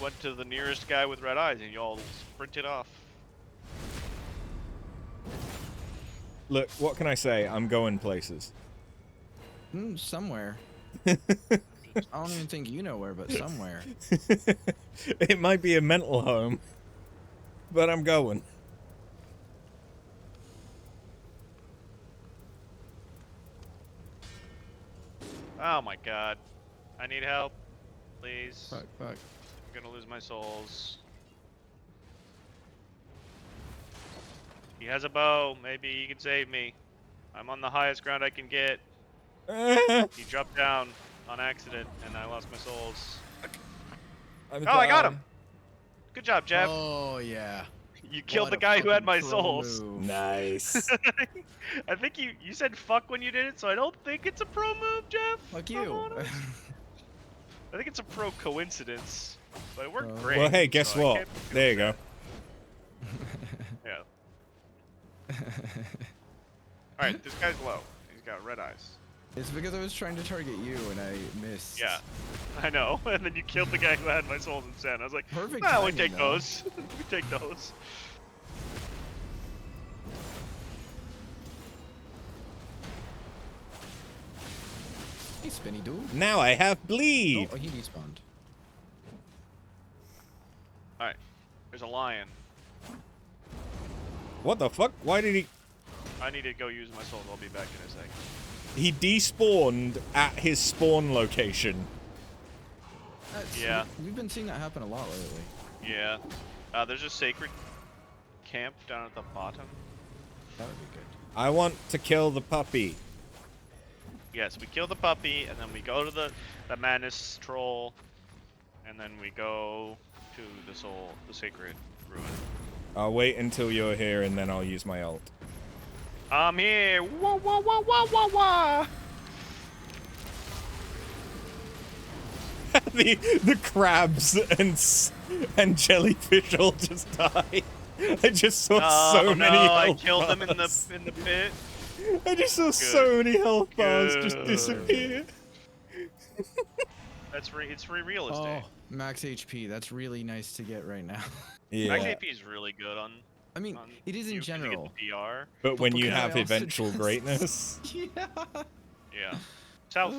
Speaker 5: went to the nearest guy with red eyes and y'all sprinted off.
Speaker 1: Look, what can I say? I'm going places.
Speaker 3: Somewhere. I don't even think you know where, but somewhere.
Speaker 1: It might be a mental home, but I'm going.
Speaker 5: Oh my god. I need help. Please.
Speaker 3: Fuck.
Speaker 5: I'm gonna lose my souls. He has a bow. Maybe he can save me. I'm on the highest ground I can get. He dropped down on accident and I lost my souls.
Speaker 1: I'm
Speaker 5: Oh, I got
Speaker 1: down.
Speaker 5: him! Good job, Jeff.
Speaker 3: Oh yeah.
Speaker 5: You killed
Speaker 3: What
Speaker 5: the
Speaker 3: a
Speaker 5: guy who had
Speaker 3: fucking
Speaker 5: my
Speaker 3: pro
Speaker 5: souls.
Speaker 3: move.
Speaker 1: Nice.
Speaker 5: I think you said fuck when you did it, so I don't think it's a pro move, Jeff.
Speaker 3: Fuck
Speaker 5: if I'm
Speaker 3: you.
Speaker 5: honest. I think it's a pro coincidence, but it worked
Speaker 3: Well,
Speaker 5: great.
Speaker 1: Well, hey, guess
Speaker 5: so I
Speaker 1: what?
Speaker 5: can't feel
Speaker 1: There you go.
Speaker 5: bad. Yeah. All right, this guy's low. He's got red eyes.
Speaker 3: It's because I was trying to target you and I missed.
Speaker 5: Yeah, I know. And then you killed the guy who had my souls instead. I was like,
Speaker 3: Perfect
Speaker 5: well, we
Speaker 3: timing,
Speaker 5: take
Speaker 3: though.
Speaker 5: those. We take those.
Speaker 3: Hey, Spinny dude.
Speaker 1: Now I have bleed.
Speaker 3: Oh, he despawned.
Speaker 5: All right, there's a lion.
Speaker 1: What the fuck? Why did he...
Speaker 5: I need to go use my soul. I'll be back in a second.
Speaker 1: He despawned at his spawn location.
Speaker 5: Yeah.
Speaker 3: We've been seeing that happen a lot lately.
Speaker 5: Yeah. There's a sacred camp down at the bottom.
Speaker 3: That would be good.
Speaker 1: I want to kill the puppy.
Speaker 5: Yes, we kill the puppy, and then we go to the madness troll, and then we go to the sacred ruin.
Speaker 1: I'll wait until you're here, and then I'll use my ult.
Speaker 5: I'm here. Wah wah wah wah wah wah.
Speaker 1: the crabs and jellyfish all just die. I just saw so many health
Speaker 5: I killed them in
Speaker 1: bars.
Speaker 5: the pit.
Speaker 1: I just saw so many health bars just disappear.
Speaker 5: It's realistic.
Speaker 3: Oh, max HP. That's really nice to get right now.
Speaker 1: Yeah.
Speaker 5: Max AP is really good on.
Speaker 3: I mean, it is in
Speaker 5: you can
Speaker 3: general.
Speaker 5: get the PR.
Speaker 1: But when you
Speaker 3: because I
Speaker 1: have
Speaker 3: also
Speaker 1: eventual
Speaker 3: just-
Speaker 1: greatness,
Speaker 3: Yeah.
Speaker 5: Yeah. South.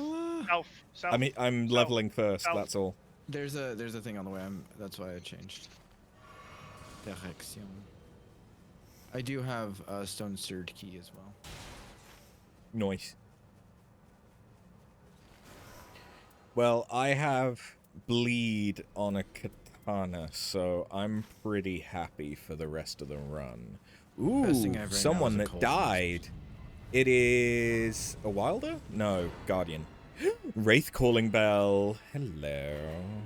Speaker 1: I'm leveling first.
Speaker 5: South.
Speaker 1: That's all.
Speaker 3: There's a thing on the way. That's why I changed. Direction. I do have a stone sword key as well.
Speaker 1: Nice. Well, I have bleed on a katana, so I'm pretty happy for the rest of the run. Ooh,
Speaker 3: Best thing I have right now
Speaker 1: someone
Speaker 3: is a
Speaker 1: that
Speaker 3: cold
Speaker 1: died. It is a wilder? No, guardian. Wraith calling bell. Hello.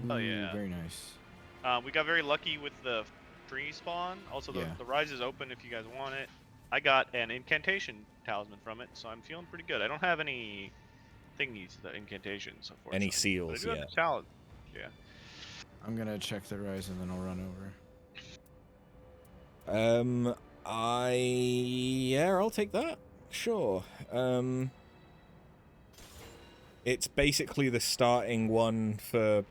Speaker 5: Oh,
Speaker 3: Ooh,
Speaker 5: yeah.
Speaker 3: Very nice.
Speaker 5: We got very lucky with the tree spawn. Also,
Speaker 3: Yeah.
Speaker 5: the rise is open if you guys want it. I got an incantation talisman from it, so I'm feeling pretty good. I don't have any thingies, the incantations, unfortunately.
Speaker 1: Any
Speaker 5: But I
Speaker 1: seals
Speaker 5: do have
Speaker 1: yet?
Speaker 5: the talent. Yeah.
Speaker 3: I'm gonna check the rise and then I'll run over.
Speaker 1: I'll take that. Sure. It's basically the starting one for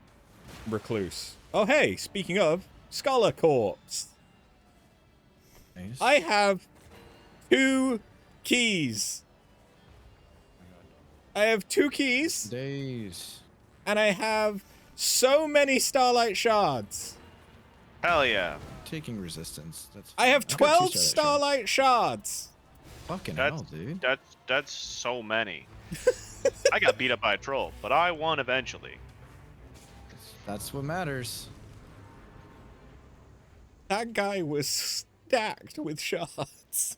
Speaker 1: Recluse. Oh, hey, speaking of, Scholar Corpse.
Speaker 3: Nice.
Speaker 1: I have 2 keys. I have 2 keys,
Speaker 3: Days.
Speaker 1: and I have so many Starlight Shards.
Speaker 5: Hell yeah.
Speaker 3: Taking resistance. That's.
Speaker 1: I have
Speaker 3: I've got 2
Speaker 1: 12 Starlight Shards.
Speaker 3: Fucking
Speaker 5: That's
Speaker 3: hell, dude.
Speaker 5: that's so many. I got beat up by a troll, but I won eventually.
Speaker 3: That's what matters.
Speaker 1: That guy was stacked with shards.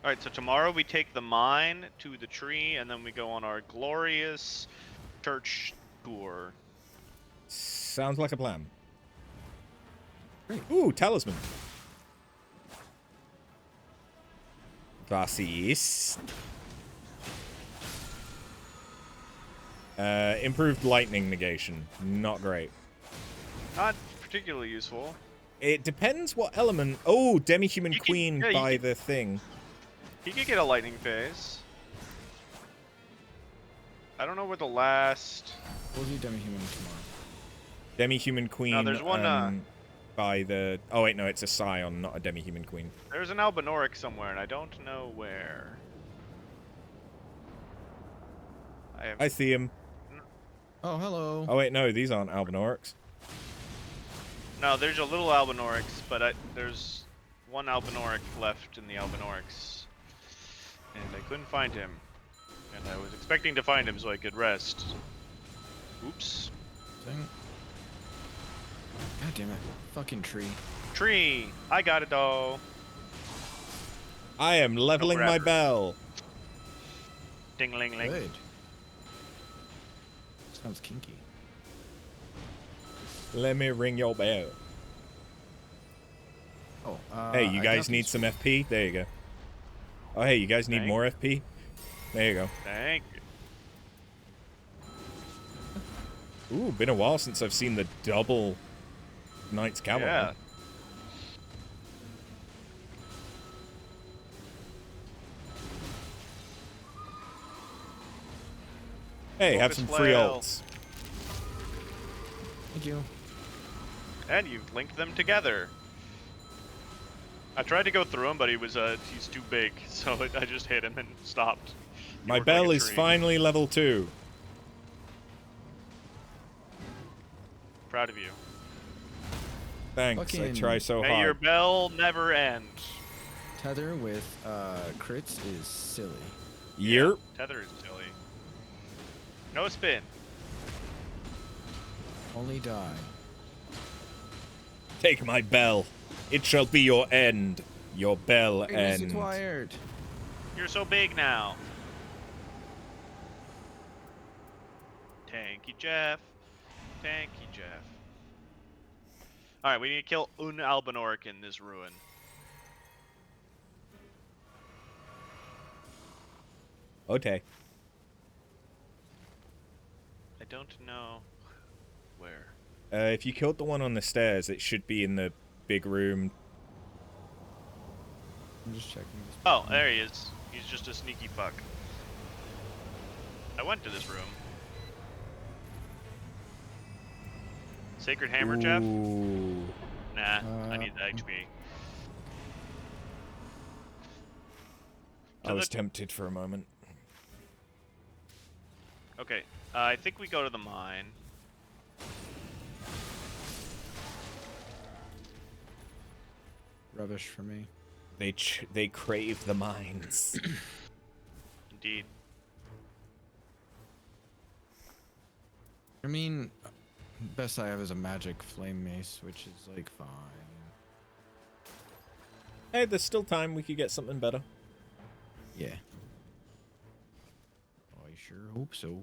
Speaker 5: Alright, so tomorrow we take the mine to the tree, and then we go on our glorious church tour.
Speaker 1: Sounds like a plan.
Speaker 3: Great.
Speaker 1: Ooh, talisman. Was ist? Improved lightning negation. Not great.
Speaker 5: Not particularly useful.
Speaker 1: It depends what element. Oh, demi-human
Speaker 5: You can-
Speaker 1: queen
Speaker 5: yeah, you
Speaker 1: by
Speaker 5: can-
Speaker 1: the thing.
Speaker 5: He could get a lightning phase. I don't know where the last...
Speaker 3: We'll do demi-human tomorrow.
Speaker 1: Demi-human queen
Speaker 5: there's one,
Speaker 1: by the... Oh, wait, no, it's a scion, not a demi-human queen.
Speaker 5: There's an Albinoric somewhere, and I don't know where.
Speaker 1: I see him.
Speaker 3: Oh, hello.
Speaker 1: Oh, wait, no, these aren't Albinorics.
Speaker 5: No, there's a little Albinorics, but there's one Albinoric left in the Albinorics. And I couldn't find him. And I was expecting to find him so I could rest. Oops.
Speaker 3: Dang it. God damn it. Fucking tree.
Speaker 5: Tree! I got it though.
Speaker 1: I am leveling my
Speaker 5: grabber.
Speaker 1: bell.
Speaker 5: Ding-ling-ling.
Speaker 3: Good. Sounds kinky.
Speaker 1: Let me ring your bell.
Speaker 3: Oh,
Speaker 1: Hey, you
Speaker 3: I
Speaker 1: guys
Speaker 3: got
Speaker 1: need
Speaker 3: these-
Speaker 1: some FP? There you go. Oh, hey, you guys need
Speaker 5: Thank-
Speaker 1: more FP? There you go.
Speaker 5: Thank you.
Speaker 1: Ooh, been a while since I've seen the double Knights Cavalry.
Speaker 5: Yeah.
Speaker 1: Hey, have
Speaker 5: Focus
Speaker 1: some free
Speaker 5: flail.
Speaker 1: ults.
Speaker 3: Thank you.
Speaker 5: And you've linked them together. I tried to go through him, but he's too big, so I just hit him and stopped. He
Speaker 1: My
Speaker 5: worked like
Speaker 1: bell
Speaker 5: a
Speaker 1: is
Speaker 5: tree.
Speaker 1: finally level 2.
Speaker 5: Proud of you.
Speaker 1: Thanks, I
Speaker 3: Fucking-
Speaker 1: try so
Speaker 5: May your
Speaker 1: hard.
Speaker 5: bell never end.
Speaker 3: Tether with crits is silly.
Speaker 1: Yep.
Speaker 5: Tether is silly. No spin.
Speaker 3: Only die.
Speaker 1: Take my bell. It shall be your end. Your bell
Speaker 3: Greatness
Speaker 1: end.
Speaker 3: acquired.
Speaker 5: You're so big now. Tanky Jeff. Tanky Jeff. Alright, we need to kill Un Albinoric in this ruin.
Speaker 1: Okay.
Speaker 5: I don't know where.
Speaker 1: If you killed the one on the stairs, it should be in the big room.
Speaker 3: I'm just checking this.
Speaker 5: Oh, there he is. He's just a sneaky fuck. I went to this room. Sacred Hammer, Jeff?
Speaker 1: Ooh.
Speaker 5: Nah, I need the XP.
Speaker 1: I was tempted for a moment.
Speaker 5: Okay, I think we go to the mine.
Speaker 3: Rubbish for me.
Speaker 1: They crave the mines.
Speaker 5: Indeed.
Speaker 3: I mean, best I have is a magic flame mace, which is like fine.
Speaker 1: Hey, there's still time. We could get something better.
Speaker 3: Yeah. I sure hope so.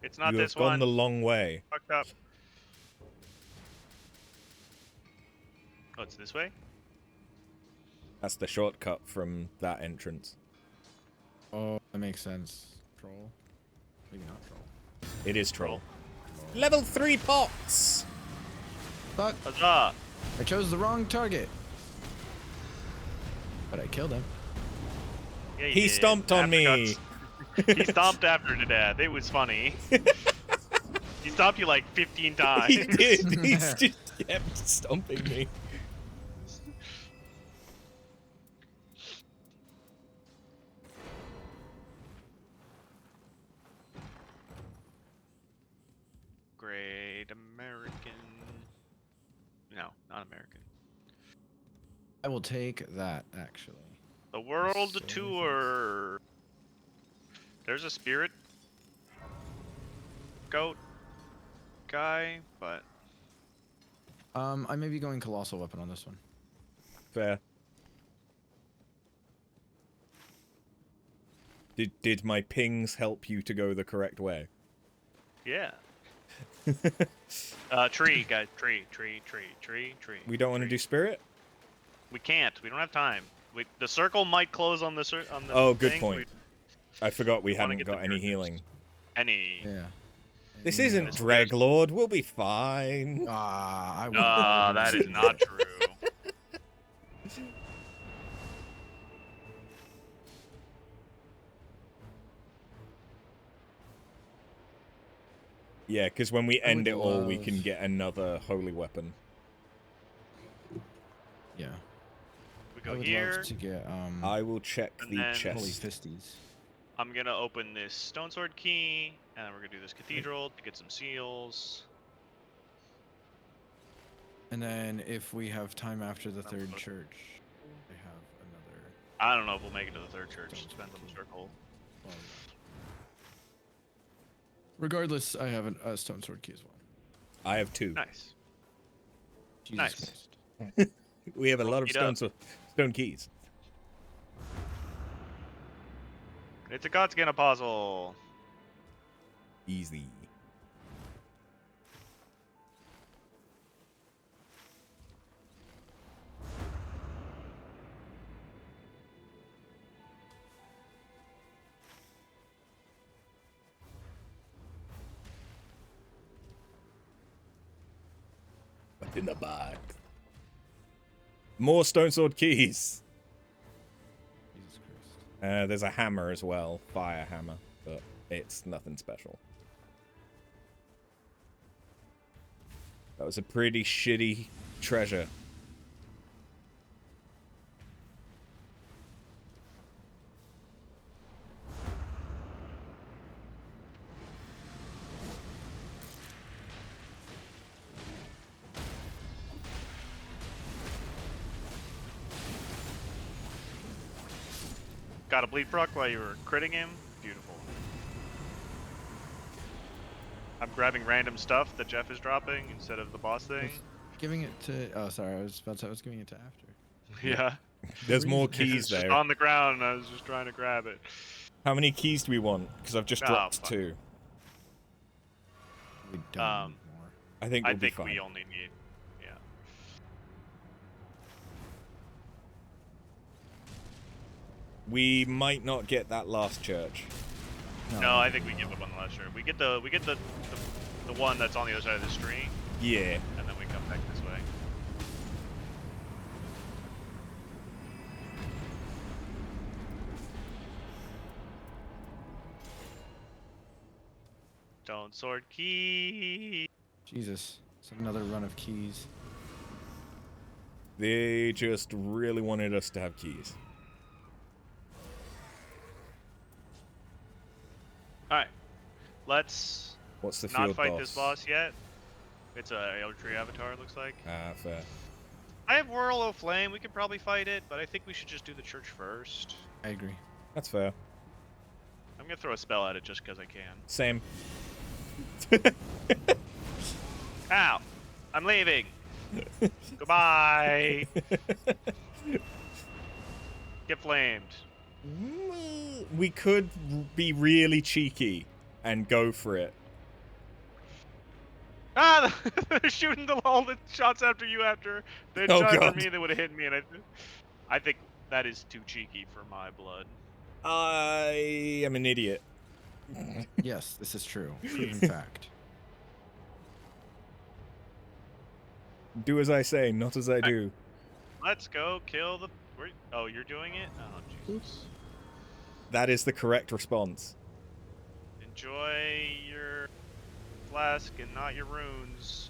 Speaker 5: It's not
Speaker 1: You
Speaker 5: this
Speaker 1: have gone
Speaker 5: one.
Speaker 1: the long way.
Speaker 5: Fucked up. Oh, it's this way?
Speaker 1: That's the shortcut from that entrance.
Speaker 3: Oh, that makes sense. Troll. Maybe not troll.
Speaker 1: It is troll. Level 3 pots!
Speaker 3: Fuck!
Speaker 5: Huzzah!
Speaker 3: I chose the wrong target. But I killed him.
Speaker 5: Yeah, you
Speaker 1: He
Speaker 5: did.
Speaker 1: stomped on me!
Speaker 5: He stomped after to death. It was funny. He stomped you like 15 times.
Speaker 1: He did! He just kept stomping me.
Speaker 5: Great American. No, not American.
Speaker 3: I will take that, actually.
Speaker 5: The World
Speaker 3: So
Speaker 5: Tour. There's a spirit goat guy, but
Speaker 3: I may be going colossal weapon on this one.
Speaker 1: Fair. Did my pings help you to go the correct way?
Speaker 5: yeah. Tree, guys. Tree.
Speaker 1: We don't want to do spirit?
Speaker 5: We can't. We don't have time. The circle might close on the
Speaker 1: Oh, good
Speaker 5: thing.
Speaker 1: point. I forgot we
Speaker 5: wanna
Speaker 1: hadn't
Speaker 5: get the
Speaker 1: got any
Speaker 5: characters.
Speaker 1: healing.
Speaker 5: Any.
Speaker 3: Yeah.
Speaker 1: This
Speaker 3: Yeah.
Speaker 1: isn't Dreglord. We'll be fine.
Speaker 3: Ah, I would.
Speaker 5: That is not true.
Speaker 1: Yeah, because when we
Speaker 3: I
Speaker 1: end
Speaker 3: would
Speaker 1: it all, we
Speaker 3: love-
Speaker 1: can get another holy weapon.
Speaker 3: Yeah.
Speaker 5: We
Speaker 3: I
Speaker 5: go
Speaker 3: would
Speaker 5: here.
Speaker 3: love to get
Speaker 1: I will check
Speaker 5: And
Speaker 1: the
Speaker 5: then-
Speaker 3: holy
Speaker 1: chest.
Speaker 3: fisties.
Speaker 5: I'm gonna open this stone sword key, and then we're gonna do this cathedral to get some seals.
Speaker 3: And then if we have time after the
Speaker 5: I'm
Speaker 3: third
Speaker 5: close.
Speaker 3: church, I have another.
Speaker 5: I don't know if we'll make it to the third church.
Speaker 3: Stone
Speaker 5: Depends on
Speaker 3: sword
Speaker 5: the
Speaker 3: key.
Speaker 5: circle.
Speaker 3: Well, regardless, I have a stone sword key as well.
Speaker 1: I have 2.
Speaker 5: Nice.
Speaker 3: Jesus
Speaker 5: Nice.
Speaker 3: Christ.
Speaker 1: We have a lot of
Speaker 5: Meet up.
Speaker 1: stone keys.
Speaker 5: It's a Godskin puzzle.
Speaker 1: Easy. What's in the box? More stone sword keys.
Speaker 3: Jesus Christ.
Speaker 1: There's a hammer as well, fire hammer, but it's nothing special. That was a pretty shitty treasure.
Speaker 5: Got a bleed proc while you were critting him. Beautiful. I'm grabbing random stuff that Jeff is dropping instead of the boss thing.
Speaker 3: Giving it to. Oh, sorry. I was about to say I was giving it to after.
Speaker 5: Yeah.
Speaker 1: There's more
Speaker 3: reason.
Speaker 1: keys
Speaker 5: It's just
Speaker 1: there.
Speaker 5: on the ground and I was just trying to grab it.
Speaker 1: How many keys do we want? Because I've just
Speaker 5: Oh,
Speaker 1: dropped
Speaker 5: fuck.
Speaker 1: 2.
Speaker 3: We don't need more.
Speaker 1: I think we'll be fine.
Speaker 5: we only need. Yeah.
Speaker 1: We might not get that last church.
Speaker 5: No, I think we give up on the last shirt. We get the one that's on the other side of the stream,
Speaker 1: Yeah.
Speaker 5: and then we come back this way. Stone sword key.
Speaker 3: Jesus. It's another run of keys.
Speaker 1: They just really wanted us to have keys.
Speaker 5: Alright. Let's
Speaker 1: What's the
Speaker 5: not
Speaker 1: field
Speaker 5: fight
Speaker 1: boss?
Speaker 5: this boss yet. It's a Elder Tree avatar, it looks like.
Speaker 1: Ah, fair.
Speaker 5: I have Whirl of Flame, we could probably fight it, but I think we should just do the church first.
Speaker 3: I agree.
Speaker 1: That's fair.
Speaker 5: I'm gonna throw a spell at it just because I can.
Speaker 1: Same.
Speaker 5: Ow! I'm leaving! Goodbye! Get flamed.
Speaker 1: We could be really cheeky and go for it.
Speaker 5: Ah! They're shooting all the shots after you after they
Speaker 1: Oh,
Speaker 5: shot
Speaker 1: God.
Speaker 5: for me, they would have hit me, and I think that is too cheeky for my blood.
Speaker 1: I am an idiot.
Speaker 3: Yes, this is true. Proven fact.
Speaker 1: Do as I say, not as I do.
Speaker 5: Let's go kill the... Oh, you're doing it? Oh, Jesus.
Speaker 1: That is the correct response.
Speaker 5: Enjoy your flask and not your runes.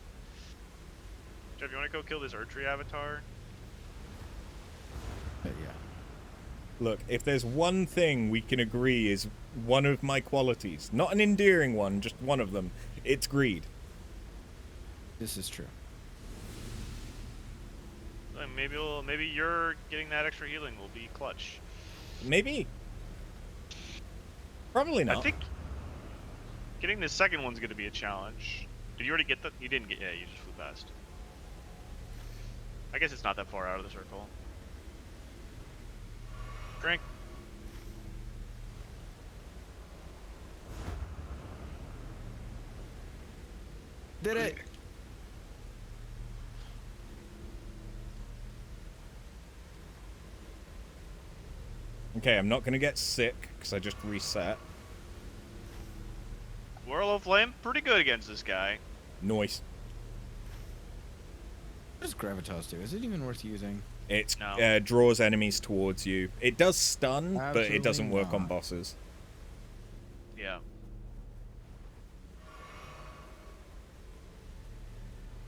Speaker 5: Jeff, you want to go kill this Erdtree avatar?
Speaker 3: Yeah.
Speaker 1: Look, if there's one thing we can agree is one of my qualities, not an endearing one, just one of them, it's greed.
Speaker 3: This is true.
Speaker 5: Maybe you're getting that extra healing will be clutch.
Speaker 1: Maybe. Probably not.
Speaker 5: I think getting the second one's going to be a challenge. Did you already get that? You didn't get. Yeah, you just flew past. I guess it's not that far out of the circle. Drink.
Speaker 3: Did it?
Speaker 1: Okay, I'm not gonna get sick because I just reset.
Speaker 5: Whirl of Flame, pretty good against this guy.
Speaker 1: Noise.
Speaker 3: What does Gravitas do? Is it even worth using?
Speaker 1: It
Speaker 5: No.
Speaker 1: draws enemies towards you. It does stun, but it doesn't
Speaker 3: Absolutely
Speaker 1: work on
Speaker 3: not.
Speaker 1: bosses.
Speaker 5: Yeah.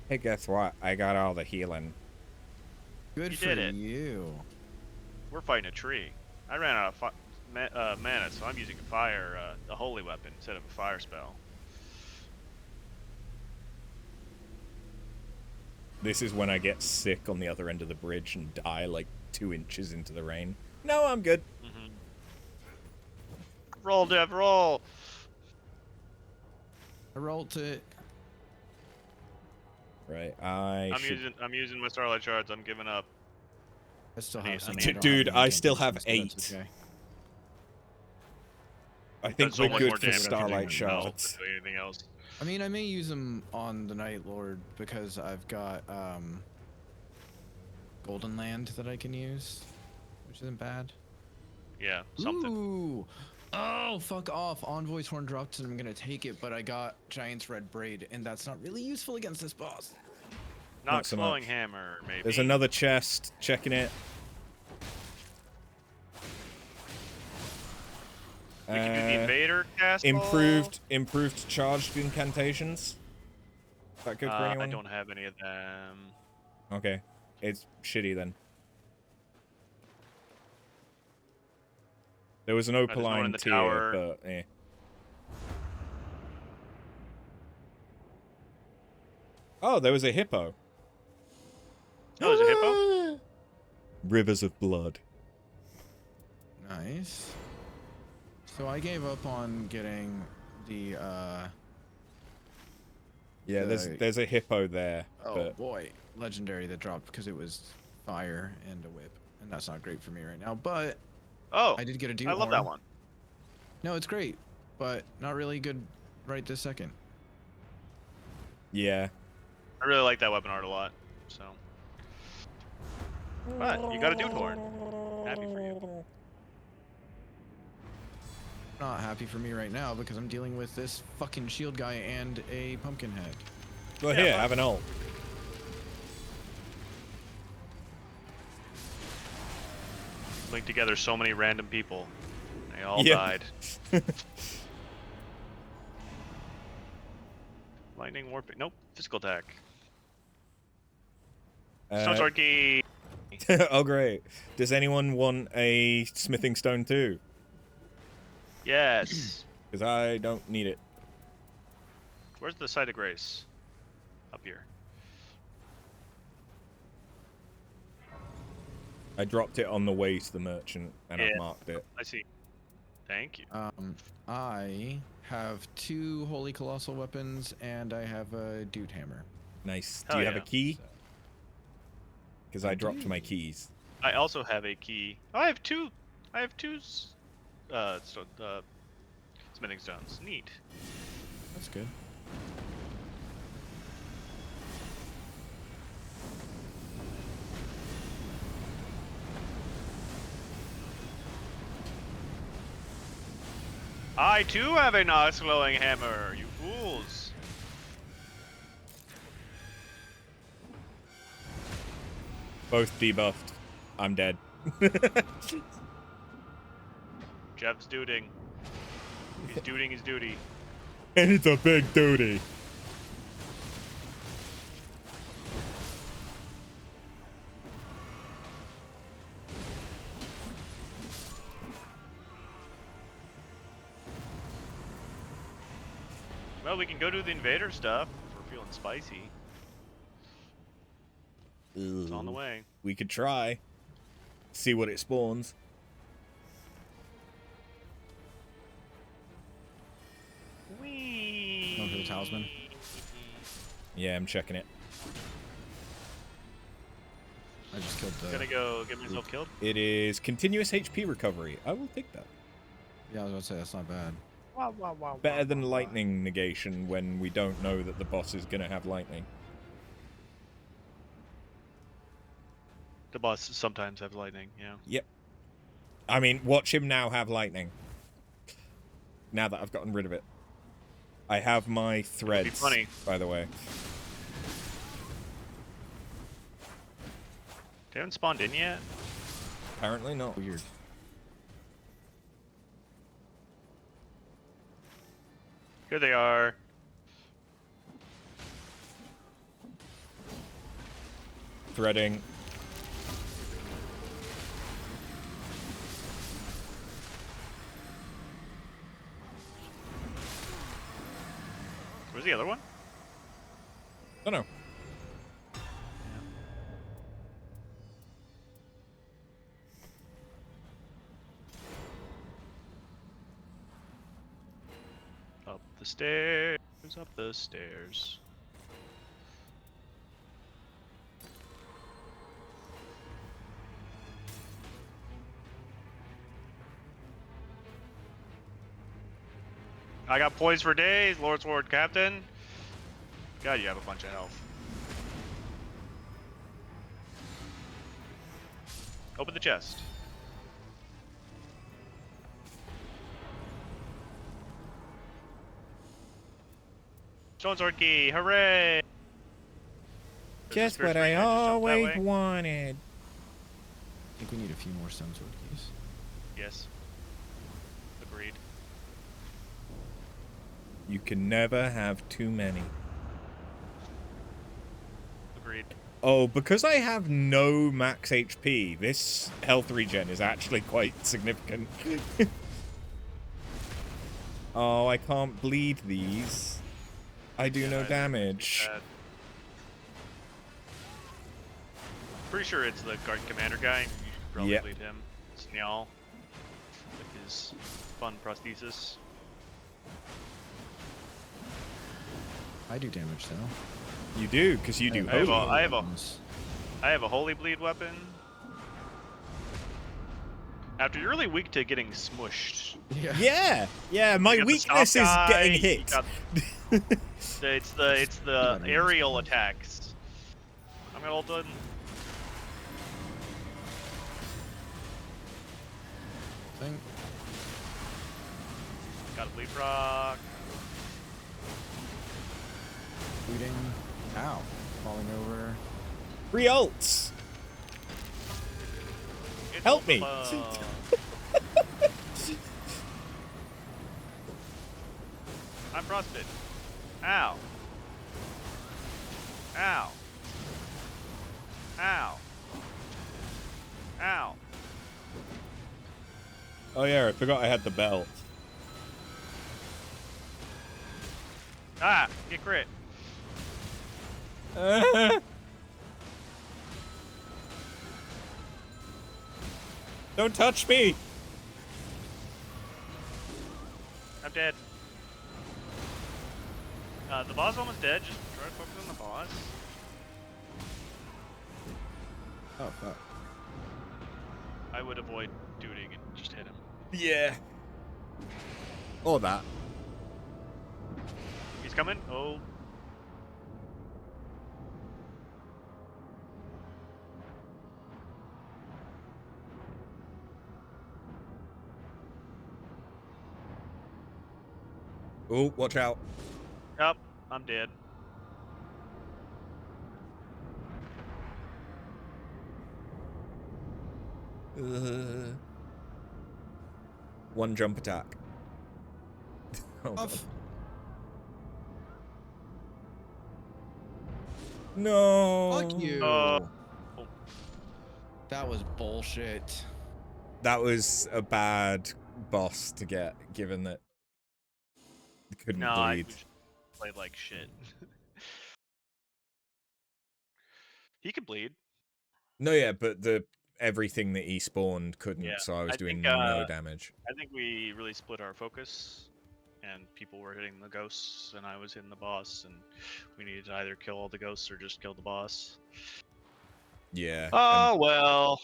Speaker 1: Hey, guess what? I got all the healing.
Speaker 3: Good
Speaker 5: You
Speaker 3: for
Speaker 5: did it.
Speaker 3: you.
Speaker 5: We're fighting a tree. I ran out of mana, so I'm using a holy weapon instead of a fire spell.
Speaker 1: This is when I get sick on the other end of the bridge and die like 2 inches into the rain. No, I'm good.
Speaker 5: Mm-hmm. Roll, Dev, roll!
Speaker 3: I rolled it.
Speaker 1: Right, I'm
Speaker 5: I'm using my Starlight Shards. I'm giving up.
Speaker 3: I still
Speaker 5: Dude,
Speaker 3: have some.
Speaker 1: dude,
Speaker 3: don't have any
Speaker 1: I still have
Speaker 3: incantations, so
Speaker 1: 8.
Speaker 3: that's okay.
Speaker 1: I think
Speaker 5: Does so
Speaker 1: we're
Speaker 5: much
Speaker 1: good
Speaker 5: more
Speaker 1: for
Speaker 5: damage
Speaker 1: Starlight
Speaker 5: than
Speaker 1: Shards.
Speaker 5: anything else.
Speaker 3: I mean, I may use them on the Night Lord because I've got Golden Land that I can use, which isn't bad.
Speaker 5: Yeah, something.
Speaker 3: Ooh. Oh, fuck off. Envoy's Horn dropped and I'm gonna take it, but I got Giant's Red Braid, and that's not really useful against this boss.
Speaker 5: Not
Speaker 1: so
Speaker 5: Flowing
Speaker 1: much.
Speaker 5: Hammer, maybe.
Speaker 1: There's another chest. Checking it.
Speaker 5: We can do the Invader cast.
Speaker 1: Improved charged incantations. That good for anyone?
Speaker 5: I don't have any of them.
Speaker 1: Okay. It's shitty then. There was an
Speaker 5: there's no one in
Speaker 1: opaline
Speaker 5: the
Speaker 1: tier,
Speaker 5: tower.
Speaker 1: but eh. Oh, there was a hippo.
Speaker 5: Oh, there's a hippo?
Speaker 1: Rivers of blood.
Speaker 3: Nice. So I gave up on getting the
Speaker 1: Yeah, there's a hippo there.
Speaker 3: oh
Speaker 1: but
Speaker 3: boy, legendary that dropped because it was fire and a whip, and that's not great for me right now. But
Speaker 5: Oh,
Speaker 3: I did get a deer
Speaker 5: I love that
Speaker 3: horn.
Speaker 5: one.
Speaker 3: No, it's great, but not really good right this second.
Speaker 1: yeah.
Speaker 5: I really like that weapon art a lot. So, but you got a dude horn. Happy for you.
Speaker 3: Not happy for me right now because I'm dealing with this fucking shield guy and a pumpkin head.
Speaker 1: Well,
Speaker 5: Yeah,
Speaker 1: here,
Speaker 5: but-
Speaker 1: have an ult.
Speaker 5: Linked together so many random people. They all
Speaker 1: Yep.
Speaker 5: died. Lightning warping. Nope. Physical attack. Stone sword key.
Speaker 1: Oh, great. Does anyone want a smithing stone too?
Speaker 5: Yes.
Speaker 1: Because I don't need it.
Speaker 5: Where's the site of grace? Up here.
Speaker 1: I dropped it on the way to the merchant, and I've
Speaker 5: Yeah.
Speaker 1: marked it.
Speaker 5: I see. Thank you.
Speaker 3: I have 2 holy colossal weapons and I have a dude hammer.
Speaker 1: Nice.
Speaker 5: Hell
Speaker 1: Do you have
Speaker 5: yeah.
Speaker 1: a key?
Speaker 3: So,
Speaker 1: Because I dropped my keys.
Speaker 5: I also have a key. Oh, I have two. I have two. Smithing stones. Neat.
Speaker 3: that's good.
Speaker 5: I too have a nox glowing hammer. You fools.
Speaker 1: Both debuffed. I'm dead.
Speaker 5: Jeff's duding. He's duding his duty.
Speaker 1: And it's a big duty.
Speaker 5: Well, we can go do the invader stuff if we're feeling spicy. It's on the way.
Speaker 1: We could try. See what it spawns.
Speaker 5: Whee!
Speaker 3: Going for the talisman?
Speaker 1: Yeah, I'm checking it.
Speaker 3: I just killed the...
Speaker 5: Gonna go get myself killed.
Speaker 1: It is continuous HP recovery. I will take that.
Speaker 3: Yeah, I was about to say, that's not bad.
Speaker 1: Better than lightning negation when we don't know that the boss is going to have lightning.
Speaker 5: The boss sometimes have lightning, yeah.
Speaker 1: Yep. I mean, watch him now have lightning. Now that I've gotten rid of it. I have my threads,
Speaker 5: funny.
Speaker 1: by the way.
Speaker 5: They haven't spawned in yet?
Speaker 1: Apparently not.
Speaker 3: Weird.
Speaker 5: Here they are.
Speaker 1: Threading.
Speaker 5: Where's the other one?
Speaker 1: Oh no.
Speaker 5: Up the stairs, up the stairs. I got poised for days, Lord Sword Captain. God, you have a bunch of health. Open the chest. Stone Sword Key, hooray! There's a
Speaker 1: Just what
Speaker 5: spiritual
Speaker 1: I
Speaker 5: ring, just jump that
Speaker 1: always
Speaker 5: way.
Speaker 1: wanted.
Speaker 3: I think we need a few more stone sword keys.
Speaker 5: Yes. Agreed.
Speaker 1: You can never have too many. Oh, because I have no max HP, this health regen is actually quite significant. Oh, I can't bleed these. I do no damage.
Speaker 5: Pretty sure it's the guard commander guy. You should probably
Speaker 1: Yep.
Speaker 5: lead him. Snyal. With his fun prosthesis.
Speaker 3: I do damage though.
Speaker 1: You do, because you do holy.
Speaker 5: I have a holy bleed weapon. After you're really weak to getting smushed.
Speaker 1: Yeah, my
Speaker 5: You got the
Speaker 1: weakness
Speaker 5: stop
Speaker 1: is
Speaker 5: guy,
Speaker 1: getting
Speaker 5: you
Speaker 1: hit.
Speaker 5: got- It's the aerial attacks. I'm gonna ult on.
Speaker 3: Thing.
Speaker 5: Got a bleed proc.
Speaker 3: Bleeding. Ow. Falling over.
Speaker 1: Free ults.
Speaker 5: It's
Speaker 1: Help me.
Speaker 5: I'm frostbit. Ow. Ow. Ow. Ow.
Speaker 1: Oh yeah, I forgot I had the belt.
Speaker 5: Ah, get crit.
Speaker 1: Don't touch me.
Speaker 5: I'm dead. The boss is almost dead. Just try to focus on the boss.
Speaker 3: Oh fuck.
Speaker 5: I would avoid duding and just hit him.
Speaker 1: Yeah. Or that.
Speaker 5: He's coming. Oh.
Speaker 1: Oh, watch out.
Speaker 5: Yup. I'm dead.
Speaker 1: One jump attack. Oh, God. No.
Speaker 3: Fuck you.
Speaker 5: Oh.
Speaker 3: That was bullshit.
Speaker 1: That was a bad boss to get, given that it couldn't
Speaker 5: No, I
Speaker 1: bleed.
Speaker 5: just played like shit. He could bleed.
Speaker 1: No, yeah, but everything that he spawned couldn't,
Speaker 5: Yeah,
Speaker 1: so I was
Speaker 5: I
Speaker 1: doing
Speaker 5: think,
Speaker 1: no damage.
Speaker 5: I think we really split our focus, and people were hitting the ghosts, and I was hitting the boss, and we needed to either kill all the ghosts or just kill the boss.
Speaker 1: Yeah.
Speaker 5: Oh well.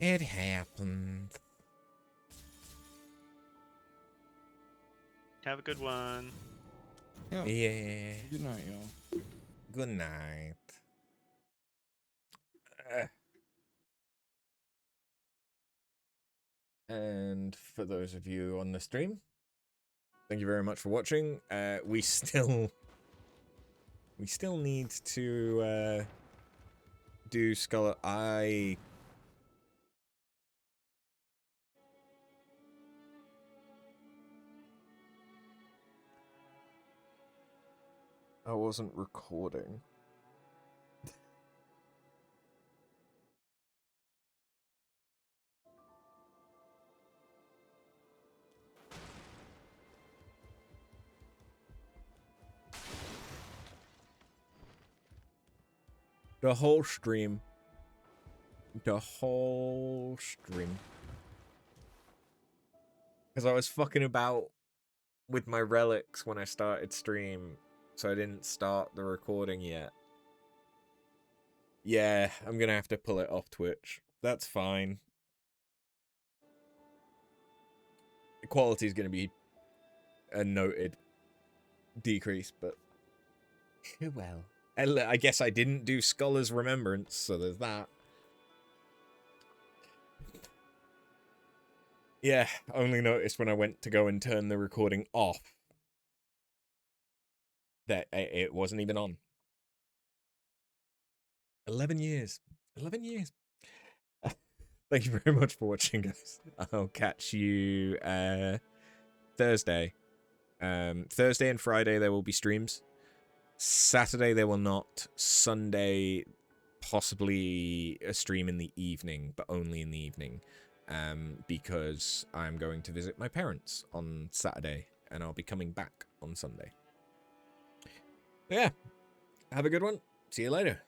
Speaker 1: It happened.
Speaker 5: Have a good one.
Speaker 3: Yeah.
Speaker 1: Yeah.
Speaker 3: Good night, y'all.
Speaker 1: Good night. And for those of you on the stream, thank you very much for watching. We still need to do Skull. I wasn't recording. The whole stream. The whole stream. Because I was fucking about with my relics when I started stream, so I didn't start the recording yet. Yeah, I'm gonna have to pull it off Twitch. That's fine. The quality is gonna be a noted decrease, but well. I guess I didn't do Scholar's Remembrance, so there's that. Yeah, only noticed when I went to go and turn the recording off that it wasn't even on. 11 years. 11 years. Thank you very much for watching, guys. I'll catch you Thursday. Thursday and Friday there will be streams. Saturday there will not. Sunday possibly a stream in the evening, but only in the evening, because I'm going to visit my parents on Saturday, and I'll be coming back on Sunday. Yeah, have a good one. See you later.